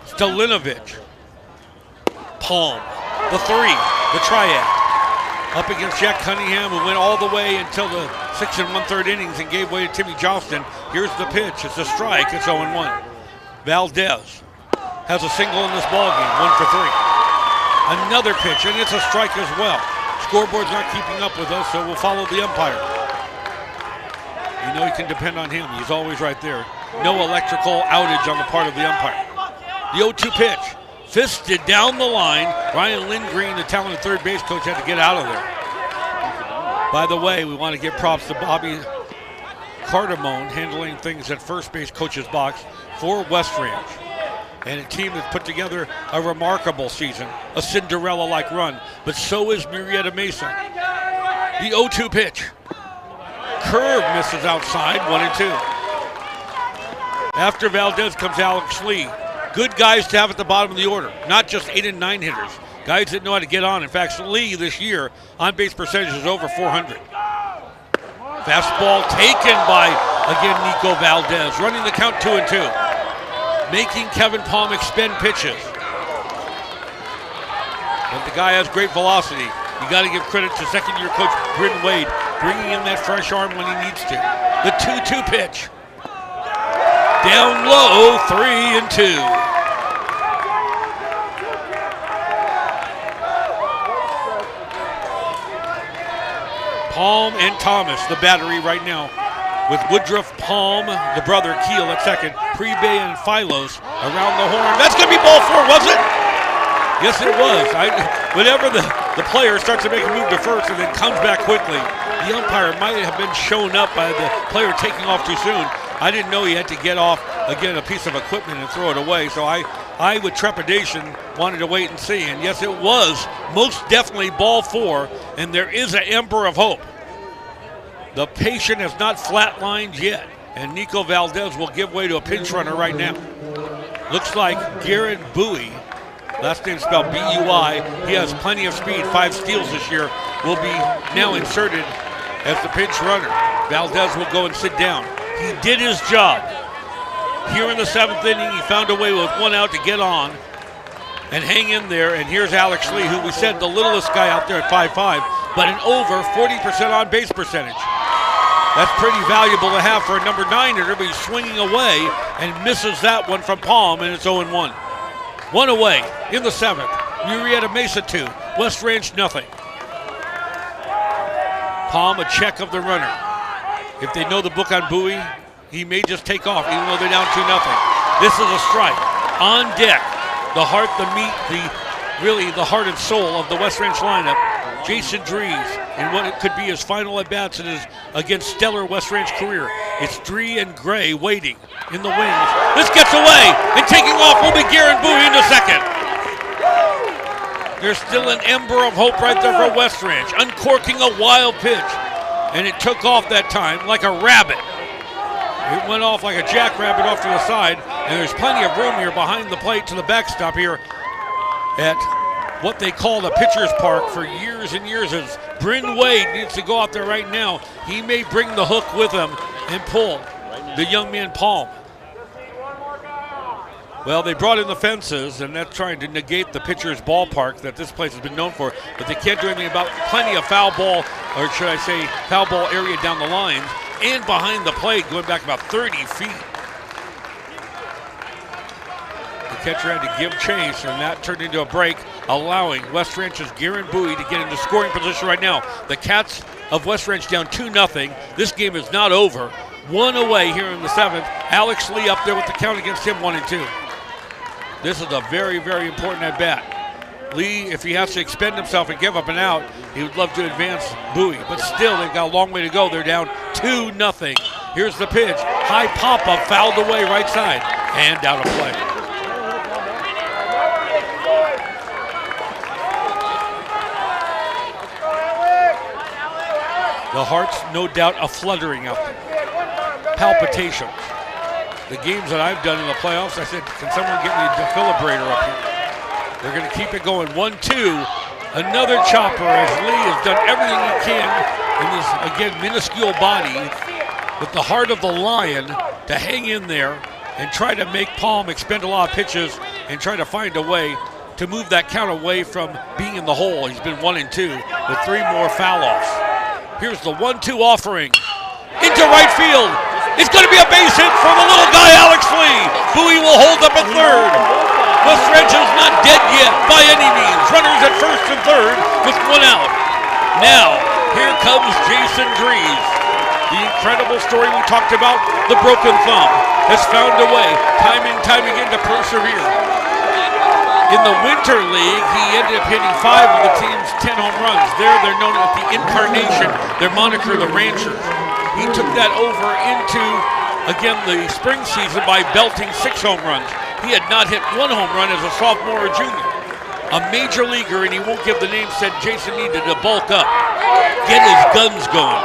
Stalinovic. Palm. The 3. The triad. Up against Jack Cunningham, who went all the way until the 6 1/3 innings and gave way to Timmy Johnston. Here's the pitch. It's a strike. It's 0-1. Valdez has a single in this ball game. 1 for 3. Another pitch, and it's a strike as well. Scoreboard's not keeping up with us, so we'll follow the umpire. You know you can depend on him. He's always right there. No electrical outage on the part of the umpire. The 0-2 pitch. Fisted down the line. Ryan Lindgreen, the talented third base coach, had to get out of there. By the way, we want to give props to Bobby Cardamone, handling things at first base coach's box for West Ranch. And a team that's put together a remarkable season, a Cinderella-like run, but so is Murrieta Mesa. The 0-2 pitch. Curve misses outside, 1-2. After Valdez comes Alex Lee. Good guys to have at the bottom of the order, not just 8 and 9 hitters. Guys that know how to get on. In fact, Lee this year, on-base percentage is over 400. Fastball taken by, again, Nico Valdez, running the count 2-2. Making Kevin Palm expend pitches. But the guy has great velocity. You got to give credit to second-year coach Bryn Wade, bringing in that fresh arm when he needs to. The 2-2 pitch. Down low, 3-2. Palm and Thomas, the battery right now, with Woodruff, Palm, the brother Keel at second, Prebe and Philos around the horn. That's going to be ball 4, was it? Yes, it was. Whenever the player starts to make a move to first and then comes back quickly, the umpire might have been shown up by the player taking off too soon. I didn't know he had to get off, again, a piece of equipment and throw it away, so I with trepidation, wanted to wait and see. And yes, it was most definitely ball 4, and there is an ember of hope. The patient has not flatlined yet, and Nico Valdez will give way to a pinch runner right now. Looks like Garrett Bowie, last name spelled B-U-I, he has plenty of speed, 5 steals this year, will be now inserted as the pinch runner. Valdez will go and sit down. He did his job. Here in the 7th inning, he found a way with 1 out to get on and hang in there. And here's Alex Lee, who we said the littlest guy out there at 5'5", but an over 40% on base percentage. That's pretty valuable to have for a number 9 hitter, but he's swinging away and misses that one from Palm, and it's 0-1. 1 away in the 7th. Murrieta Mesa 2, West Ranch nothing. Palm a check of the runner. If they know the book on Bowie, he may just take off, even though they're down 2-0. This is a strike. On deck, the heart, the meat, really the heart and soul of the West Ranch lineup, Jason Dries, in what it could be his final at-bats in his against stellar West Ranch career. It's Dree and Gray waiting in the wings. This gets away, and taking off will be Garen Bowie into second. There's still an ember of hope right there for West Ranch, uncorking a wild pitch, and it took off that time like a rabbit. It went off like a jackrabbit off to the side, and there's plenty of room here behind the plate to the backstop here at what they call the pitcher's park for years and years. As Bryn Wade needs to go out there right now, he may bring the hook with him and pull the young man Palm. Well, they brought in the fences, and that's trying to negate the pitcher's ballpark that this place has been known for, but they can't do anything about plenty of foul ball, or should I say foul ball area down the lines and behind the plate going back about 30 feet. The catcher had to give chase, and that turned into a break, allowing West Ranch's Garen Bowie to get into scoring position right now. The Cats of West Ranch down 2-0. This game is not over. 1 away here in the 7th. Alex Lee up there with the count against him, 1-2. This is a very, very important at-bat. Lee, if he has to expend himself and give up an out, he would love to advance Bowie. But still, they've got a long way to go. They're down 2-0. Here's the pitch. High pop-up, fouled away right side, and out of play. The heart's no doubt a fluttering out there. Palpitations. The games that I've done in the playoffs, I said, can someone get me a defibrillator up here? They're going to keep it going. 1-2. Another chopper as Lee has done everything he can in this, again, minuscule body with the heart of the lion to hang in there and try to make Palm expend a lot of pitches and try to find a way to move that count away from being in the hole. He's been 1-2 with 3 more foul-offs. Here's the 1-2 offering into right field. It's going to be a base hit for the little guy, Alex Lee. Bowie will hold up at third. West Ranch is not dead yet by any means. Runners at first and third with 1 out. Now, here comes Jason Dries. The incredible story we talked about, the broken thumb, has found a way time and time again to persevere. In the Winter League, he ended up hitting 5 of the team's 10 home runs. There, they're known as the Incarnation, their moniker, the Ranchers. He took that over into, again, the spring season by belting 6 home runs. He had not hit 1 home run as a sophomore or junior. A major leaguer, and he won't give the name, said Jason needed to bulk up, get his guns going.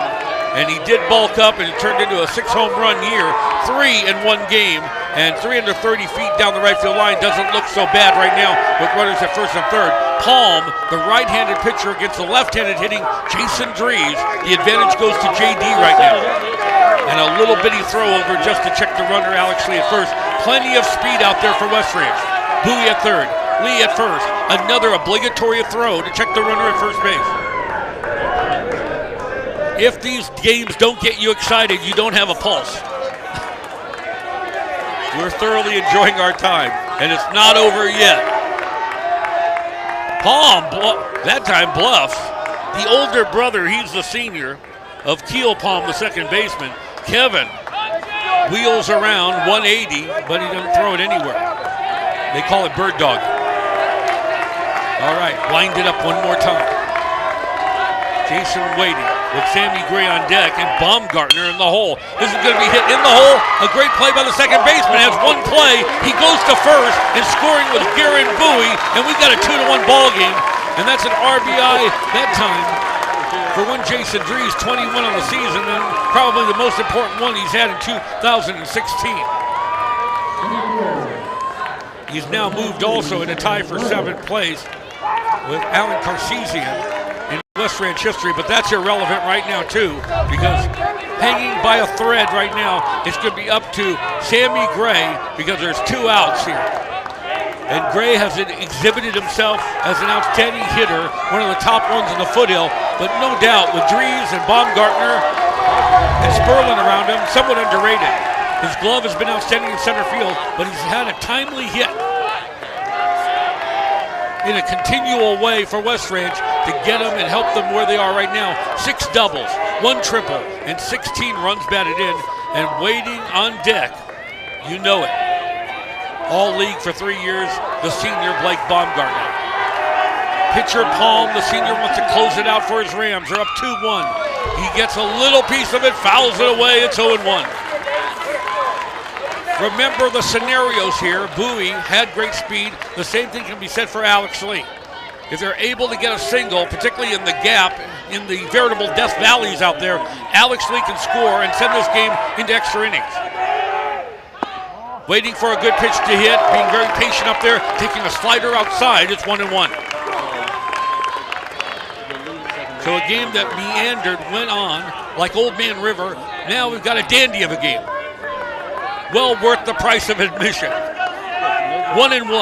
And he did bulk up, and it turned into a 6 home run year, 3 in 1 game, and 330 feet down the right field line. Doesn't look so bad right now with runners at first and third. Palm, the right-handed pitcher against the left-handed hitting Jason Dries. The advantage goes to JD right now. And a little bitty throw over just to check the runner, Alex Lee at first. Plenty of speed out there for West Ranch. Bowie at third, Lee at first. Another obligatory throw to check the runner at first base. If these games don't get you excited, you don't have a pulse. We're thoroughly enjoying our time, and it's not over yet. Palm, that time bluffs. The older brother, he's the senior, of Keel Palm, the second baseman. Kevin wheels around 180, but he doesn't throw it anywhere. They call it bird dog. All right, wind it up one more time. Jason waiting with Sammy Gray on deck and Baumgartner in the hole. This is going to be hit in the hole. A great play by the second baseman. Has 1 play. He goes to first, and scoring with Garen Bowie, and we got a 2-1 ball game. And that's an RBI that time for one Jason Dries, 21 on the season, and probably the most important one he's had in 2016. He's now moved also in a tie for 7th place with Alan Carcesian in West Ranch history, but that's irrelevant right now too, because hanging by a thread right now, it's going to be up to Sammy Gray because there's 2 outs here. And Gray has exhibited himself as an outstanding hitter, one of the top ones in the foothill, but no doubt with Dries and Baumgartner and Sperlin around him, somewhat underrated. His glove has been outstanding in center field, but he's had a timely hit in a continual way for West Ranch to get them and help them where they are right now. 6 doubles, 1 triple, and 16 runs batted in. And waiting on deck, you know it. All league for 3 years, the senior Blake Baumgartner. Pitcher Palm, the senior, wants to close it out for his Rams. They're up 2-1. He gets a little piece of it, fouls it away. It's 0-1. Remember the scenarios here. Bowie had great speed. The same thing can be said for Alex Lee. If they're able to get a single, particularly in the gap, in the veritable death valleys out there, Alex Lee can score and send this game into extra innings. Waiting for a good pitch to hit, being very patient up there, taking a slider outside. It's 1-1. So a game that meandered, went on like Old Man River. Now we've got a dandy of a game. Well worth the price of admission. 1-1, 2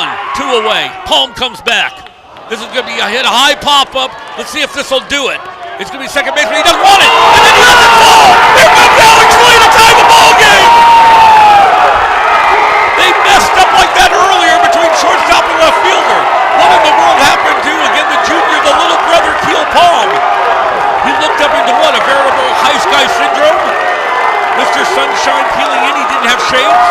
away. Palm comes back. This is going to be a hit, a high pop-up. Let's see if this will do it. It's going to be second baseman. He doesn't want it. And then he lets it fall. Here comes Alex Lee to tie the ball game. They messed up like that earlier between shortstop and left fielder. What in the world happened to, again, the junior, the little brother, Keel Palm? He looked up into what, a veritable high sky syndrome? Mr. Sunshine peeling in, he didn't have shades.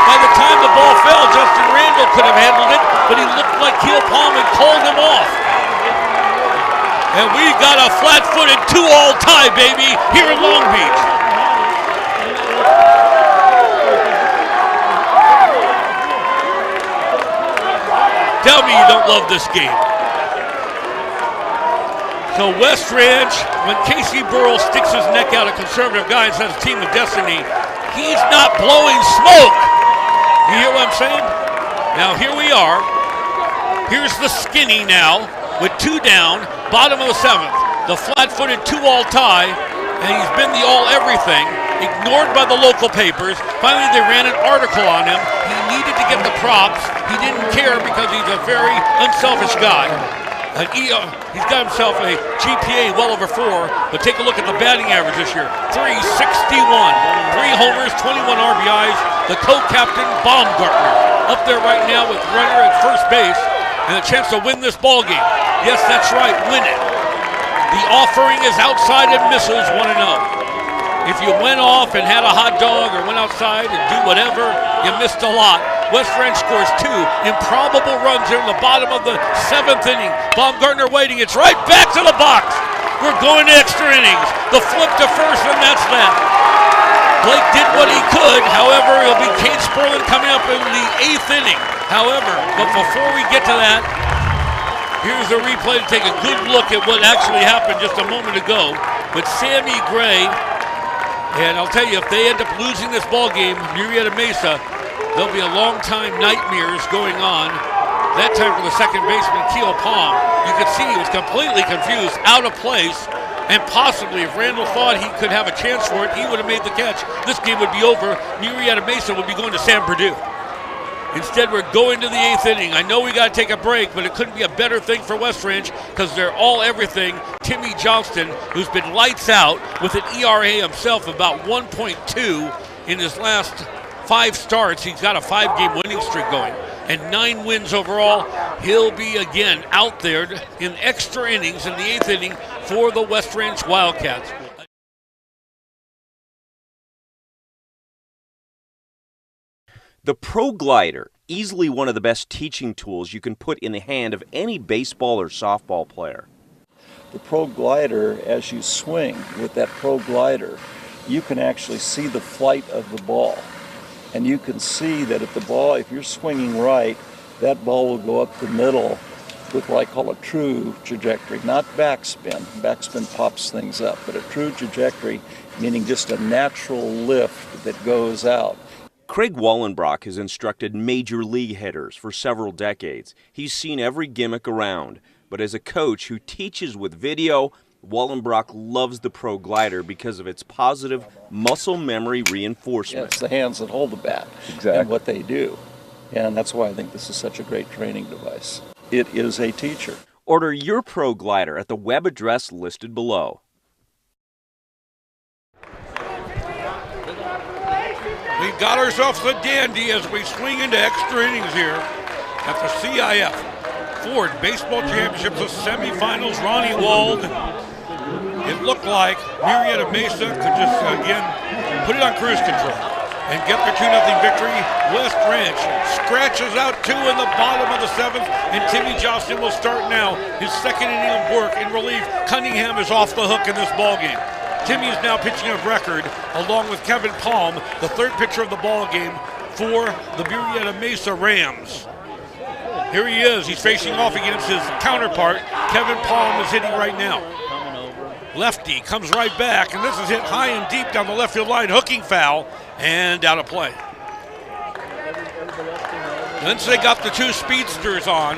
By the time the ball fell, Justin Randall could have handled it, but he looked like Keel Palm and called him off. And we got a flat-footed 2-all tie, baby, here in Long Beach. Tell me you don't love this game. So West Ranch, when Casey Burrell sticks his neck out, a conservative guy, and says team of destiny, he's not blowing smoke. You hear what I'm saying? Now here we are. Here's the skinny now with 2 down, bottom of the 7th. The flat-footed 2-all tie, and he's been the all-everything, ignored by the local papers. Finally, they ran an article on him. He needed to get the props. He didn't care because he's a very unselfish guy. He's got himself a GPA well over 4, but take a look at the batting average this year. 361, 3 homers, 21 RBIs. The co-captain, Baumgartner, up there right now with runner at first base and a chance to win this ball game. Yes, that's right, win it. The offering is outside and misses 1-0. If you went off and had a hot dog or went outside and do whatever, you missed a lot. West Ranch scores 2 improbable runs here in the bottom of the 7th inning. Baumgartner waiting. It's right back to the box. We're going to extra innings. The flip to first, and that's that. Blake did what he could. However, it'll be Kate Sperlin coming up in the 8th inning. However, but before we get to that, here's a replay to take a good look at what actually happened just a moment ago with Sammy Gray. And I'll tell you, if they end up losing this ball game, Murrieta Mesa, there'll be a long time nightmares going on. That time for the second baseman, Keel Palm. You could see he was completely confused, out of place, and possibly if Randall thought he could have a chance for it, he would have made the catch. This game would be over. Murrieta Mesa would be going to San Perdue. Instead, we're going to the 8th inning. I know we got to take a break, but it couldn't be a better thing for West Ranch because they're all everything. Timmy Johnston, who's been lights out with an ERA himself about 1.2 in his last 5 starts. He's got a 5-game winning streak going and 9 wins overall. He'll be again out there in extra innings in the 8th inning for the West Ranch Wildcats. The Pro Glider, easily one of the best teaching tools you can put in the hand of any baseball or softball player. The Pro Glider, as you swing with that Pro Glider, you can actually see the flight of the ball. And you can see that if you're swinging right, that ball will go up the middle with what I call a true trajectory, not backspin. Backspin pops things up, but a true trajectory, meaning just a natural lift that goes out. Craig Wallenbrock has instructed major league hitters for several decades. He's seen every gimmick around, but as a coach who teaches with video, Wallenbrock loves the Pro Glider because of its positive muscle memory reinforcement. Yeah, it's the hands that hold the bat and what they do. And that's why I think this is such a great training device. It is a teacher. Order your Pro Glider at the web address listed below. We've got ourselves a dandy as we swing into extra innings here at the CIF Ford Baseball Championships of semifinals. Ronnie Wald It looked like Murrieta Mesa could just, again, put it on cruise control and get their 2-0 victory. West Ranch scratches out 2 in the bottom of the 7th, and Timmy Johnston will start now his second inning of work in relief. Cunningham is off the hook in this ballgame. Timmy is now pitching of record, along with Kevin Palm, the third pitcher of the ballgame for the Murrieta Mesa Rams. Here he is. He's facing off against his counterpart. Kevin Palm is hitting right now. Lefty comes right back, and this is hit high and deep down the left field line. Hooking foul and out of play. Once they got the 2 speedsters on,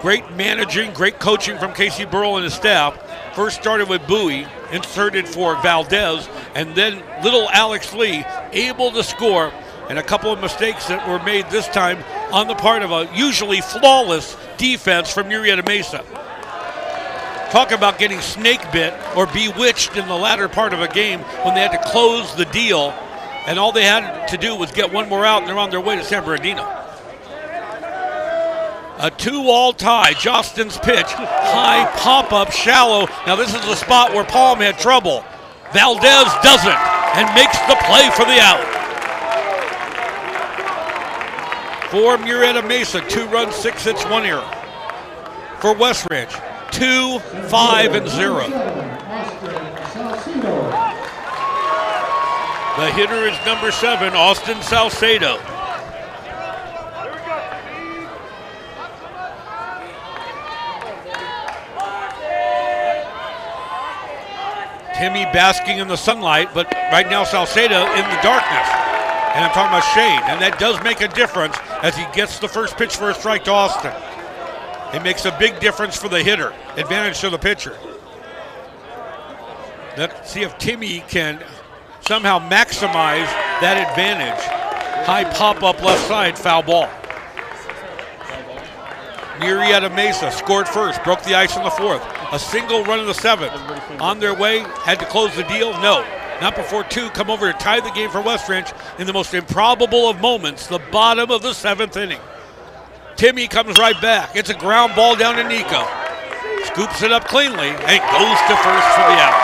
great managing, great coaching from Casey Burrell and his staff. First started with Bowie, inserted for Valdez, and then little Alex Lee able to score, and a couple of mistakes that were made this time on the part of a usually flawless defense from Murrieta Mesa. Talk about getting snake bit or bewitched in the latter part of a game when they had to close the deal, and all they had to do was get one more out, and they're on their way to San Bernardino. A 2-all tie. Johnston's pitch, high pop-up, shallow. Now this is the spot where Palm had trouble. Valdez doesn't and makes the play for the out. For Murrieta Mesa, 2 runs, 6 hits, 1 error. For West Ranch, 2, 5, and 0. The hitter is number 7, Austin Salcedo. Timmy basking in the sunlight, but right now Salcedo in the darkness. And I'm talking about shade, and that does make a difference as he gets the first pitch for a strike to Austin. It makes a big difference for the hitter, advantage to the pitcher. Let's see if Timmy can somehow maximize that advantage. High pop-up left side, foul ball. Murrieta Mesa scored first, broke the ice in the 4th. A single run in the 7th. On their way, had to close the deal? No. Not before 2 come over to tie the game for West Ranch in the most improbable of moments, the bottom of the 7th inning. Timmy comes right back. It's a ground ball down to Nico. Scoops it up cleanly and goes to first for the out.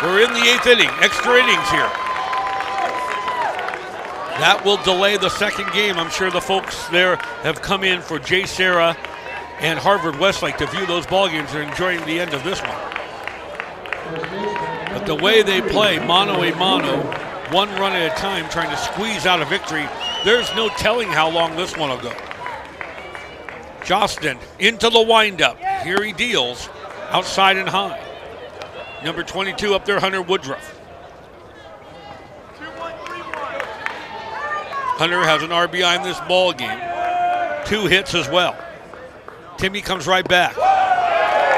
We're in the 8th inning, extra innings here. That will delay the second game. I'm sure the folks there have come in for Jay Serra and Harvard Westlake to view those ball games and enjoying the end of this one. But the way they play, mano a mano, 1 run at a time, trying to squeeze out a victory, there's no telling how long this one will go. Johnston into the windup. Here he deals, outside and high. Number 22 up there, Hunter Woodruff. Hunter has an RBI in this ball game. 2 hits as well. Timmy comes right back.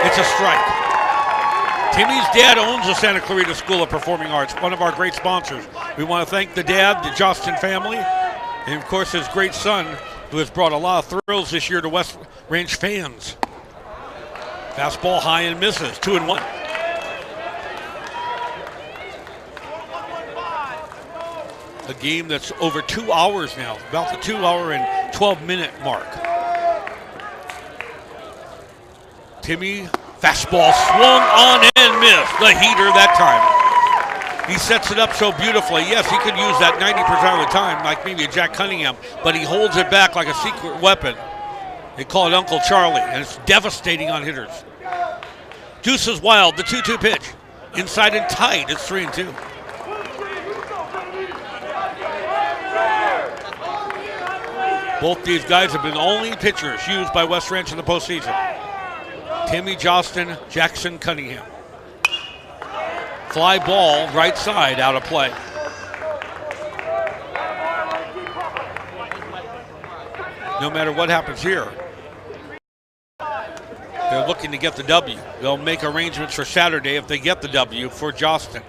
It's a strike. Timmy's dad owns the Santa Clarita School of Performing Arts, one of our great sponsors. We want to thank the dad, the Johnston family, and of course his great son, who has brought a lot of thrills this year to West Ranch fans. Fastball high and misses, 2-1. A game that's over 2 hours now, about the 2-hour and 12-minute mark. Timmy, fastball swung on and missed. The heater that time. He sets it up so beautifully. Yes, he could use that 90% of the time, like maybe a Jack Cunningham, but he holds it back like a secret weapon. They call it Uncle Charlie, and it's devastating on hitters. Deuce is wild, the 2-2 pitch. Inside and tight, it's 3-2. Both these guys have been the only pitchers used by West Ranch in the postseason. Timmy Johnston, Jackson Cunningham. Fly ball, right side, out of play. No matter what happens here, they're looking to get the W. They'll make arrangements for Saturday if they get the W for Johnston.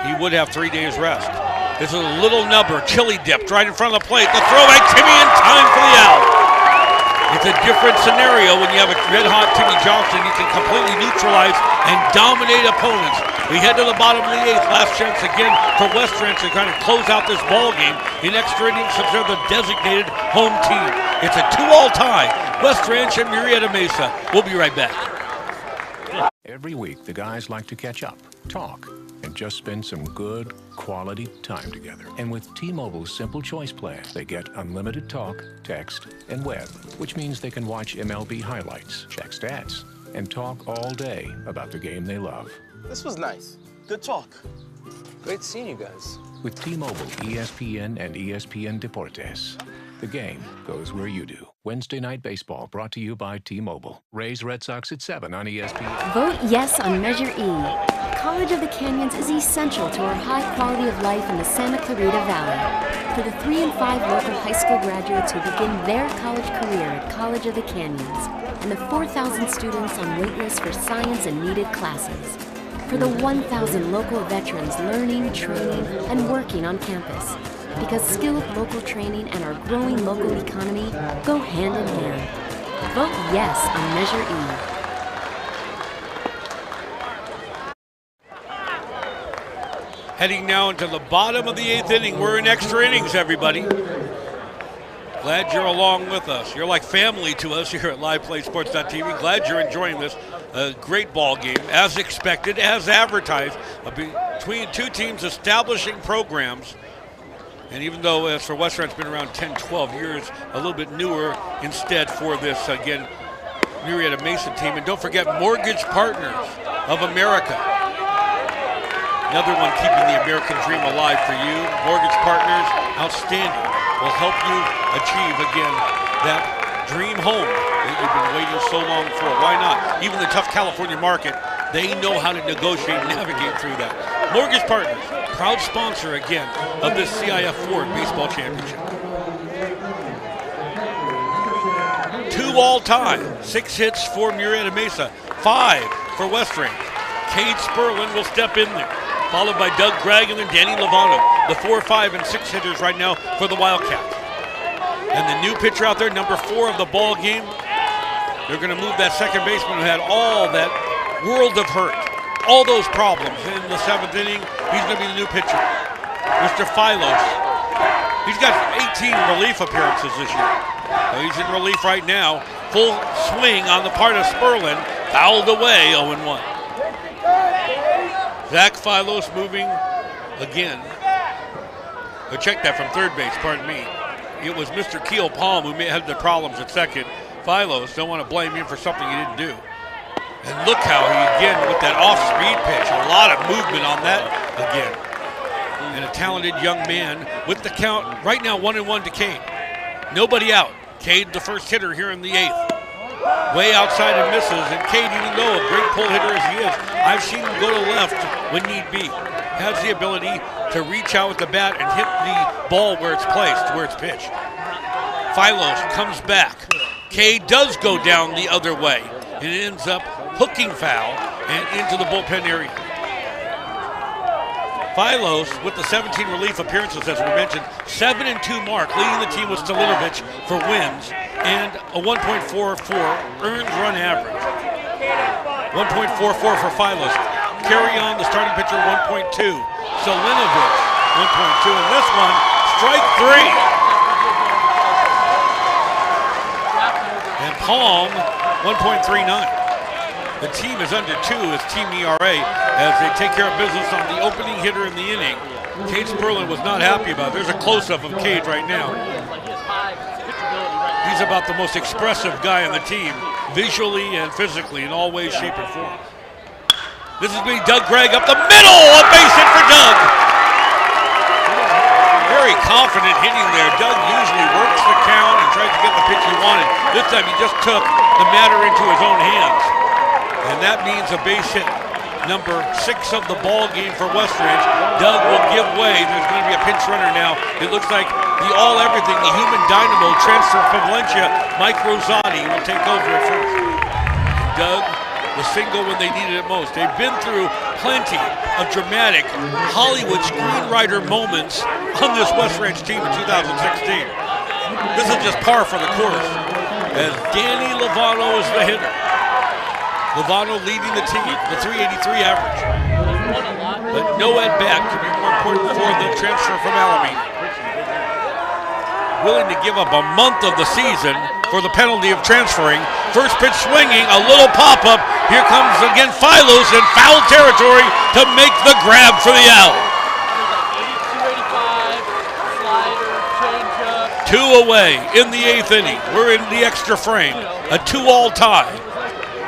He would have 3 days rest. This is a little nubber, chili dipped right in front of the plate. The throwback, Timmy in time for the out. It's a different scenario when you have a red-hot Timmy Johnson. You can completely neutralize and dominate opponents. We head to the bottom of the 8th. Last chance again for West Ranch to kind of close out this ball game in extra innings since they're the designated home team. It's a 2-all tie. West Ranch and Murrieta Mesa. We'll be right back. Every week, the guys like to catch up, talk, and just spend some good, quality time together. And with T-Mobile's Simple Choice plan, they get unlimited talk, text, and web, which means they can watch MLB highlights, check stats, and talk all day about the game they love. This was nice. Good talk. Great seeing you guys. With T-Mobile, ESPN and ESPN Deportes, the game goes where you do. Wednesday Night Baseball brought to you by T-Mobile. Rays Red Sox at 7 on ESPN. Vote yes on Measure E. College of the Canyons is essential to our high quality of life in the Santa Clarita Valley. For the 3 and 5 local high school graduates who begin their college career at College of the Canyons, and the 4,000 students on waitlist for science and needed classes. For the 1,000 local veterans learning, training, and working on campus. Because skilled local training and our growing local economy go hand in hand. Vote yes on Measure E. Heading now into the bottom of the 8th inning. We're in extra innings, everybody. Glad you're along with us. You're like family to us here at LivePlaySports.tv. Glad you're enjoying this. A great ball game, as expected, as advertised, between two teams establishing programs. And even though, as for West Ranch, it's been around 10, 12 years, a little bit newer instead for this, again, Murrieta Mesa team. And don't forget, Mortgage Partners of America. Another one keeping the American dream alive for you. Mortgage Partners, outstanding. Will help you achieve, again, that dream home that you've been waiting so long for. Why not? Even the tough California market, they know how to negotiate and navigate through that. Mortgage Partners, proud sponsor, again, of this CIF Ford Baseball Championship. 2-all tie. 6 hits for Murrieta Mesa. 5 for West Ranch. Cade Sperlin will step in there, followed by Doug Gregg and then Danny Lovano. The 4, 5, and 6 hitters right now for the Wildcats. And the new pitcher out there, number 4 of the ball game. They're going to move that second baseman who had all that world of hurt, all those problems in the 7th inning. He's going to be the new pitcher, Mr. Philos. He's got 18 relief appearances this year. So he's in relief right now. Full swing on the part of Sperlin. Fouled away, 0-1. Zach Philos moving again. Check that from third base, pardon me. It was Mr. Keel Palm who had the problems at second. Philos, don't want to blame him for something he didn't do. And look how he, again, with that off-speed pitch, a lot of movement on that again. And a talented young man with the count right now 1-1 to Cade. Nobody out. Cade, the first hitter here in the 8th. Way outside and misses, and Cade, even though a great pull hitter as he is, I've seen him go to left when need be. Has the ability to reach out with the bat and hit the ball where it's placed, where it's pitched. Philos comes back. Cade does go down the other way. It ends up hooking foul and into the bullpen area. Philos, with the 17 relief appearances, as we mentioned, 7-2 mark, leading the team with Stalinovich for wins, and a 1.44 earned run average. 1.44 for Philos. Carry on, the starting pitcher, 1.2. Stalinovich, 1.2, and this one, strike 3. And Palm, 1.39. The team is under 2 as team ERA as they take care of business on the opening hitter in the inning. Cade Sperlin was not happy about it. There's a close-up of Cade right now. He's about the most expressive guy on the team, visually and physically, in all ways, shape, and form. This is being Doug Gregg up the middle, a base hit for Doug. Very confident hitting there. Doug usually works the count and tries to get the pitch he wanted. This time he just took the matter into his own hands. And that means a base hit, number 6 of the ball game for West Ranch. Doug will give way. There's going to be a pinch runner now. It looks like the all-everything, the human dynamo transfer from Valencia, Mike Rosati, will take over at first. Doug, the single when they needed it most. They've been through plenty of dramatic Hollywood screenwriter moments on this West Ranch team in 2016. This is just par for the course. as Danny Lovano is the hitter. Lovano leading the team, the 383 average. But no at-bat could be more important for the transfer from Alameda. Willing to give up a month of the season for the penalty of transferring. First pitch swinging, a little pop-up. Here comes again Philos in foul territory to make the grab for the out. 2 away in the 8th inning. We're in the extra frame. A 2-all tie.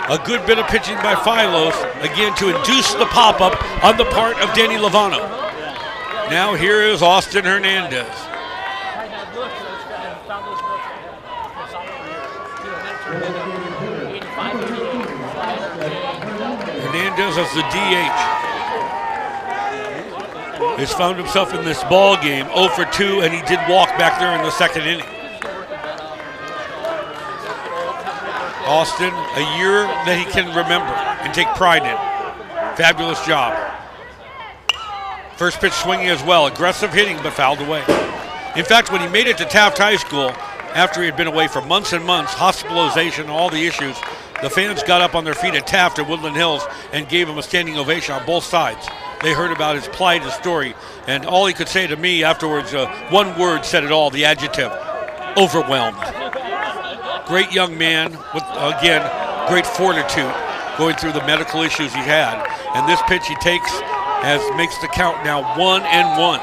A good bit of pitching by Philos, again to induce the pop-up on the part of Danny Lovano. Now here is Austin Hernandez. Hernandez as the DH. Has found himself in this ball game 0 for 2, and he did walk back there in the 2nd inning. Austin, a year that he can remember and take pride in. Fabulous job. First pitch swinging as well. Aggressive hitting, but fouled away. In fact, when he made it to Taft High School, after he had been away for months and months, hospitalization, all the issues, the fans got up on their feet at Taft and Woodland Hills and gave him a standing ovation on both sides. They heard about his plight, his story, and all he could say to me afterwards, one word said it all, the adjective, overwhelmed. Great young man with, again, great fortitude going through the medical issues he had. And this pitch he takes makes the count now 1-1.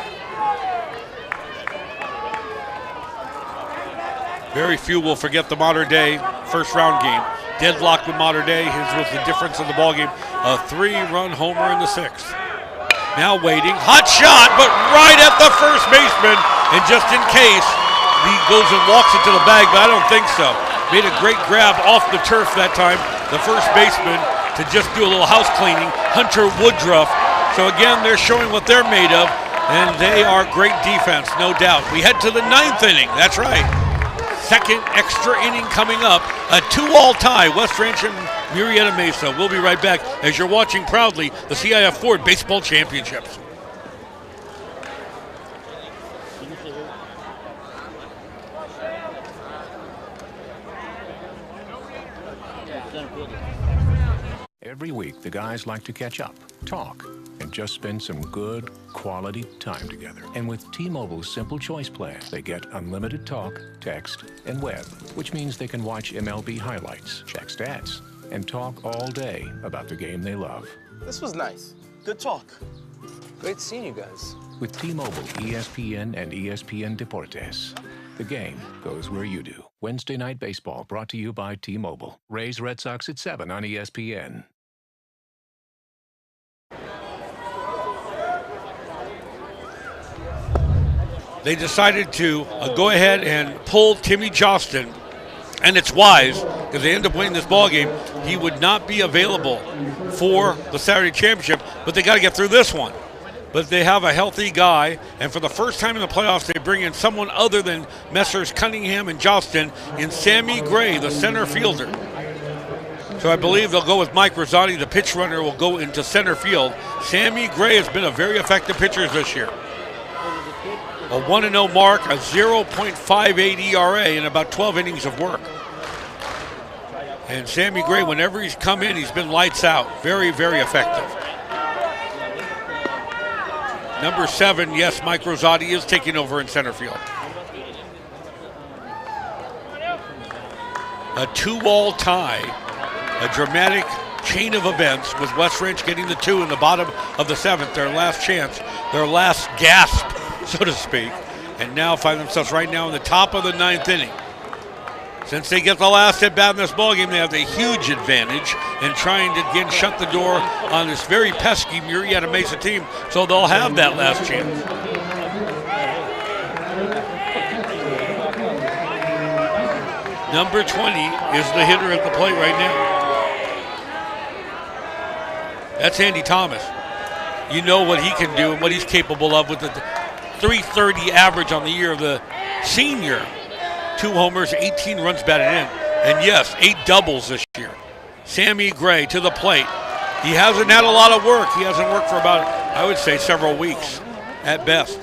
Very few will forget the Mater Dei first round game. Deadlocked with Mater Dei, his was the difference in the ball game. A 3-run homer in the 6th. Now waiting, hot shot, but right at the first baseman. And just in case, he goes and walks it to the bag, but I don't think so. Made a great grab off the turf that time. The first baseman to just do a little house cleaning, Hunter Woodruff. So again, they're showing what they're made of, and they are great defense, no doubt. We head to the 9th inning, that's right. 2nd extra inning coming up, a 2-all tie, West Ranch and Murrieta Mesa. We'll be right back as you're watching proudly the CIF Ford Baseball Championships. Every week, the guys like to catch up, talk, and just spend some good, quality time together. And with T-Mobile's Simple Choice plan, they get unlimited talk, text, and web, which means they can watch MLB highlights, check stats, and talk all day about the game they love. This was nice. Good talk. Great seeing you guys. With T-Mobile, ESPN and ESPN Deportes, the game goes where you do. Wednesday Night Baseball brought to you by T-Mobile. Rays Red Sox at 7 on ESPN. They decided to go ahead and pull Timmy Johnston, and it's wise because they end up winning this ball game. He would not be available for the Saturday championship, but they got to get through this one. But they have a healthy guy, and for the first time in the playoffs, they bring in someone other than Messrs. Cunningham and Johnston in Sammy Gray, the center fielder. So I believe they'll go with Mike Rosati. The pitch runner will go into center field. Sammy Gray has been a very effective pitcher this year. A 1-0 mark, a 0.58 ERA, and about 12 innings of work. And Sammy Gray, whenever he's come in, he's been lights out. Very, very effective. Number 7, yes, Mike Rosati is taking over in center field. A 2-all tie, a dramatic chain of events with West Ranch getting the 2 in the bottom of the 7th, their last chance, their last gasp, so to speak, and now find themselves right now in the top of the 9th inning. Since they get the last at bat in this ballgame, they have the huge advantage in trying to again shut the door on this very pesky Murrieta Mesa team, so they'll have that last chance. Number 20 is the hitter at the plate right now. That's Andy Thomas. You know what he can do and what he's capable of with the 330 average on the year of the senior. 2 homers, 18 runs batted in. And yes, 8 doubles this year. Sammy Gray to the plate. He hasn't had a lot of work. He hasn't worked for about, I would say, several weeks at best.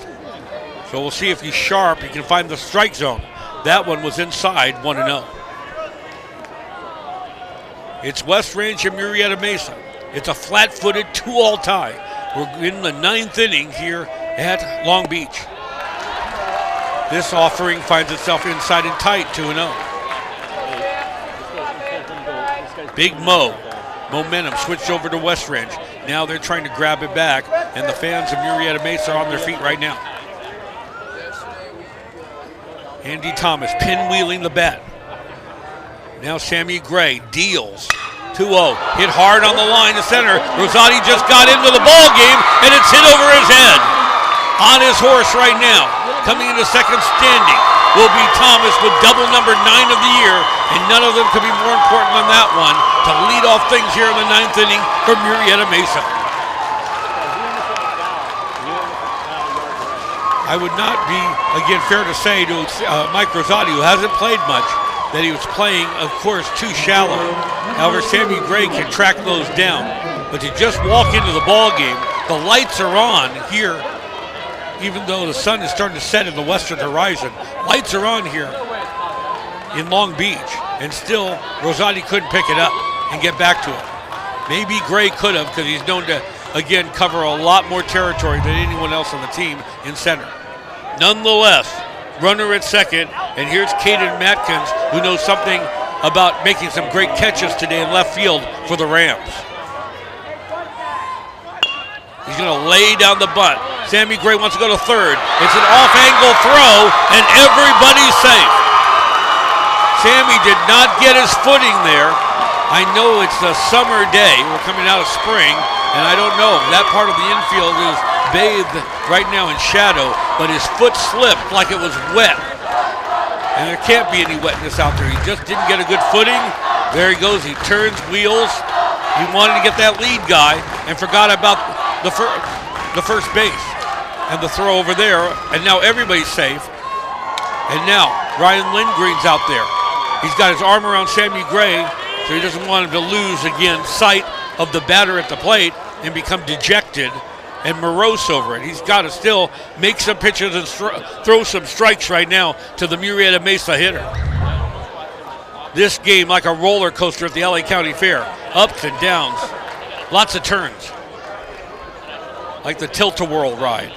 So we'll see if he's sharp. He can find the strike zone. That one was inside 1-0. It's West Ranch and Murrieta Mesa. It's a flat-footed 2-all tie. We're in the 9th inning here at Long Beach. This offering finds itself inside and tight, 2-0. Big Mo. Momentum switched over to West Ranch. Now they're trying to grab it back, and the fans of Murrieta Mesa are on their feet right now. Andy Thomas pinwheeling the bat. Now Sammy Gray deals. 2-0. Hit hard on the line to center. Rosati just got into the ball game, and it's hit over his head. On his horse right now, coming into second standing, will be Thomas with double number 9 of the year, and none of them could be more important than that one to lead off things here in the 9th inning for Murrieta Mesa. I would not be, again, fair to say to Mike Rosati, who hasn't played much, that he was playing, of course, too shallow. However, Sammy Gray can track those down. But to just walk into the ball game, the lights are on here, even though the sun is starting to set in the western horizon. Lights are on here in Long Beach, and still Rosati couldn't pick it up and get back to it. Maybe Gray could have, because he's known to, again, cover a lot more territory than anyone else on the team in center. Nonetheless, runner at second, and here's Caden Matkins, who knows something about making some great catches today in left field for the Rams. He's going to lay down the bunt. Sammy Gray wants to go to third. It's an off-angle throw, and everybody's safe. Sammy did not get his footing there. I know it's a summer day. We're coming out of spring, and I don't know. That part of the infield is bathed right now in shadow, but his foot slipped like it was wet. And there can't be any wetness out there. He just didn't get a good footing. There he goes. He turns, wheels. He wanted to get that lead guy and forgot about the first base and the throw over there. And now everybody's safe. And now Ryan Lindgreen's out there. He's got his arm around Sammy Gray, so he doesn't want him to lose, again, sight of the batter at the plate and become dejected and morose over it. He's got to still make some pitches and throw some strikes right now to the Murrieta Mesa hitter. This game like a roller coaster at the LA County Fair. Ups and downs, lots of turns, like the Tilt-A-Whirl ride.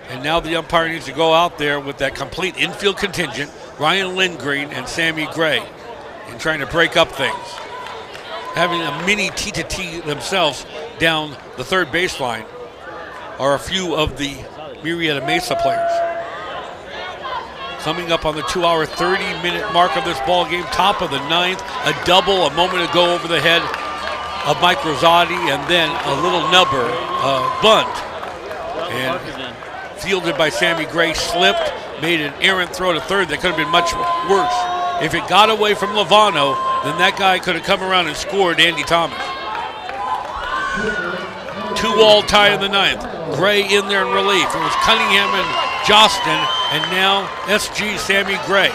And now the umpire needs to go out there with that complete infield contingent, Ryan Lindgreen and Sammy Gray, and trying to break up things. Having a mini T-to-T themselves down the third baseline are a few of the Murrieta Mesa players. Coming up on the 2-hour, 30-minute mark of this ball game, top of the 9th, a double a moment ago over the head of Mike Rosati, and then a little nubber bunt. And fielded by Sammy Gray, slipped, made an errant throw to third that could have been much worse. If it got away from Lovano, then that guy could have come around and scored Andy Thomas. 2-all tie in the 9th. Gray in there in relief. It was Cunningham and Jostin, and now SG Sammy Gray.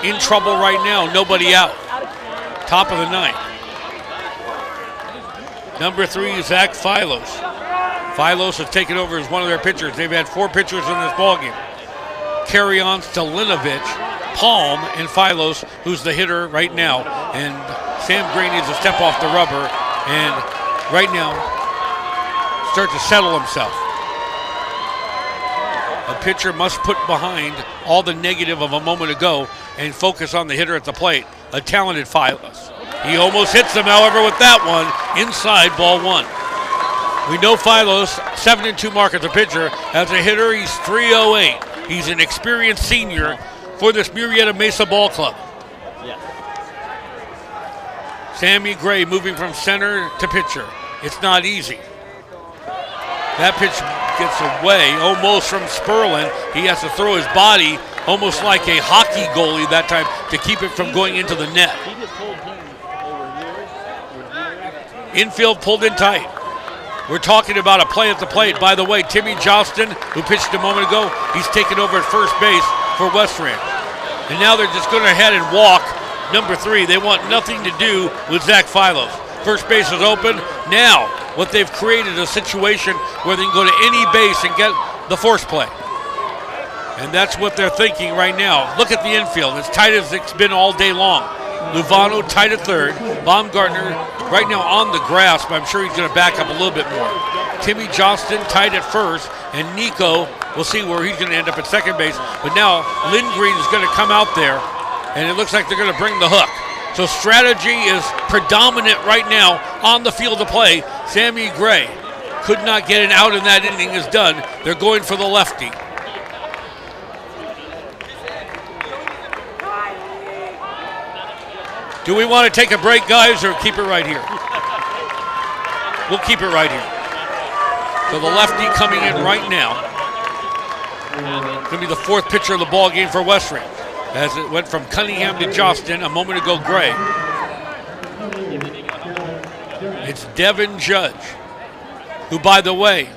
In trouble right now, nobody out. Top of the 9th. Number 3, Zach Philos. Philos has taken over as one of their pitchers. They've had 4 pitchers in this ballgame. Carry on Stalinovich, Palm, and Philos, who's the hitter right now. And Sam Gray needs to step off the rubber and right now start to settle himself. A pitcher must put behind all the negative of a moment ago and focus on the hitter at the plate, a talented Philos. He almost hits him, however, with that one, inside ball 1. We know Philos, 7-2 mark as a pitcher. As a hitter, he's 3.08. He's an experienced senior for this Murrieta Mesa ball club. Sammy Gray moving from center to pitcher. It's not easy. That pitch gets away almost from Sperlin. He has to throw his body almost like a hockey goalie that time to keep it from going into the net. Infield pulled in tight. We're talking about a play at the plate. By the way, Timmy Jostin, who pitched a moment ago, he's taken over at first base for West Ranch. And now they're just going to head and walk number 3. They want nothing to do with Zach Philos. First base is open. Now, what they've created a situation where they can go to any base and get the force play. And that's what they're thinking right now. Look at the infield, as tight as it's been all day long. Luvano tight at third. Baumgartner right now on the grass, but I'm sure he's going to back up a little bit more. Timmy Johnston tight at first, and Nico, we'll see where he's going to end up at second base. But now Lindgren is going to come out there, and it looks like they're going to bring the hook. So strategy is predominant right now on the field of play. Sammy Gray could not get an out in that inning, is done. They're going for the lefty. Do we want to take a break, guys, or keep it right here? We'll keep it right here. So the lefty coming in right now. Going to be the fourth pitcher of the ball game for West Ranch, as it went from Cunningham to Johnston. A moment ago, Gray. It's Devin Judge, who, by the way,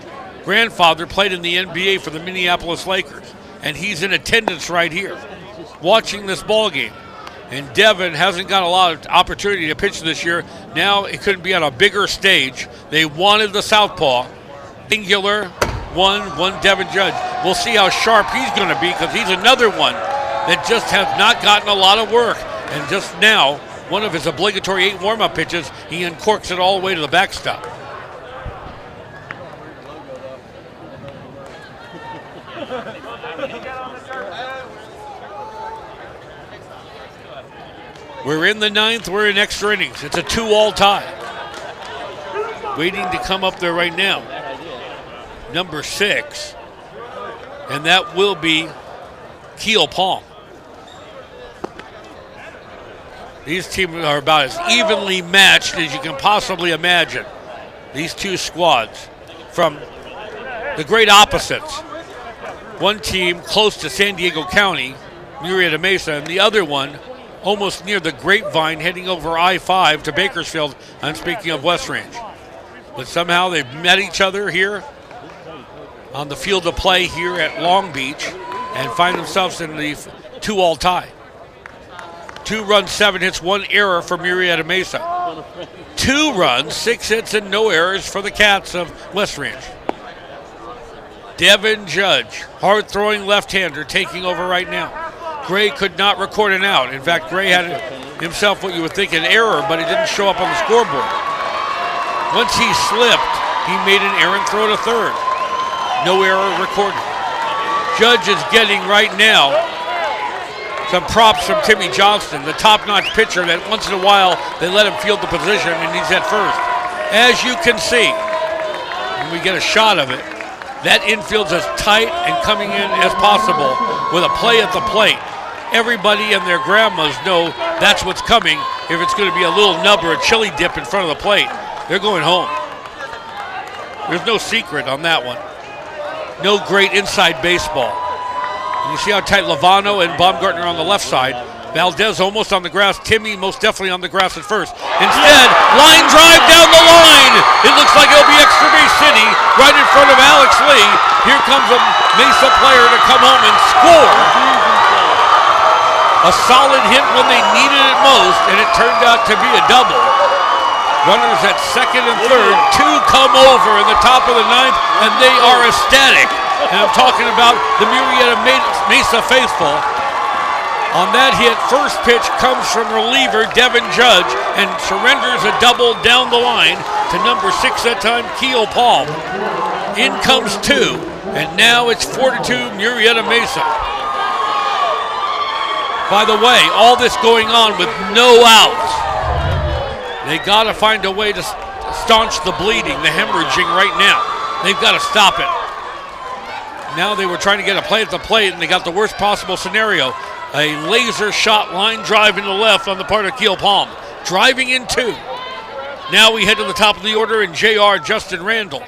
grandfather played in the NBA for the Minneapolis Lakers, and he's in attendance right here, watching this ball game. And Devin hasn't got a lot of opportunity to pitch this year. Now it couldn't be on a bigger stage. They wanted the southpaw. Singular, one Devin Judge. We'll see how sharp he's going to be, because he's another one that just has not gotten a lot of work. And just now, one of his obligatory 8 warm-up pitches, he uncorks it all the way to the backstop. We're in the 9th. We're in extra innings. It's a 2-all tie. Waiting to come up there right now, number 6, and that will be Keel Palm. These teams are about as evenly matched as you can possibly imagine. These two squads from the great opposites. One team close to San Diego County, Murrieta Mesa, and the other one almost near the Grapevine, heading over I-5 to Bakersfield. I'm speaking of West Ranch. But somehow they've met each other here on the field of play here at Long Beach and find themselves in the 2-all tie. 2 runs, 7 hits, 1 error for Murrieta Mesa. 2 runs, 6 hits, and no errors for the Cats of West Ranch. Devin Judge, hard-throwing left-hander, taking over right now. Gray could not record an out. In fact, Gray had himself what you would think an error, but it didn't show up on the scoreboard. Once he slipped, he made an errant throw to third. No error recorded. Judge is getting right now some props from Timmy Johnston, the top-notch pitcher that once in a while they let him field the position, and he's at first. As you can see, when we get a shot of it, that infield's as tight and coming in as possible with a play at the plate. Everybody and their grandmas know that's what's coming. If it's going to be a little nub or a chili dip in front of the plate, they're going home. There's no secret on that one. No great inside baseball. And you see how tight Luvano and Baumgartner on the left side. Valdez almost on the grass. Timmy most definitely on the grass at first. Instead, line drive down the line. It looks like it'll be extra base city right in front of Alex Lee. Here comes a Mesa player to come home and score. A solid hit when they needed it most, and it turned out to be a double. Runners at second and third. 2 come over in the top of the 9th, and they are ecstatic. And I'm talking about the Murrieta Mesa faithful. On that hit, first pitch comes from reliever Devin Judge and surrenders a double down the line to number 6 that time, Keel Palm. In comes 2, and now it's 4-2 Murrieta Mesa. By the way, all this going on with no outs. They got to find a way to staunch the bleeding, the hemorrhaging right now. They've got to stop it. Now they were trying to get a play at the plate, and they got the worst possible scenario. A laser shot line drive into left on the part of Keel Palm. Driving in 2. Now we head to the top of the order in JR Justin Randall.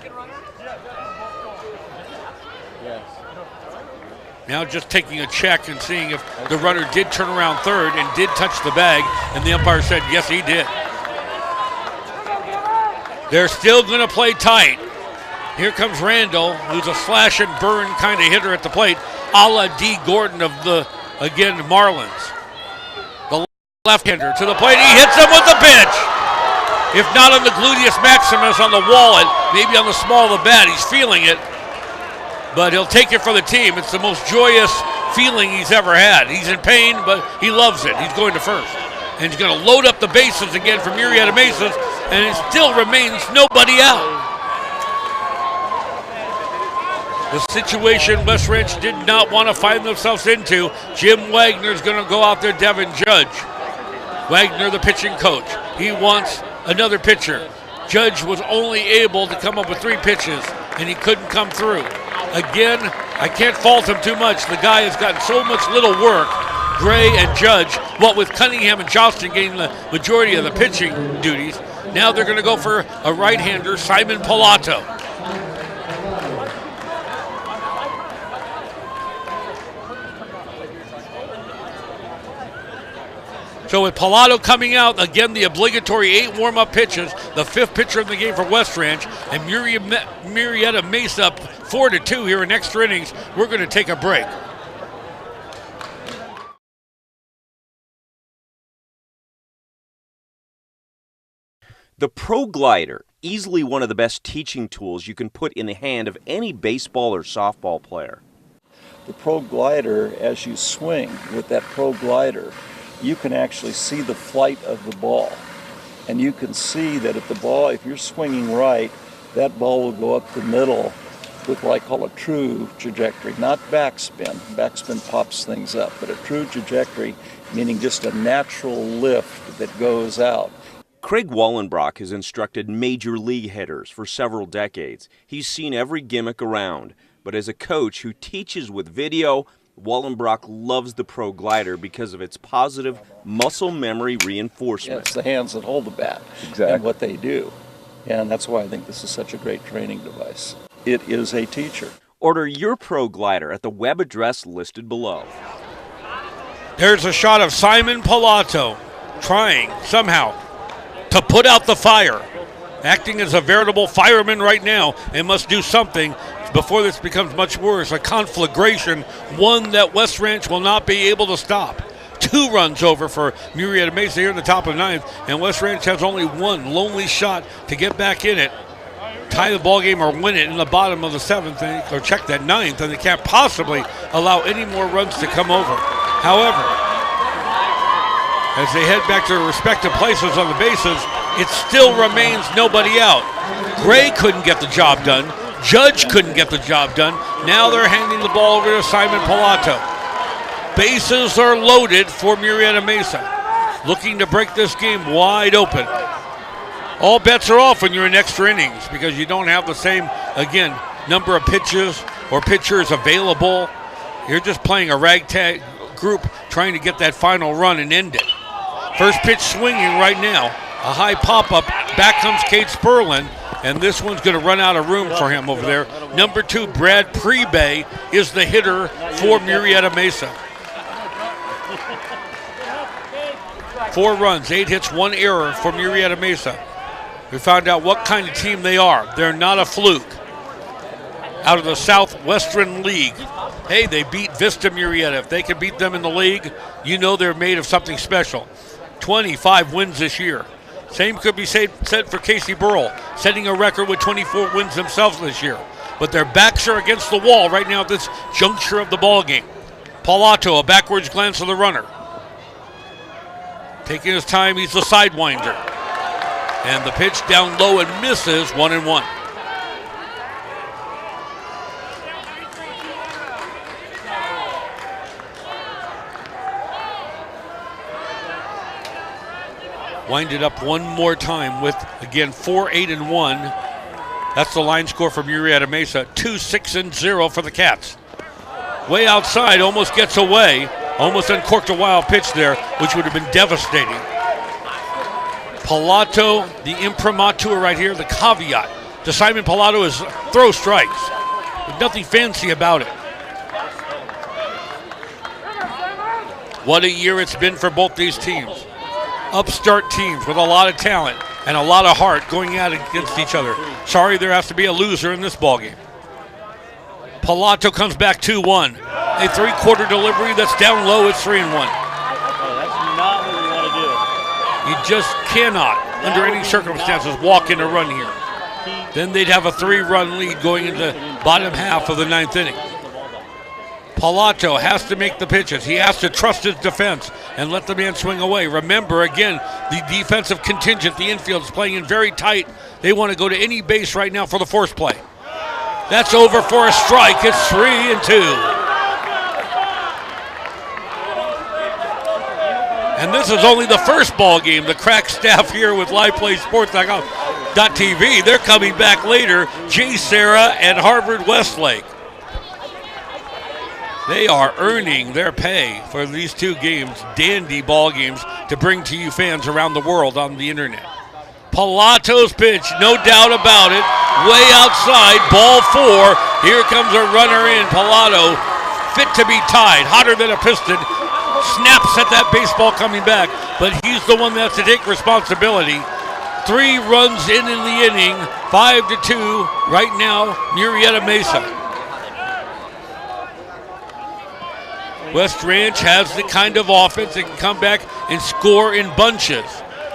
Now just taking a check and seeing if the runner did turn around third and did touch the bag, and the umpire said yes, he did. They're still going to play tight. Here comes Randall, who's a slash and burn kind of hitter at the plate, a la D. Gordon of the, again, Marlins. The left-hander to the plate. He hits him with the pitch. If not on the gluteus maximus, on the wallet, maybe on the small of the bat. He's feeling it. but he'll take it for the team. It's the most joyous feeling he's ever had. He's in pain, but he loves it. He's going to first. And he's going to load up the bases again for Murrieta Mesa, and it still remains nobody out. The situation West Ranch did not want to find themselves into. Jim Wagner's going to go out there, Devin Judge. Wagner, the pitching coach. He wants another pitcher. Judge was only able to come up with 3 pitches, and he couldn't come through. Again, I can't fault him too much. The guy has gotten so much little work, Gray and Judge, what with Cunningham and Johnston getting the majority of the pitching duties. Now they're going to go for a right-hander, Simon Pilato. So with Pilato coming out, again, the obligatory 8 warm-up pitches, the 5th pitcher in the game for West Ranch, and Murrieta Mesa up 4-2 here in extra innings. We're going to take a break. The Pro Glider, easily one of the best teaching tools you can put in the hand of any baseball or softball player. The Pro Glider, as you swing with that Pro Glider, you can actually see the flight of the ball. And you can see that if the ball, if you're swinging right, that ball will go up the middle with what I call a true trajectory, not backspin. Backspin pops things up, but a true trajectory, meaning just a natural lift that goes out. Craig Wallenbrock has instructed major league hitters for several decades. He's seen every gimmick around, but as a coach who teaches with video, Wallenbrock loves the Pro Glider because of its positive muscle memory reinforcement. Yeah, it's the hands that hold the bat and what they do. And that's why I think this is such a great training device. It is a teacher. Order your Pro Glider at the web address listed below. There's a shot of Simon Pilato trying somehow to put out the fire. Acting as a veritable fireman right now and must do something before this becomes much worse. A conflagration, one that West Ranch will not be able to stop. 2 runs over for Murrieta Mesa here in the top of the 9th, and West Ranch has only one lonely shot to get back in it, tie the ball game or win it in the bottom of the 7th, or check that 9th, and they can't possibly allow any more runs to come over. However, as they head back to their respective places on the bases, it still remains nobody out. Gray couldn't get the job done. Judge couldn't get the job done. Now they're handing the ball over to Simon Pilato. Bases are loaded for Murrieta Mesa, looking to break this game wide open. All bets are off when you're in extra innings because you don't have the same, again, number of pitches or pitchers available. You're just playing a ragtag group trying to get that final run and end it. First pitch swinging right now. A high pop-up. Back comes Cade Sperlin, and this one's going to run out of room for him over there. Number 2, Brad Prebay, is the hitter for Murrieta Mesa. 4 runs, 8 hits, 1 error for Murrieta Mesa. We found out what kind of team they are. They're not a fluke. Out of the Southwestern League. Hey, they beat Vista Murrieta. If they can beat them in the league, you know they're made of something special. 25 wins this year. Same could be said for Casey Burrell, setting a record with 24 wins themselves this year. But their backs are against the wall right now at this juncture of the ball game. Pilato, a backwards glance of the runner. Taking his time, he's the sidewinder. And the pitch down low and misses, 1-1. Wind it up one more time with, again, 4-8-1. That's the line score for Murrieta Mesa. 2-6-0 for the Cats. Way outside, almost gets away. Almost uncorked a wild pitch there, which would have been devastating. Pilato, the imprimatur right here, the caveat to Simon Pilato is throw strikes. There's nothing fancy about it. What a year it's been for both these teams. Upstart teams with a lot of talent and a lot of heart going out against each other. Sorry, there has to be a loser in this ballgame. Pilato comes back 2-1. A 3-quarter delivery that's down low. It's 3-1. Oh, that's not what we want to do. You just cannot, under any circumstances, walk in a run here. He Then they'd have a 3-run lead going into bottom half of the 9th inning. Pilato has to make the pitches. He has to trust his defense and let the man swing away. Remember, again, the defensive contingent, the infield is playing in very tight. They want to go to any base right now for the force play. That's over for a strike. It's 3-2. And this is only the first ball game. The crack staff here with LivePlaySports.com.tv, they're coming back later. Jay Serra and Harvard Westlake. They are earning their pay for these 2 games, dandy ball games, to bring to you fans around the world on the internet. Pilato's pitch, no doubt about it, way outside, ball 4. Here comes a runner in. Pilato, fit to be tied, hotter than a piston, snaps at that baseball coming back, but he's the one that has to take responsibility. 3 runs in the inning, 5-2 right now, Murrieta Mesa. West Ranch has the kind of offense that can come back and score in bunches.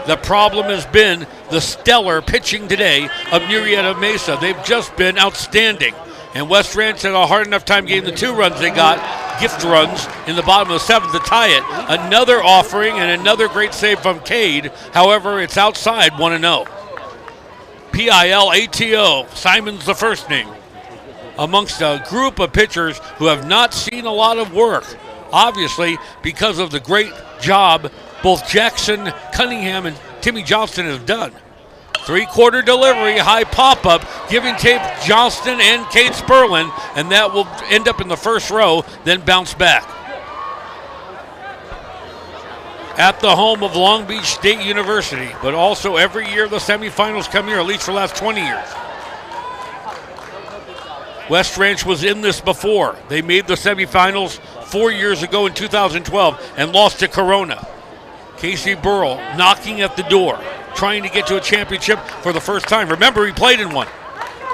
The problem has been the stellar pitching today of Murrieta Mesa. They've just been outstanding. And West Ranch had a hard enough time getting the 2 runs they got, gift runs, in the bottom of the 7th to tie it. Another offering and another great save from Cade. However, it's outside 1-0. Pilato, Simon's the first name, amongst a group of pitchers who have not seen a lot of work. Obviously, because of the great job both Jackson Cunningham and Timmy Johnston have done. 3-quarter delivery, high pop-up, giving tape Johnston and Kate Sperlin, and that will end up in the first row, then bounce back. At the home of Long Beach State University, but also every year the semifinals come here, at least for the last 20 years. West Ranch was in this before. They made the semifinals 4 years ago in 2012 and lost to Corona. Casey Burrell knocking at the door, trying to get to a championship for the first time. Remember, he played in one.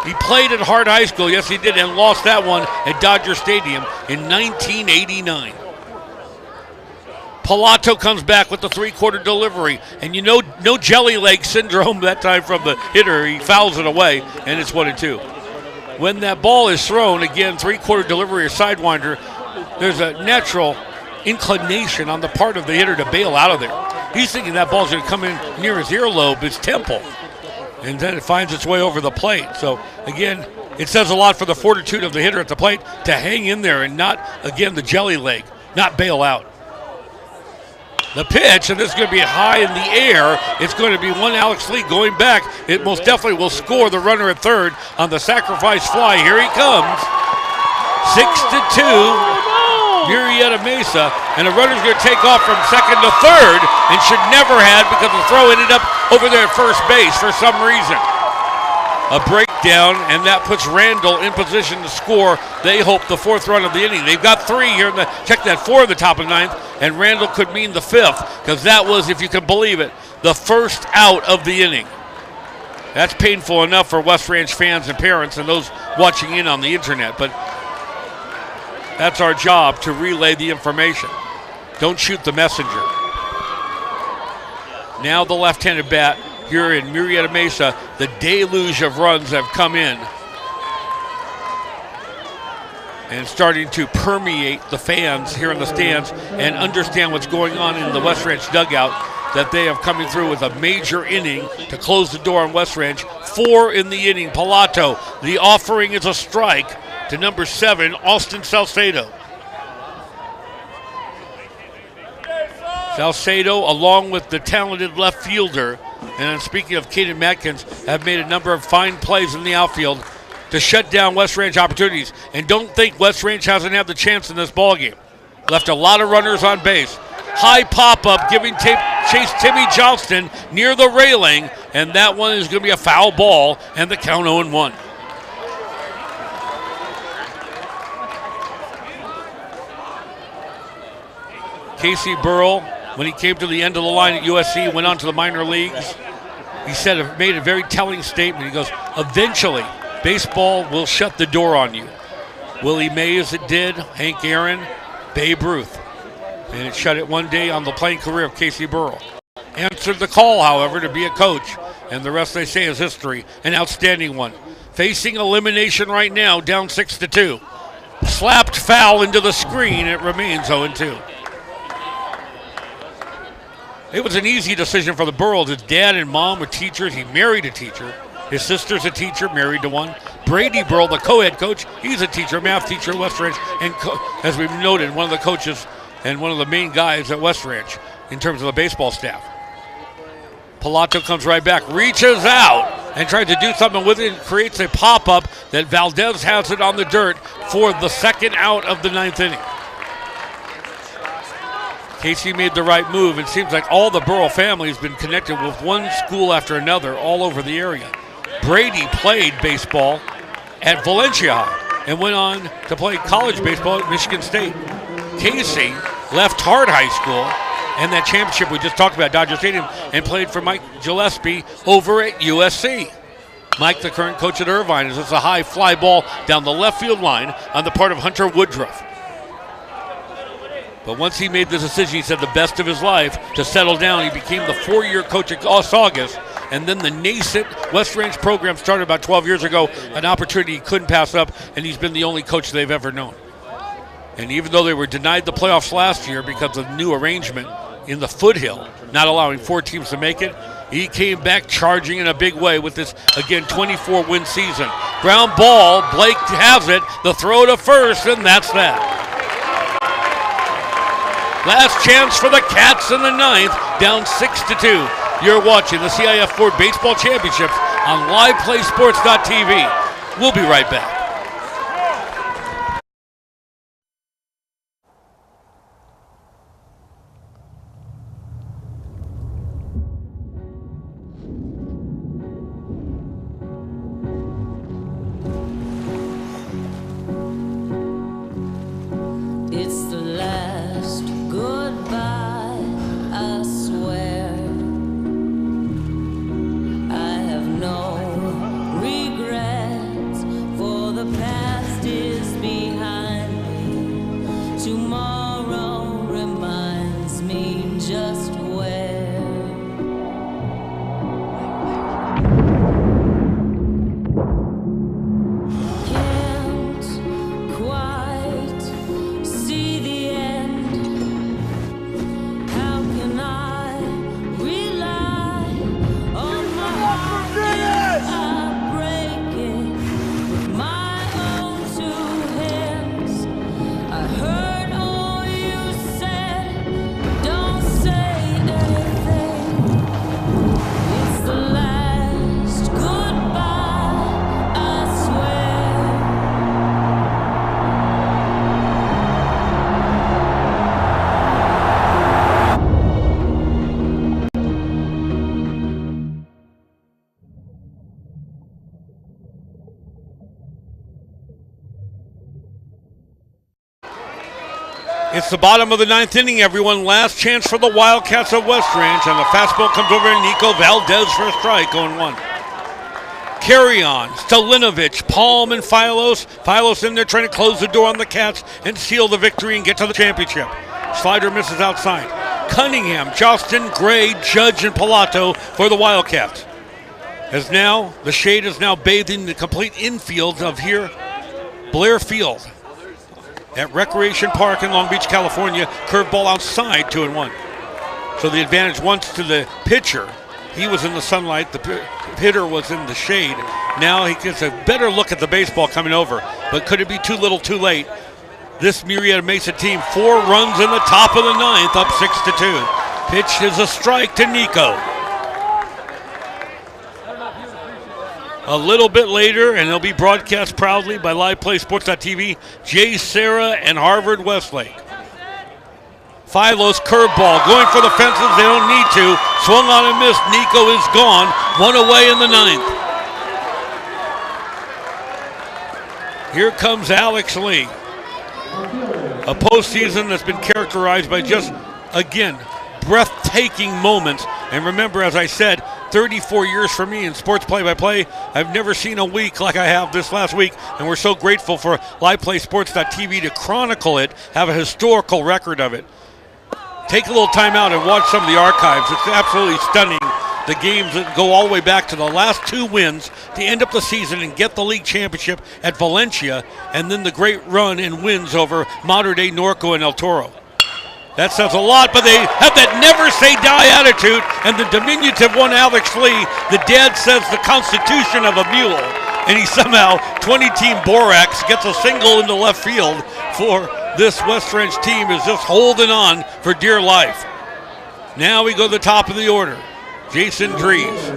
He played at Hart High School, yes he did, and lost that one at Dodger Stadium in 1989. Pilato comes back with the 3-quarter delivery, and you know, no jelly leg syndrome that time from the hitter. He fouls it away, and it's 1-2. When that ball is thrown, again, 3-quarter delivery or sidewinder, there's a natural inclination on the part of the hitter to bail out of there. He's thinking that ball's going to come in near his earlobe, his temple, and then it finds its way over the plate. So, again, it says a lot for the fortitude of the hitter at the plate to hang in there and not, again, the jelly leg, not bail out. The pitch, and this is going to be high in the air. It's going to be one Alex Lee going back. It most definitely will score the runner at third on the sacrifice fly. Here he comes. 6-2. Murrieta Mesa, and the runner's going to take off from second to third and should never have, because the throw ended up over there at first base for some reason. A breakdown, and that puts Randall in position to score. They hope the 4th run of the inning. They've got 3 here. Check that, 4 in the top of 9th, and Randall could mean the 5th, because that was, if you can believe it, the first out of the inning. That's painful enough for West Ranch fans and parents and those watching in on the internet, but that's our job, to relay the information. Don't shoot the messenger. Now the left-handed bat here in Murrieta Mesa. The deluge of runs have come in and starting to permeate the fans here in the stands and understand what's going on in the West Ranch dugout, that they have coming through with a major inning to close the door on West Ranch. 4 in the inning. Pilato, the offering is a strike to number 7, Austin Salcedo. Salcedo, along with the talented left fielder, and speaking of Caden Matkins, have made a number of fine plays in the outfield to shut down West Ranch opportunities. And don't think West Ranch hasn't had the chance in this ballgame. Left a lot of runners on base. High pop-up, giving chase Timmy Johnston near the railing, and that one is going to be a foul ball, and the count 0-1. Casey Burrell, when he came to the end of the line at USC, went on to the minor leagues. He made a very telling statement. He goes, eventually, baseball will shut the door on you. Willie Mays, it did. Hank Aaron, Babe Ruth. And it shut it one day on the playing career of Casey Burrell. Answered the call, however, to be a coach. And the rest, they say, is history. An outstanding one. Facing elimination right now, down 6-2. Slapped foul into the screen. It remains 0-2. It was an easy decision for the Burrows. His dad and mom were teachers. He married a teacher. His sister's a teacher, married to one. Brady Burrow, the co-head coach, he's a teacher, math teacher at West Ranch. And as we've noted, one of the coaches and one of the main guys at West Ranch in terms of the baseball staff. Pilato comes right back, reaches out, and tries to do something with it, and creates a pop-up that Valdez has it on the dirt for the second out of the 9th inning. Casey made the right move. It seems like all the Burrow family has been connected with one school after another all over the area. Brady played baseball at Valencia High and went on to play college baseball at Michigan State. Casey left Hart High School and that championship we just talked about, Dodger Stadium, and played for Mike Gillespie over at USC. Mike, the current coach at Irvine, is just a high fly ball down the left field line on the part of Hunter Woodruff. But once he made the decision, he said the best of his life, to settle down. He became the 4-year coach at August, and then the nascent West Ranch program started about 12 years ago, an opportunity he couldn't pass up, and he's been the only coach they've ever known. And even though they were denied the playoffs last year because of the new arrangement in the foothill, not allowing 4 teams to make it, he came back charging in a big way with this, again, 24-win season. Ground ball, Blake has it, the throw to first, and that's that. Last chance for the Cats in the 9th, down 6-2. You're watching the CIF Ford Baseball Championships on LivePlaySports.tv. We'll be right back. It's the last goodbye, I swear. I have no regrets, for the past is behind me. Tomorrow reminds me just where. Can't quite see the end. How can I rely on my heart if I break it with my own 2 hands? I heard all you said, don't say anything. It's the last goodbye, I swear. It's the bottom of the 9th inning, everyone. Last chance for the Wildcats of West Ranch, and the fastball comes over to Nico Valdez for a strike, 0-1. Carry on, Stalinovich, Palm, and Philos. Philos in there trying to close the door on the Cats and seal the victory and get to the championship. Slider misses outside. Cunningham, Justin, Gray, Judge, and Pilato for the Wildcats. As now, the shade is now bathing the complete infield of here, Blair Field at Recreation Park in Long Beach, California. Curveball outside, 2-1. So the advantage once to the pitcher. He was in the sunlight, the hitter was in the shade. Now he gets a better look at the baseball coming over. But could it be too little too late? This Murrieta Mesa team, 4 runs in the top of the 9th, up 6-2. Pitch is a strike to Nico. A little bit later, and it'll be broadcast proudly by LivePlaySports.tv, Jay Serra and Harvard Westlake. Philos curveball, going for the fences, they don't need to. Swung on and missed, Nico is gone. 1 away in the 9th. Here comes Alex Lee. A postseason that's been characterized by just, again, breathtaking moments. And remember, as I said, 34 years for me in sports play-by-play. I've never seen a week like I have this last week, and we're so grateful for LivePlaySports.tv to chronicle it, have a historical record of it. Take a little time out and watch some of the archives. It's absolutely stunning, the games that go all the way back to the last 2 wins to end up the season and get the league championship at Valencia, and then the great run and wins over modern-day Norco and El Toro. That says a lot, but they have that never say die attitude, and the diminutive one, Alex Lee, the dad says the constitution of a mule, and he somehow, 20-team Borax, gets a single into left field for this West Ranch team is just holding on for dear life. Now we go to the top of the order. Jason Dries,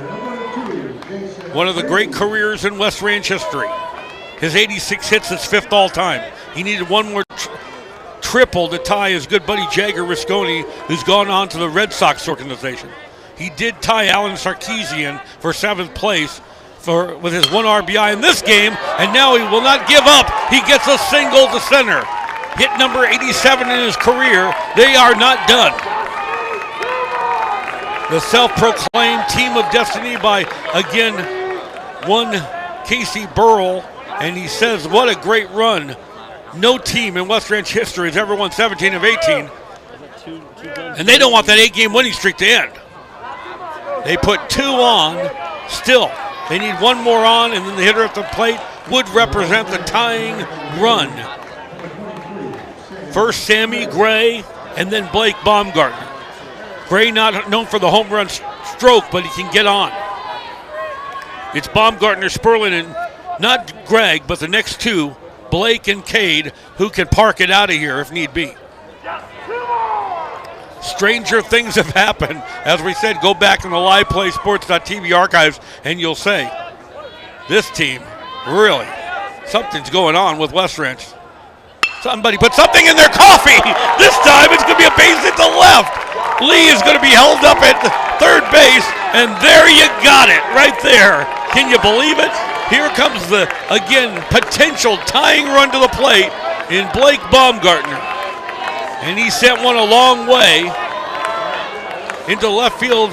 one of the great careers in West Ranch history. His 86 hits, his 5th all-time. He needed one more triple to tie his good buddy Jagger Risconi, who's gone on to the Red Sox organization. He did tie Alan Sarkeesian for 7th place with his 1 RBI in this game, and now he will not give up. He gets a single to center. Hit number 87 in his career. They are not done. The self-proclaimed team of destiny by, again, one Casey Burrell, and he says, what a great run. No team in West Ranch history has ever won 17 of 18, and they don't want that 8-game winning streak to end. They put 2 on still. They need 1 more on, and then the hitter at the plate would represent the tying run. First Sammy Gray, and then Blake Baumgartner. Gray not known for the home run stroke, but he can get on. It's Baumgartner, Sperlin, and not Greg, but the next 2, Blake and Cade, who can park it out of here if need be. Stranger things have happened. As we said, go back in the liveplaysports.tv archives, and you'll say, this team, really, something's going on with West Ranch. Somebody put something in their coffee. This time it's going to be a base hit to left. Lee is going to be held up at 3rd base, and there you got it right there. Can you believe it? Here comes the, again, potential tying run to the plate in Blake Baumgartner. And he sent one a long way into left field,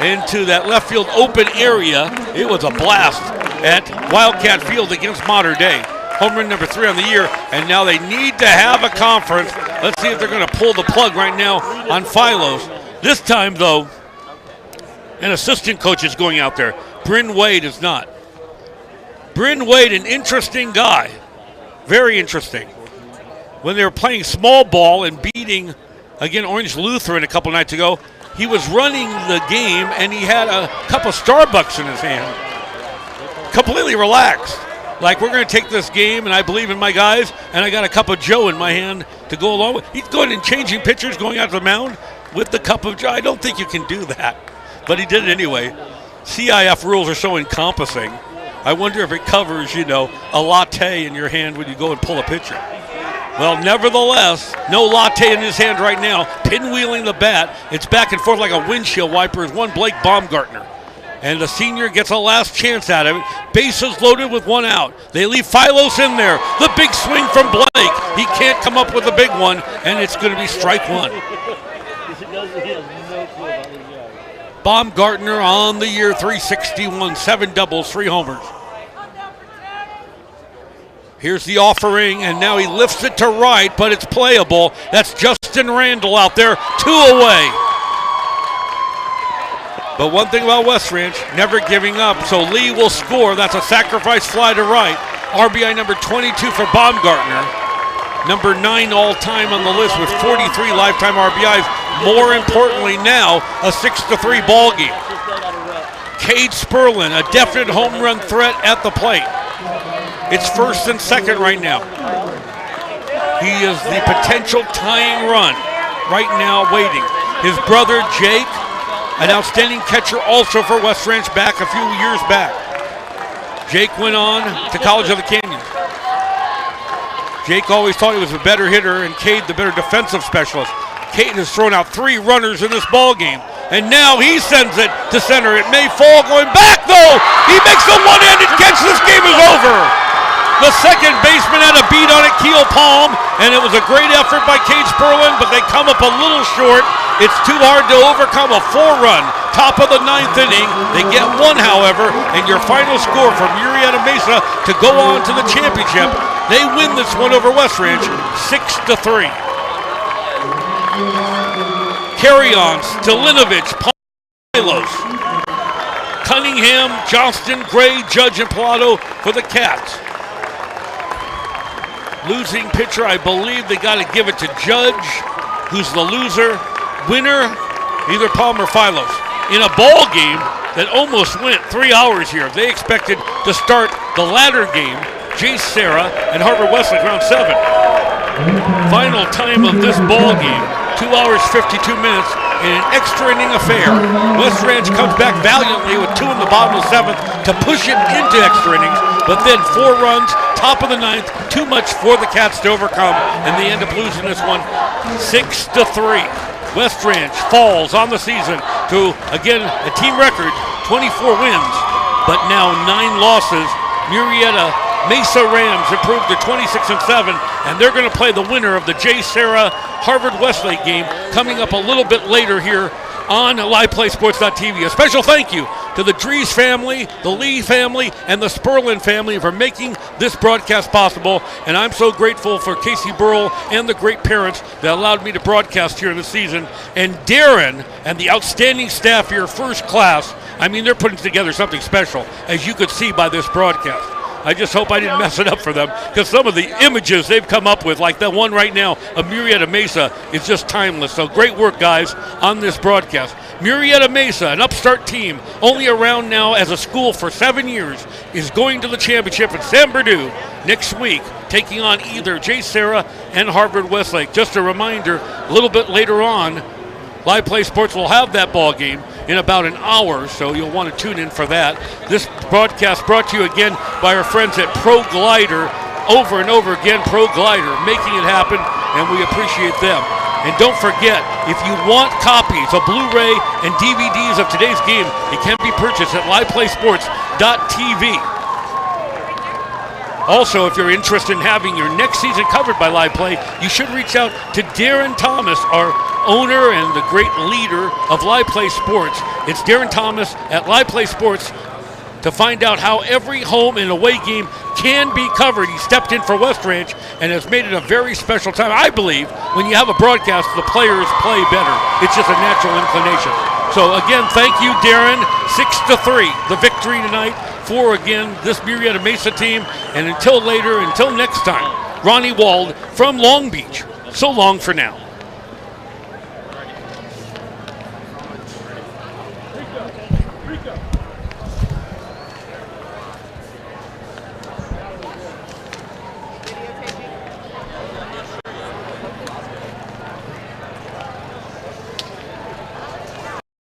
into that left field open area. It was a blast at Wildcat Field against Modern Day. Home run number 3 on the year, and now they need to have a conference. Let's see if they're going to pull the plug right now on Philos. This time, though, an assistant coach is going out there. Bryn Wade is not. Bryn Wade, an interesting guy. Very interesting. When they were playing small ball and beating, again, Orange Lutheran a couple nights ago, he was running the game, and he had a cup of Starbucks in his hand. Completely relaxed. Like, we're going to take this game, and I believe in my guys, and I got a cup of Joe in my hand to go along with. He's going and changing pitchers, going out to the mound with the cup of Joe. I don't think you can do that, but he did it anyway. CIF rules are so encompassing. I wonder if it covers, a latte in your hand when you go and pull a pitcher. Well, nevertheless, no latte in his hand right now. Pinwheeling the bat. It's back and forth like a windshield wiper is one Blake Baumgartner. And the senior gets a last chance out of it. Bases loaded with 1 out. They leave Philos in there. The big swing from Blake. He can't come up with a big one, and it's going to be strike 1. Baumgartner on the year, 361, 7 doubles, 3 homers. Here's the offering, and now he lifts it to right, but it's playable. That's Justin Randall out there, 2 away. But one thing about West Ranch, never giving up, so Lee will score. That's a sacrifice fly to right. RBI number 22 for Baumgartner. Number 9 all-time on the list with 43 lifetime RBIs. More importantly now, a 6-3 ball game. Cade Sperlin, a definite home run threat at the plate. It's 1st and 2nd right now. He is the potential tying run right now waiting. His brother Jake, an outstanding catcher also for West Ranch back a few years back. Jake went on to College of the Canyons. Jake always thought he was a better hitter and Cade the better defensive specialist. Cade has thrown out 3 runners in this ball game, and now he sends it to center. It may fall going back, though. He makes the one-handed catch. This game is over. The second baseman had a beat on it, Keel Palm, and it was a great effort by Cade Sperlin, but they come up a little short. It's too hard to overcome a 4-run top of the 9th inning. They get 1, however, and your final score from Murrieta Mesa to go on to the championship. They win this one over West Ranch, 6-3. Carry on, Stalinovich, Pylos. Cunningham, Johnston, Gray, Judge, and Pilato for the Cats. Losing pitcher, I believe they got to give it to Judge, who's the loser. Winner, either Palmer or Philos. In a ball game that almost went 3 hours here. They expected to start the latter game, Jace Sarah and Harvard Westlake, round 7. Final time of this ball game, 2 hours, 52 minutes, in an extra inning affair. West Ranch comes back valiantly with 2 in the bottom of the 7th to push it into extra innings, but then 4 runs, top of the 9th, too much for the Cats to overcome, and they end up losing this one 6-3. West Ranch falls on the season to, again, a team record, 24 wins, but now 9 losses. Murrieta Mesa Rams improved to 26-7, and they're going to play the winner of the J. Sarah Harvard Westlake game coming up a little bit later here on LivePlaySports.tv. A special thank you to the Dries family, the Lee family, and the Sperlin family for making this broadcast possible. And I'm so grateful for Casey Burrell and the great parents that allowed me to broadcast here in the season. And Darren and the outstanding staff here, first class. I mean, they're putting together something special, as you could see by this broadcast. I just hope I didn't mess it up for them, because some of the images they've come up with, like the one right now of Murrieta Mesa, is just timeless. So great work, guys, on this broadcast. Murrieta Mesa, an upstart team, only around now as a school for 7 years, is going to the championship in San Bernardino next week, taking on either J. Sarah and Harvard Westlake. Just a reminder, a little bit later on, Live Play Sports will have that ball game in about an hour, so you'll want to tune in for that. This broadcast brought to you again by our friends at Pro Glider. Over and over again, Pro Glider, making it happen, and we appreciate them. And don't forget, if you want copies of Blu-ray and DVDs of today's game, it can be purchased at LivePlaySports.tv. Also, if you're interested in having your next season covered by Live Play, you should reach out to Darren Thomas, our owner and the great leader of Live Play Sports. It's Darren Thomas at Live Play Sports to find out how every home and away game can be covered. He stepped in for West Ranch and has made it a very special time. I believe when you have a broadcast, the players play better. It's just a natural inclination. So again, thank you, Darren. 6-3, the victory tonight for, again, this Murrieta Mesa team. And until later, until next time, Ronnie Wald from Long Beach. So long for now. Rico.